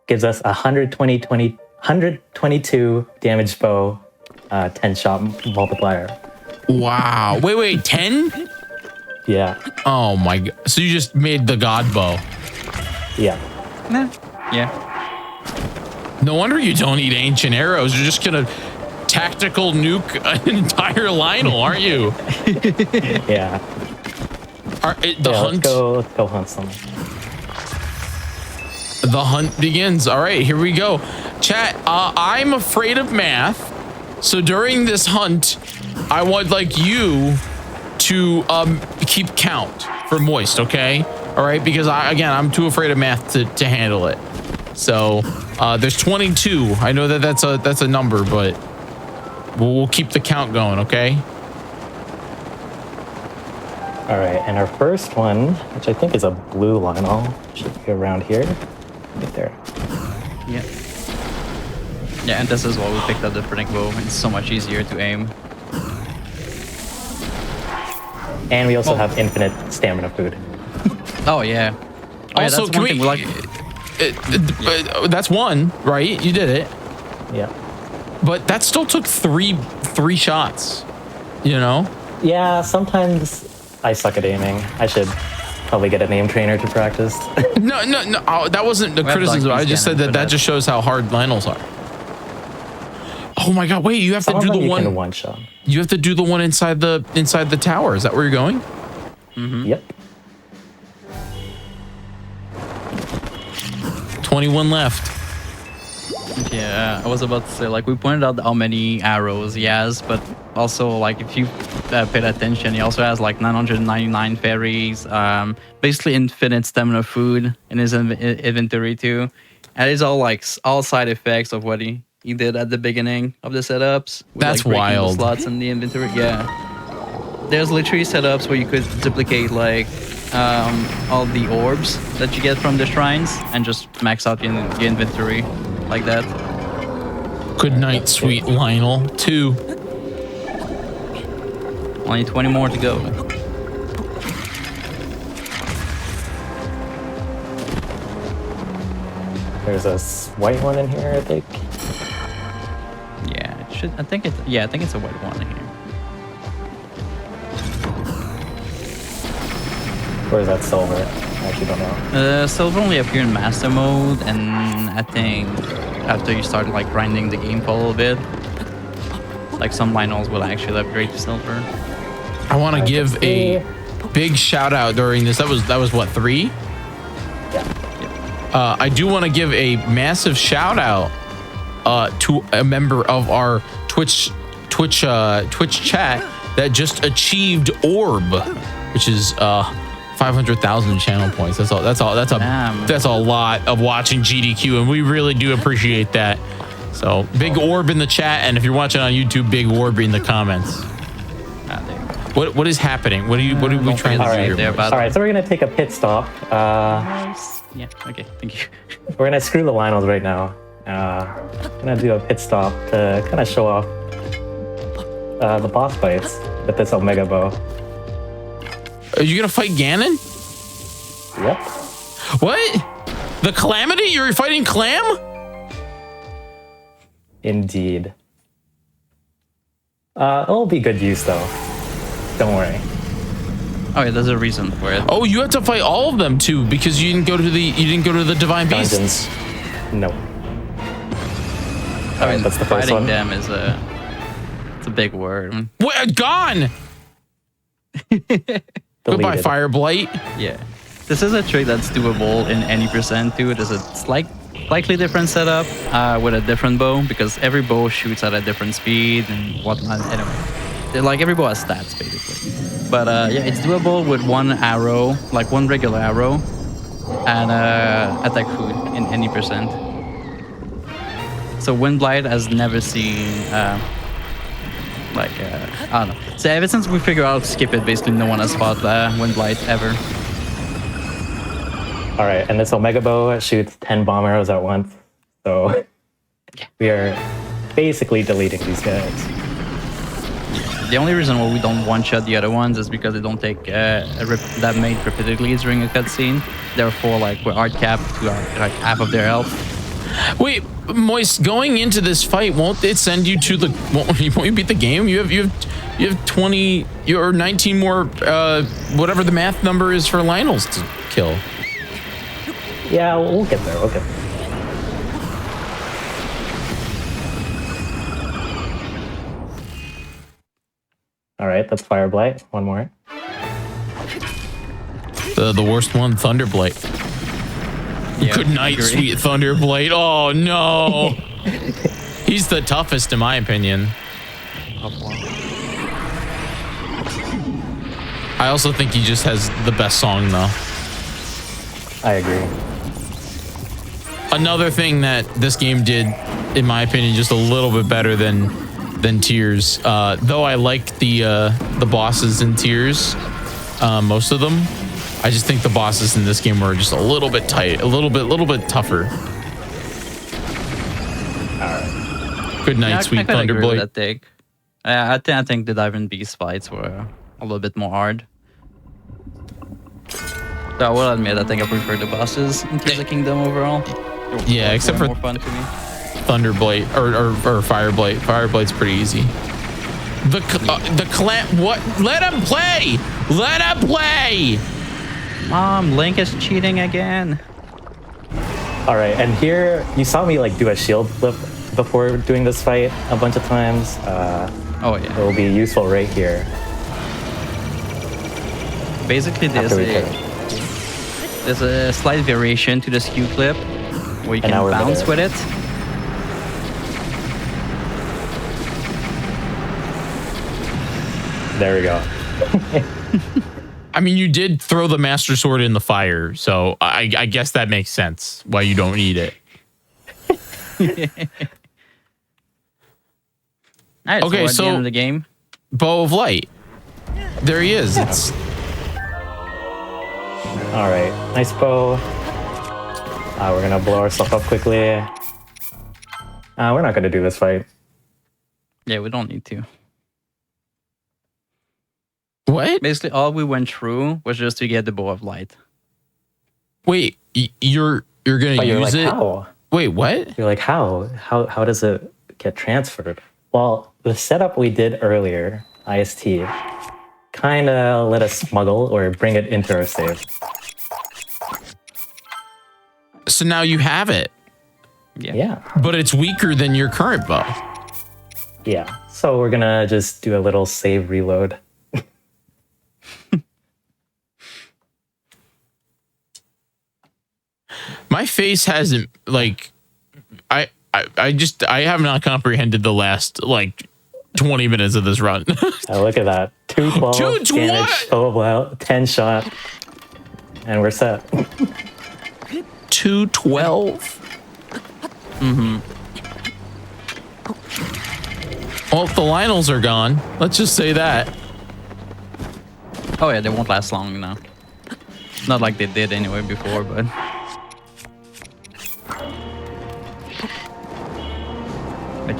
gives us 122 damage bow, 10 shot multiplier. Wow. Wait, 10? Yeah, Oh my god. So you just made the god bow. yeah. Nah. Yeah. No wonder you don't eat ancient arrows. You're just gonna tactical nuke an entire Lionel, aren't you? Yeah. The hunt. Let's go hunt some. The hunt begins. All right, here we go. Chat, I'm afraid of math. So during this hunt, I would like you to keep count for moist, okay? All right, because I'm too afraid of math to handle it. So there's 22. I know that's a number, but we'll keep the count going, okay? All right, and our first one, which I think is a blue Lionel, should be around here. Right there. Yeah. Yeah, and this is why we picked up the Phrenic bow. It's so much easier to aim. And we also have infinite stamina food. Oh yeah. Oh, Also, yeah, that's can one thing we like. That's one, right? You did it. Yeah. But that still took three shots, you know? Yeah, sometimes I suck at aiming. I should probably get an aim trainer to practice. No. That wasn't the We have criticism. like I just said these that cannons for just shows how hard Lionels are. Oh my god! Wait, you have Some to of do them the you can one. one shot. You have to do the one inside the tower. Is that where you're going? Yep. 21 left. Yeah, I was about to say, like, we pointed out how many arrows he has, but also, like, if you paid attention, he also has, like, 999 fairies, basically infinite stamina food in his inventory, too. And it's all, like, all side effects of what he did at the beginning of the setups. With, That's like, breaking wild. the slots in the inventory, yeah. There's literally setups where you could duplicate, like, all the orbs that you get from the shrines and just max out your inventory like that. Good night, sweet Lionel. 2. Only 20 more to go. There's a white one in here, I think. Yeah, it should. I think it's a white one here. Or is that silver? I actually don't know. Silver only appear in master mode, and I think after you start like grinding the game for a little bit, like some Lionels will actually upgrade to silver. I want to give a big shout out during this. That was what, 3? Yeah. I do want to give a massive shout out to a member of our Twitch chat, that just achieved Orb, which is 500,000 channel points. That's a lot of watching GDQ, and we really do appreciate that. So big Orb in the chat, and if you're watching on YouTube, big Orb in the comments. What is happening? What are we trying to do here? All right, so we're gonna take a pit stop. Yeah. Okay. Thank you. We're gonna screw the Lionels right now. Gonna do a pit stop to kind of show off the boss fights with this Omega Bow. Are you gonna fight Ganon? Yep. What? The Calamity? You're fighting Clam? Indeed. It'll be good use though. Don't worry. Oh, yeah, there's a reason for it. Oh, you have to fight all of them too because you didn't go to the Divine Beasts. Dungeons. No. I mean, that's the first fighting one. them is it's a big word. What? Gone. Goodbye, Fire Blight. Yeah. This is a trick that's doable in any percent too. It is a slightly different setup with a different bow because every bow shoots at a different speed and whatnot. Anyway, like every bow has stats basically. But yeah, it's doable with one arrow, like one regular arrow, and attack food in any percent. So Windblight has never seen I don't know. So ever since we figured out skip it, basically no one has fought Windblight ever. All right, and this Omega Bow shoots 10 bomb arrows at once. So we are basically deleting these guys. The only reason why we don't one-shot the other ones is because they don't take that made repeatedly during a cutscene. Therefore, like we're hard capped to like half of their health. Wait, Moist, going into this fight, won't it send you to the? Won't you beat the game? You have 20 or 19 more whatever the math number is for Lionels to kill. Yeah, we'll get there. Okay. All right, that's Fire Blight. One more. The worst one, Thunderblight. Yeah, Good night, sweet Thunderblight. Oh no, he's the toughest in my opinion. I also think he just has the best song though. I agree. Another thing that this game did, in my opinion, just a little bit better than Tears. Though I like the bosses in Tears, most of them. I just think the bosses in this game were just a little bit tight, a little bit tougher. All right. Good night, Yeah, sweet I kinda agree with Thunderblade. that take. I think the Diamond Beast fights were a little bit more hard. So I will admit, I think I prefer the bosses in Tears of the Kingdom overall. Yeah, except for more fun to me. Thunderblade or Fireblight. Fireblight's pretty easy. The clan. What? Let him play. Let him play. Mom, Link is cheating again. All right, and here you saw me like do a shield flip before doing this fight a bunch of times. Oh It yeah. will be useful right here. Basically, After we turn. there's a slight variation to the skew clip where you And now can we're bounce there. with it. There we go. I mean, you did throw the Master Sword in the fire, so I guess that makes sense why you don't need it. Alright, Okay, so at so- the end of the game, Bow of Light. There he is. It's All right, nice bow. We're gonna blow ourselves up quickly. We're not gonna do this fight. yeah, we don't need to. what? Basically, all we went through was just to get the Bow of Light. Wait, you're gonna Oh, you're use like, it? how? Wait, what? You're like, how? How does it get transferred? Well, the setup we did earlier, IST, kind of let us smuggle or bring it into our save. So now you have it, Yeah. but it's weaker than your current bow. Yeah. So we're gonna just do a little save reload. My face hasn't like I have not comprehended the last like 20 minutes of this run. Look at that. 212 212? damage. Oh, wow. 10 shot. And we're set. 212. Well, the Lionels are gone. Let's just say that. Oh yeah, they won't last long now. Not like they did anyway before, but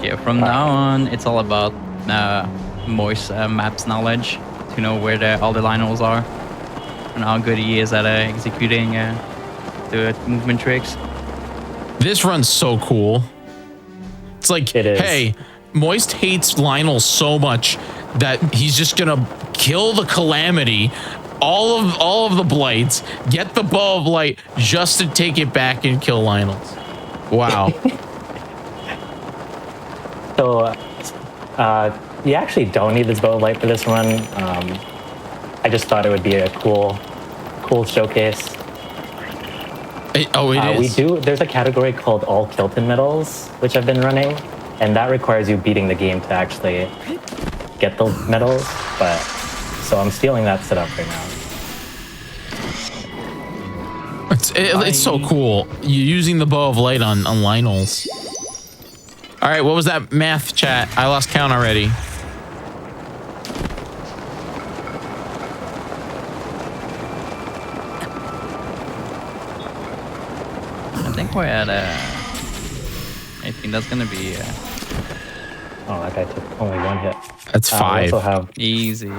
yeah, from now on, it's all about Moist maps knowledge to know where all the Lionels are and how good he is at executing the movement tricks. This run's so cool. It's like, It is. hey, Moist hates Lionel so much that he's just gonna kill the Calamity, all of the Blights, get the Bow of Light just to take it back and kill Lionels. Wow. So, you actually don't need this bow of light for this run. I just thought it would be a cool showcase. It is. There's a category called All Kilton Medals, which I've been running, and that requires you beating the game to actually get the medals. So I'm stealing that setup right now. It's so cool. You're using the Bow of Light on Lionels. All right, what was that math, chat? I lost count already. I think we're at I think that's gonna be Oh, that guy took only one hit. That's 5. We also have easy.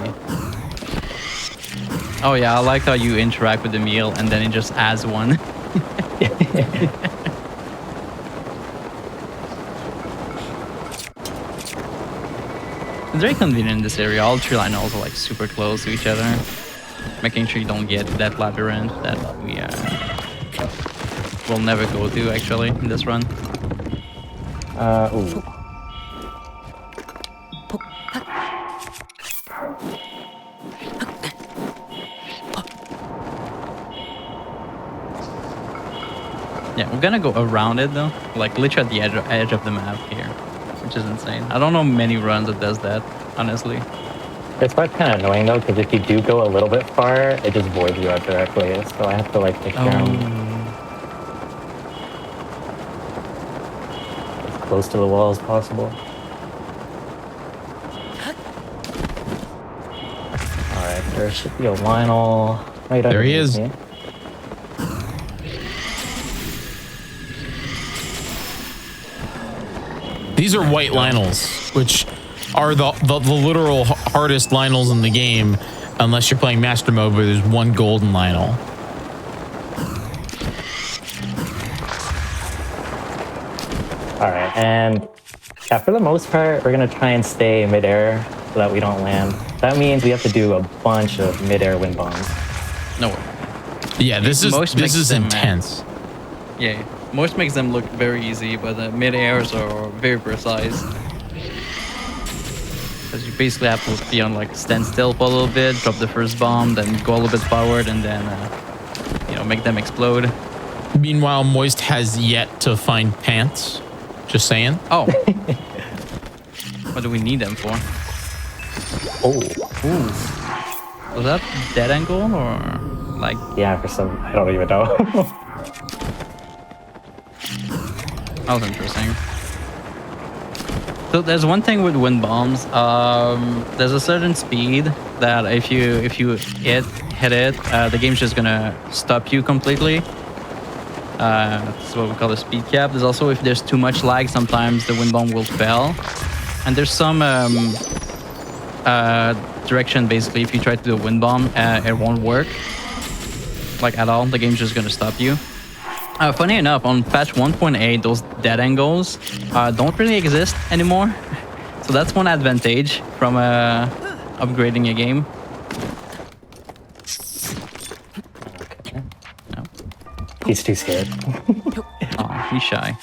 Oh yeah, I like how you interact with the meal and then it just adds one. It's very convenient in this area. All 3 Lionels are like super close to each other, making sure you don't get that labyrinth that we will never go to actually in this run. ooh. Yeah, we're gonna go around it though, like literally at the edge of the map here, which is insane. I don't know many runs that does that, honestly. This part's kind of annoying though, because if you do go a little bit far, it just voids you out directly. So I have to like take down as close to the wall as possible. All right, there should be a Lionel right There he underneath is. me. These are white Lionels, which are the literal hardest Lionels in the game, unless you're playing Master Mode where there's one golden Lionel. All right, and yeah, for the most part, we're gonna try and stay midair so that we don't land. That means we have to do a bunch of midair wind bombs. No way. Yeah, this Most makes is them, intense. Yeah, most makes them look very easy, but the mid-airs are very precise. Because you basically have to be on like stand still for a little bit, drop the first bomb, then go a little bit forward, and then make them explode. Meanwhile, Moist has yet to find pants. Just saying. Oh. What do we need them for? Oh, Ooh. Was that dead angle or like? yeah, for some, I don't even know. That was interesting. So there's one thing with wind bombs. There's a certain speed that if you hit it, the game's just gonna stop you completely. That's what we call the speed cap. There's also if there's too much lag, sometimes the wind bomb will fail. And there's some direction basically. If you try to do a wind bomb, it won't work like at all. The game's just gonna stop you. Funny enough, on patch 1.8, those dead angles don't really exist anymore. So that's one advantage from upgrading a game. No. He's too scared. Oh, he's shy.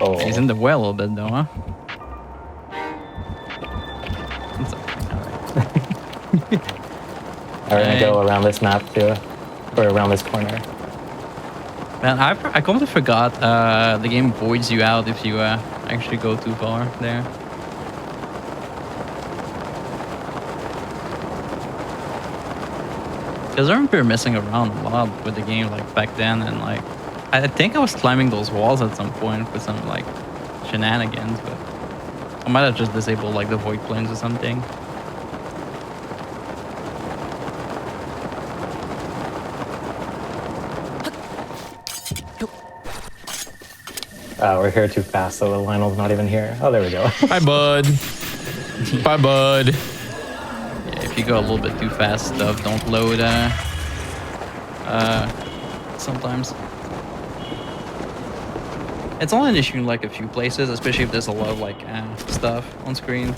Oh, He's in the well a little bit though, huh? It's okay, alright. we're gonna go around this map too, or around this corner. Man, I completely forgot the game voids you out if you actually go too far there. Because I remember messing around a lot with the game like back then, and like I think I was climbing those walls at some point with some like shenanigans, but I might have just disabled like the void planes or something. We're here too fast, so the Lionel's not even here. Oh, there we go. Hi, bud. Bye, bud. Yeah, if you go a little bit too fast, stuff don't load sometimes. It's only an issue in like a few places, especially if there's a lot of like stuff on screen.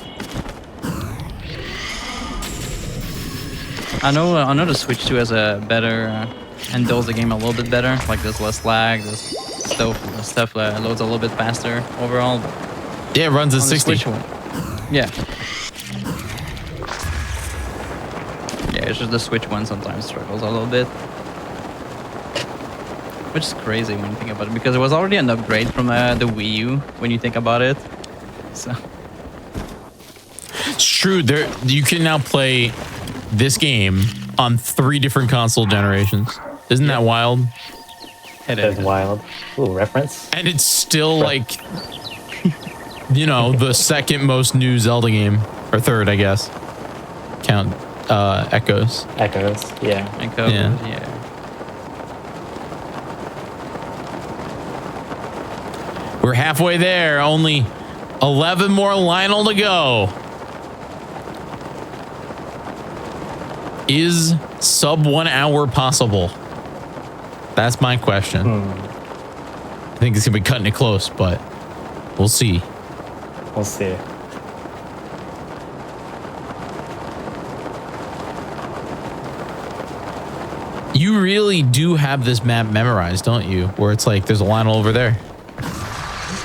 I know the Switch 2 has a better handles the game a little bit better. Like there's less lag, there's stuff loads a little bit faster overall. But Yeah, it runs at on the 60. Switch one, yeah. Yeah, it's just the Switch one sometimes struggles a little bit. Which is crazy when you think about it, because it was already an upgrade from the Wii U when you think about it. So It's true. There, you can now play this game on 3 different console generations. Isn't that wild? it That's is. wild. Ooh, reference. And it's still like, you know, the second most new Zelda game, or third, I guess. Count Echoes. Echoes. Yeah. And covers, Yeah. yeah. We're halfway there. Only 11 more Lionel to go. Is sub 1 hour possible? That's my question. I think it's gonna be cutting it close, but we'll see. We'll see. You really do have this map memorized, don't you? Where it's like there's a Lionel over there.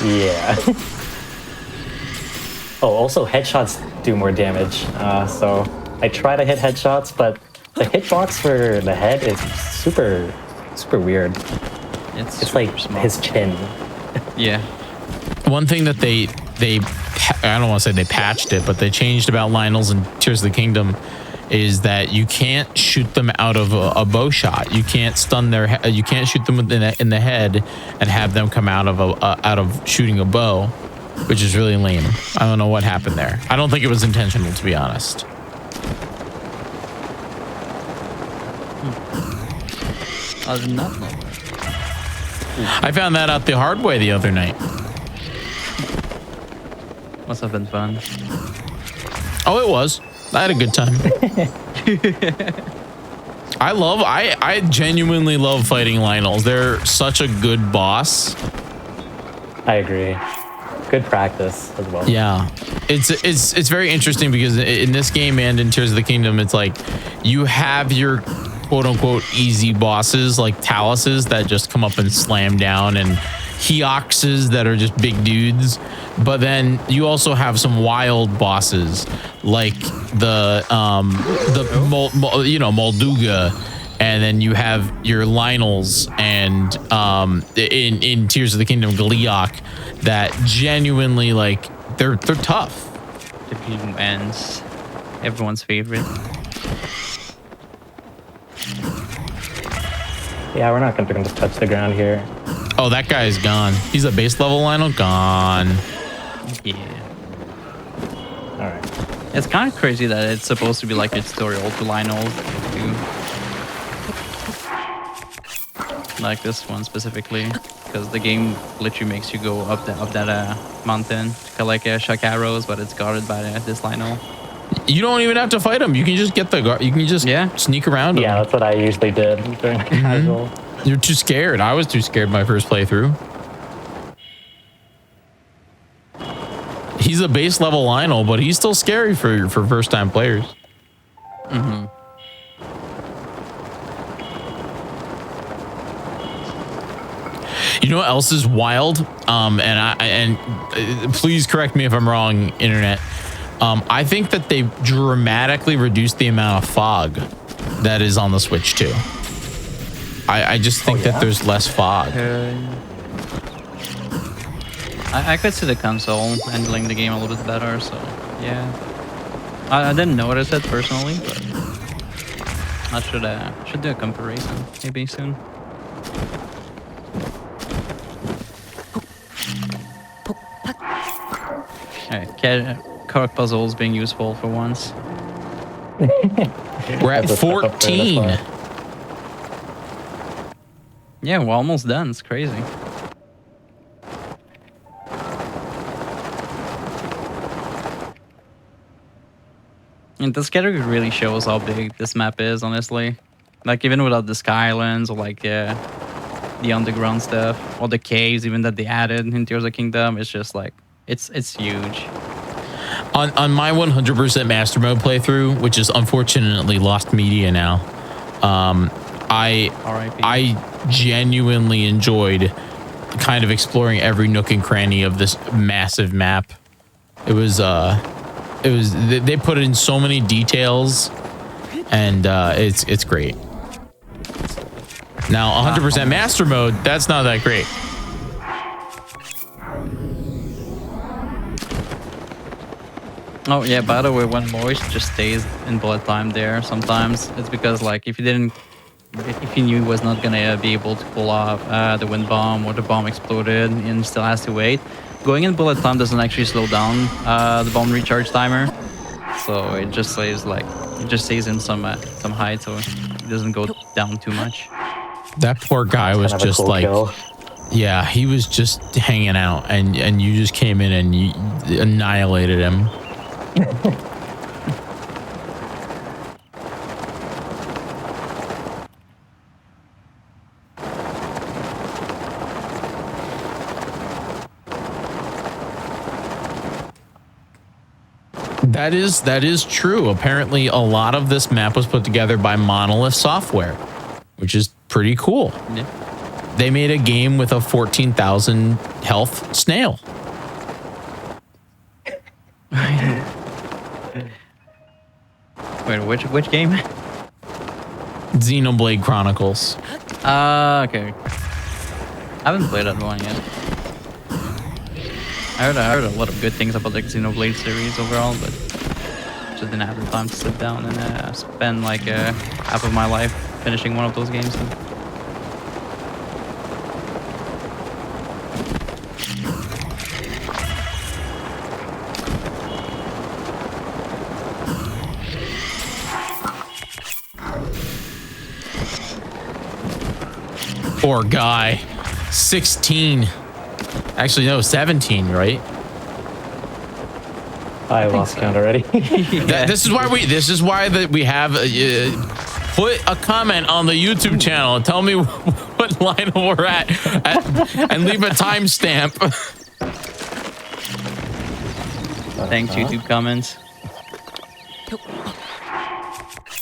Yeah. Oh, also headshots do more damage. So I try to hit headshots, but the hitbox for the head is super weird. It's It's super like small. his chin. Yeah. One thing that I don't want to say they patched it, but they changed about Lionels and Tears of the Kingdom is that you can't shoot them out of a bow shot. You can't stun their. You can't shoot them in the head and have them come out of shooting a bow, which is really lame. I don't know what happened there. I don't think it was intentional, to be honest. I did not know that. I found that out the hard way the other night. Must have been fun. Oh, it was. I had a good time. I genuinely love fighting Lionels. They're such a good boss. I agree. Good practice as well. Yeah, it's very interesting because in this game and in Tears of the Kingdom, it's like you have your quote unquote easy bosses like Taluses that just come up and slam down, and Heoxes that are just big dudes. But then you also have some wild bosses like the Molduga, and then you have your Lionels, and in Tears of the Kingdom, Gleeok, that genuinely like they're tough. The game ends. Everyone's favorite. Yeah, we're not going to touch the ground here. Oh, that guy is gone. He's a base level Lionel, gone. Yeah. All right. It's kind of crazy that it's supposed to be like a tutorial to Lionel too. Like this one specifically, because the game literally makes you go up that mountain to collect shock arrows, but it's guarded by this Lionel. You don't even have to fight him. You can just get you can just sneak around him. Yeah, that's what I usually did during the casual. You're too scared. I was too scared my first playthrough. He's a base level Lionel, but he's still scary for first time players. Mm-hmm. You know what else is wild? And please correct me if I'm wrong, internet. I think that they dramatically reduced the amount of fog that is on the Switch too. I just think that there's less fog. I could see the console handling the game a little bit better, so yeah. I didn't notice it personally, but I should do a comparison maybe soon. Alright, card puzzles being useful for once. We're at 14. Yeah, we're almost done. It's crazy. And this category really shows how big this map is, honestly. Like, even without the Sky Islands or like the underground stuff or the caves even that they added in Tears of the Kingdom, it's just like, it's huge. On my 100% Master Mode playthrough, which is unfortunately lost media now, I genuinely enjoyed kind of exploring every nook and cranny of this massive map. They put in so many details, and it's great. Now 100% Master Mode, that's not that great. Oh yeah, by the way, when Moist just stays in bullet time there, sometimes it's because like if you knew he was not gonna be able to pull off the wind bomb or the bomb exploded and still has to wait, going in bullet time doesn't actually slow down the bomb recharge timer, so it just stays in some height, so it doesn't go down too much. That poor guy was just cool like, kill. yeah, he was just hanging out, and you just came in and you annihilated him. That is true. Apparently, a lot of this map was put together by Monolith Software, which is pretty cool. Yeah. They made a game with a 14,000 health snail. Wait, which game? Xenoblade Chronicles. Okay. I haven't played that one yet. I heard a lot of good things about the Xenoblade series overall, but just didn't have the time to sit down and spend like half of my life finishing one of those games. Poor guy. 16. Actually, no, 17, right? I lost count already. This is why we have put a comment on the YouTube channel. Tell me what line we're at and leave a timestamp. Thanks, YouTube comments.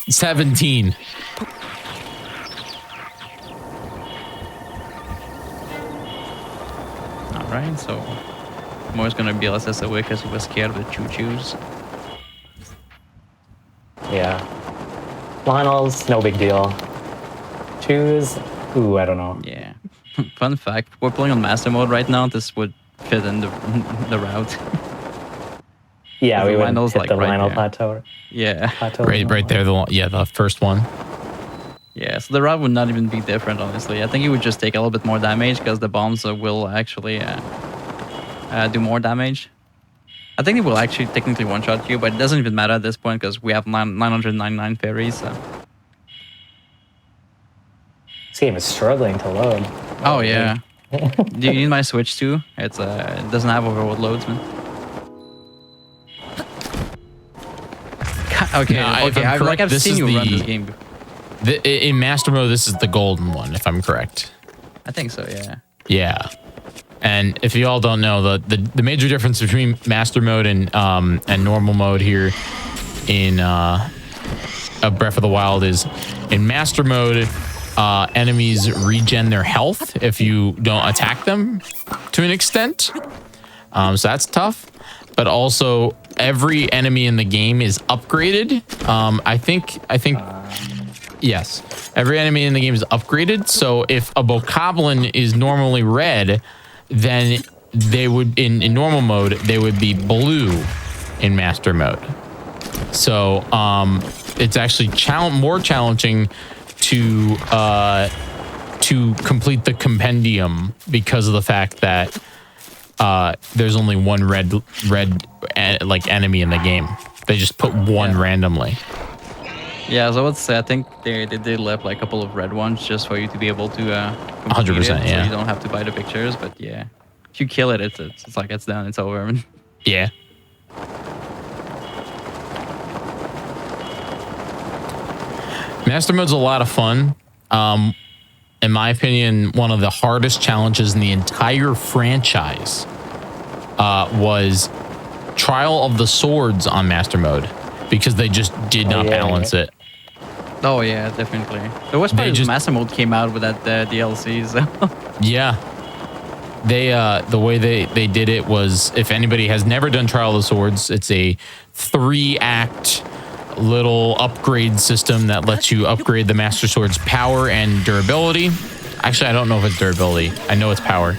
17. Alright, so Moore's gonna be SSOA because he was scared of the choo-choos. Yeah. Finals, no big deal. Choose, ooh, I don't know. Yeah. Fun fact, we're playing on Master Mode right now. This would fit in the route. Yeah, we would Lionel's, hit like, the right Lionel there. plateau. Yeah. Right there, the first one. Yeah, so the route would not even be different, honestly. I think it would just take a little bit more damage because the bombs will actually do more damage. I think it will actually technically one-shot you, but it doesn't even matter at this point because we have 999 fairies. So. This game is struggling to load. Oh, yeah. Do you need my Switch too? It doesn't have overload loads, man. Okay, No, if okay. I'm correct, I've this seen is you run the- this game before. In Master Mode, this is the golden one, if I'm correct. I think so, yeah. Yeah. And if you all don't know, the major difference between Master Mode and normal mode here in Breath of the Wild is in Master Mode, enemies regen their health if you don't attack them to an extent. So that's tough. But also, every enemy in the game is upgraded. I think Yes. Every enemy in the game is upgraded. So if a bokoblin is normally red, then they would, in normal mode, they would be blue in master mode. So it's actually more challenging to complete the compendium because of the fact that there's only one red like enemy in the game. They just put one randomly. Yeah, so I would say I think they did left like a couple of red ones just for you to be able to 100%, it, so yeah. you don't have to buy the pictures. But yeah, if you kill it, it's like it's done, it's over. Yeah. Master mode's a lot of fun. In my opinion, one of the hardest challenges in the entire franchise was Trial of the Swords on Master Mode because they just did not balance it. Oh yeah, definitely. The worst part is Master Mode came out with that DLC. So. Yeah. They the way they did it was, if anybody has never done Trial of the Swords, it's a 3-act little upgrade system that lets you upgrade the Master Sword's power and durability. Actually, I don't know if it's durability. I know it's power.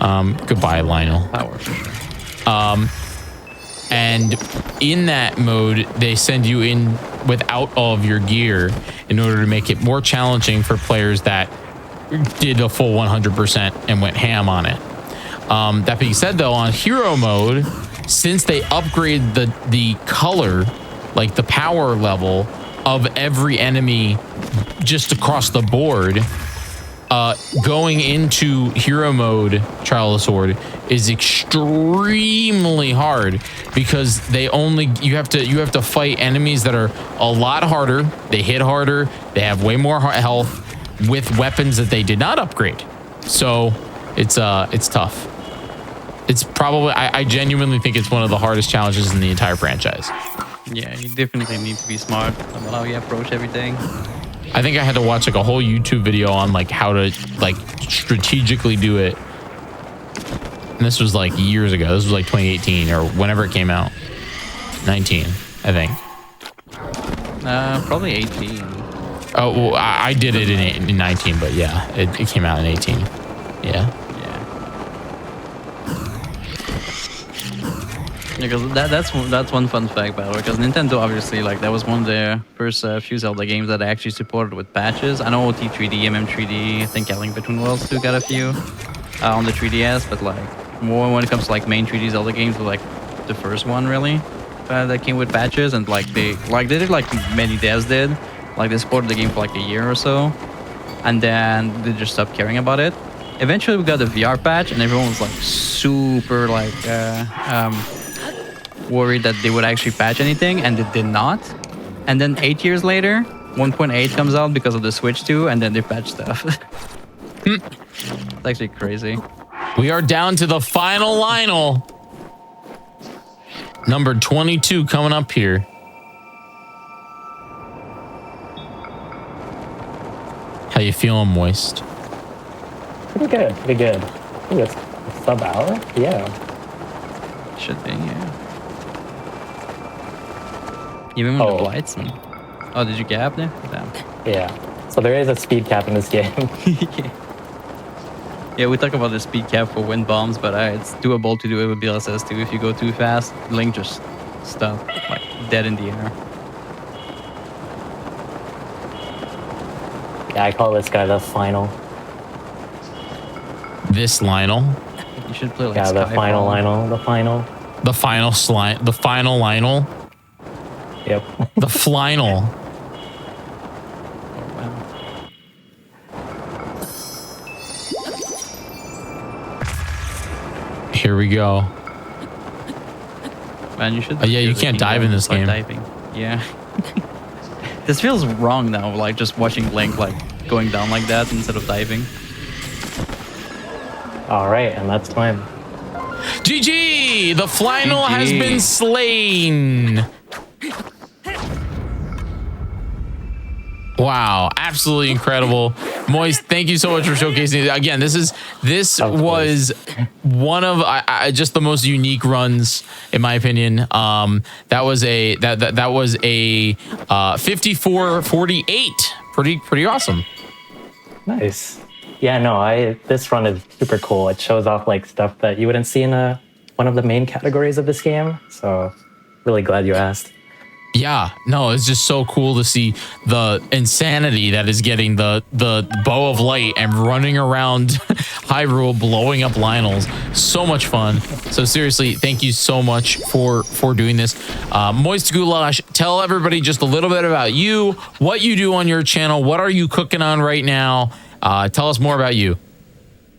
Goodbye, Lionel. Power for sure. And in that mode, they send you in without all of your gear in order to make it more challenging for players that did a full 100% and went ham on it. That being said, though, on hero mode, since they upgrade the color, like the power level of every enemy just across the board, going into hero mode Trial of the Sword is extremely hard because you have to fight enemies that are a lot harder, they hit harder, they have way more health with weapons that they did not upgrade. So it's tough. It's probably, I genuinely think it's one of the hardest challenges in the entire franchise. Yeah, you definitely need to be smart about how you approach everything. I think I had to watch like a whole YouTube video on like how to like strategically do it. And this was like years ago. This was like 2018 or whenever it came out. 19, I think. Probably 18. Oh, well, I did it in 19, but yeah, it came out in 18. Yeah. Because that's one fun fact about it. Because Nintendo obviously, like, that was one of their first few Zelda games that they actually supported with patches. I know T3D, MM3D, I think Link Between Worlds 2 got a few on the 3DS, but like more when it comes to like main 3D Zelda games, were like the first one really that came with patches, and like they did like many devs did, like they supported the game for like a year or so, and then they just stopped caring about it. Eventually, we got the VR patch, and everyone was like super like. Worried that they would actually patch anything, and they did not. And then 8 years later, 1.8 comes out because of the Switch 2, and then they patch stuff. It's actually crazy. We are down to the final Lionel. Number 22 coming up here. How you feeling, Moist? Pretty good, pretty good. I think it's a sub-hour? Yeah. Should be, yeah. Even with the blights? Oh, did you gap there? Damn. Yeah. So there is a speed cap in this game. Yeah, we talk about the speed cap for wind bombs, but it's doable to do it with BLSS too. If you go too fast, Link just stop, like dead in the air. Yeah, I call this guy the final. This Lionel? You should play like Yeah, the Skyfall. final Lionel. The final. The final slime. The final Lionel? Yep. The Flynel. Oh, wow. Here we go. Man, you should. Yeah, you can't dive in this game. Diving. Yeah. This feels wrong now, like just watching Link like going down like that instead of diving. All right, and that's time. GG! The Flynel has GG. been slain. Wow, absolutely incredible. Moist, thank you so much for showcasing it. Again, this was one of just the most unique runs in my opinion. That was a 54-48. Pretty awesome. Nice. Yeah, no, this run is super cool. It shows off like stuff that you wouldn't see in one of the main categories of this game. So really glad you asked. Yeah, no, it's just so cool to see the insanity that is getting the bow of light and running around Hyrule blowing up Lionels. So much fun. So seriously, thank you so much for doing this. Moist Goulash, tell everybody just a little bit about you, what you do on your channel, what are you cooking on right now? Tell us more about you.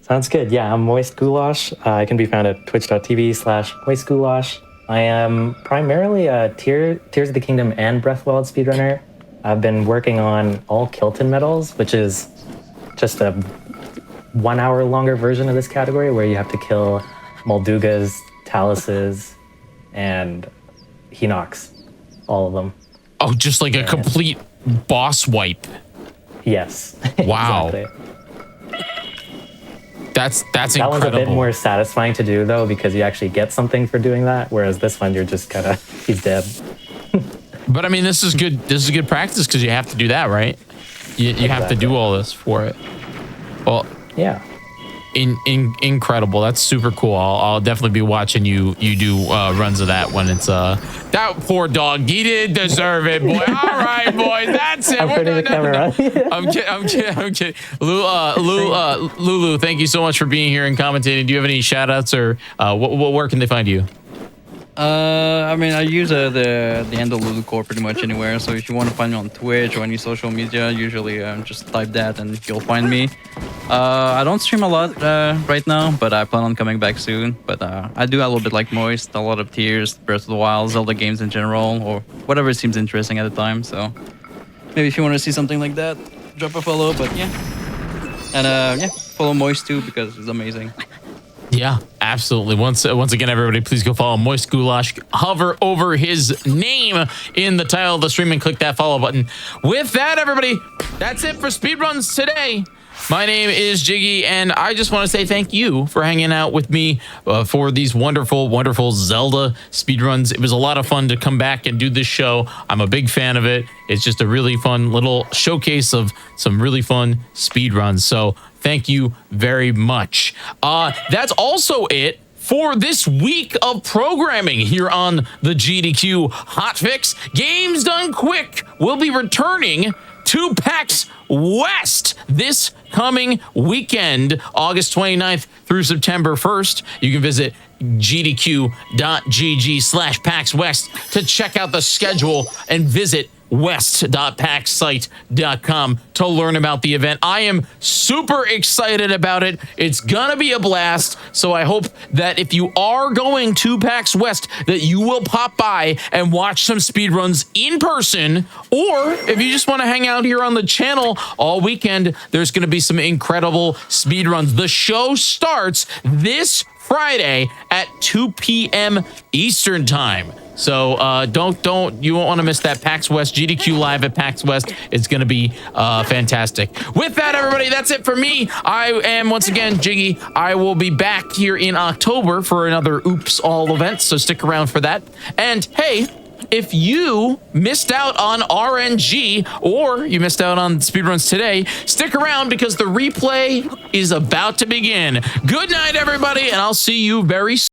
Sounds good. Yeah, I'm Moist Goulash. I can be found at twitch.tv/Moist Goulash. I am primarily a Tears of the Kingdom and Breath of the Wild speedrunner. I've been working on all Kilton medals, which is just a 1 hour longer version of this category where you have to kill Moldugas, Taluses, and Hinox. All of them. Oh, just like a complete boss wipe. Yes. Wow. Exactly. That's that incredible. one's a bit more satisfying to do though, because you actually get something for doing that. Whereas this one, you're just kind of, he's dead. But I mean, this is good. This is good practice because you have to do that, right? You have to do all this for it. Well, yeah. Incredible. That's super cool. I'll definitely be watching you do runs of that when it's that poor dog. He did deserve it, boy. All right, boys. That's it. I'm turning the camera on. I'm kidding. Lulu, thank you so much for being here and commentating. Do you have any shout outs or where can they find you? I mean, I use the handle LuluCore pretty much anywhere. So if you want to find me on Twitch or any social media, usually just type that and you'll find me. I don't stream a lot right now, but I plan on coming back soon. But I do a little bit like Moist, a lot of Tears, Breath of the Wild, Zelda games in general, or whatever seems interesting at the time. So maybe if you want to see something like that, drop a follow. But yeah, and yeah, follow Moist too because it's amazing. Yeah, absolutely. Once again, everybody, please go follow Moist Goulash. Hover over his name in the title of the stream and click that follow button. With that, everybody, that's it for Speedruns today. My name is Jiggy, and I just want to say thank you for hanging out with me for these wonderful, wonderful Zelda speedruns. It was a lot of fun to come back and do this show. I'm a big fan of it. It's just a really fun little showcase of some really fun speedruns. So thank you very much. That's also it for this week of programming here on the GDQ Hotfix. Games Done Quick will be returning to PAX West this coming weekend, August 29th through September 1st. You can visit gdq.gg/PAX West to check out the schedule and visit west.paxsite.com to learn about the event. I am super excited about it. It's gonna be a blast. So I hope that if you are going to PAX West, that you will pop by and watch some speedruns in person. Or if you just want to hang out here on the channel all weekend, there's gonna be some incredible speedruns. The show starts this Friday at 2 p.m. Eastern time. So you won't want to miss that. PAX West, GDQ Live at PAX West. It's going to be fantastic. With that, everybody, that's it for me. I am, once again, Jiggy. I will be back here in October for another Oops All event, so stick around for that. And, hey, if you missed out on RNG or you missed out on speedruns today, stick around because the replay is about to begin. Good night, everybody, and I'll see you very soon.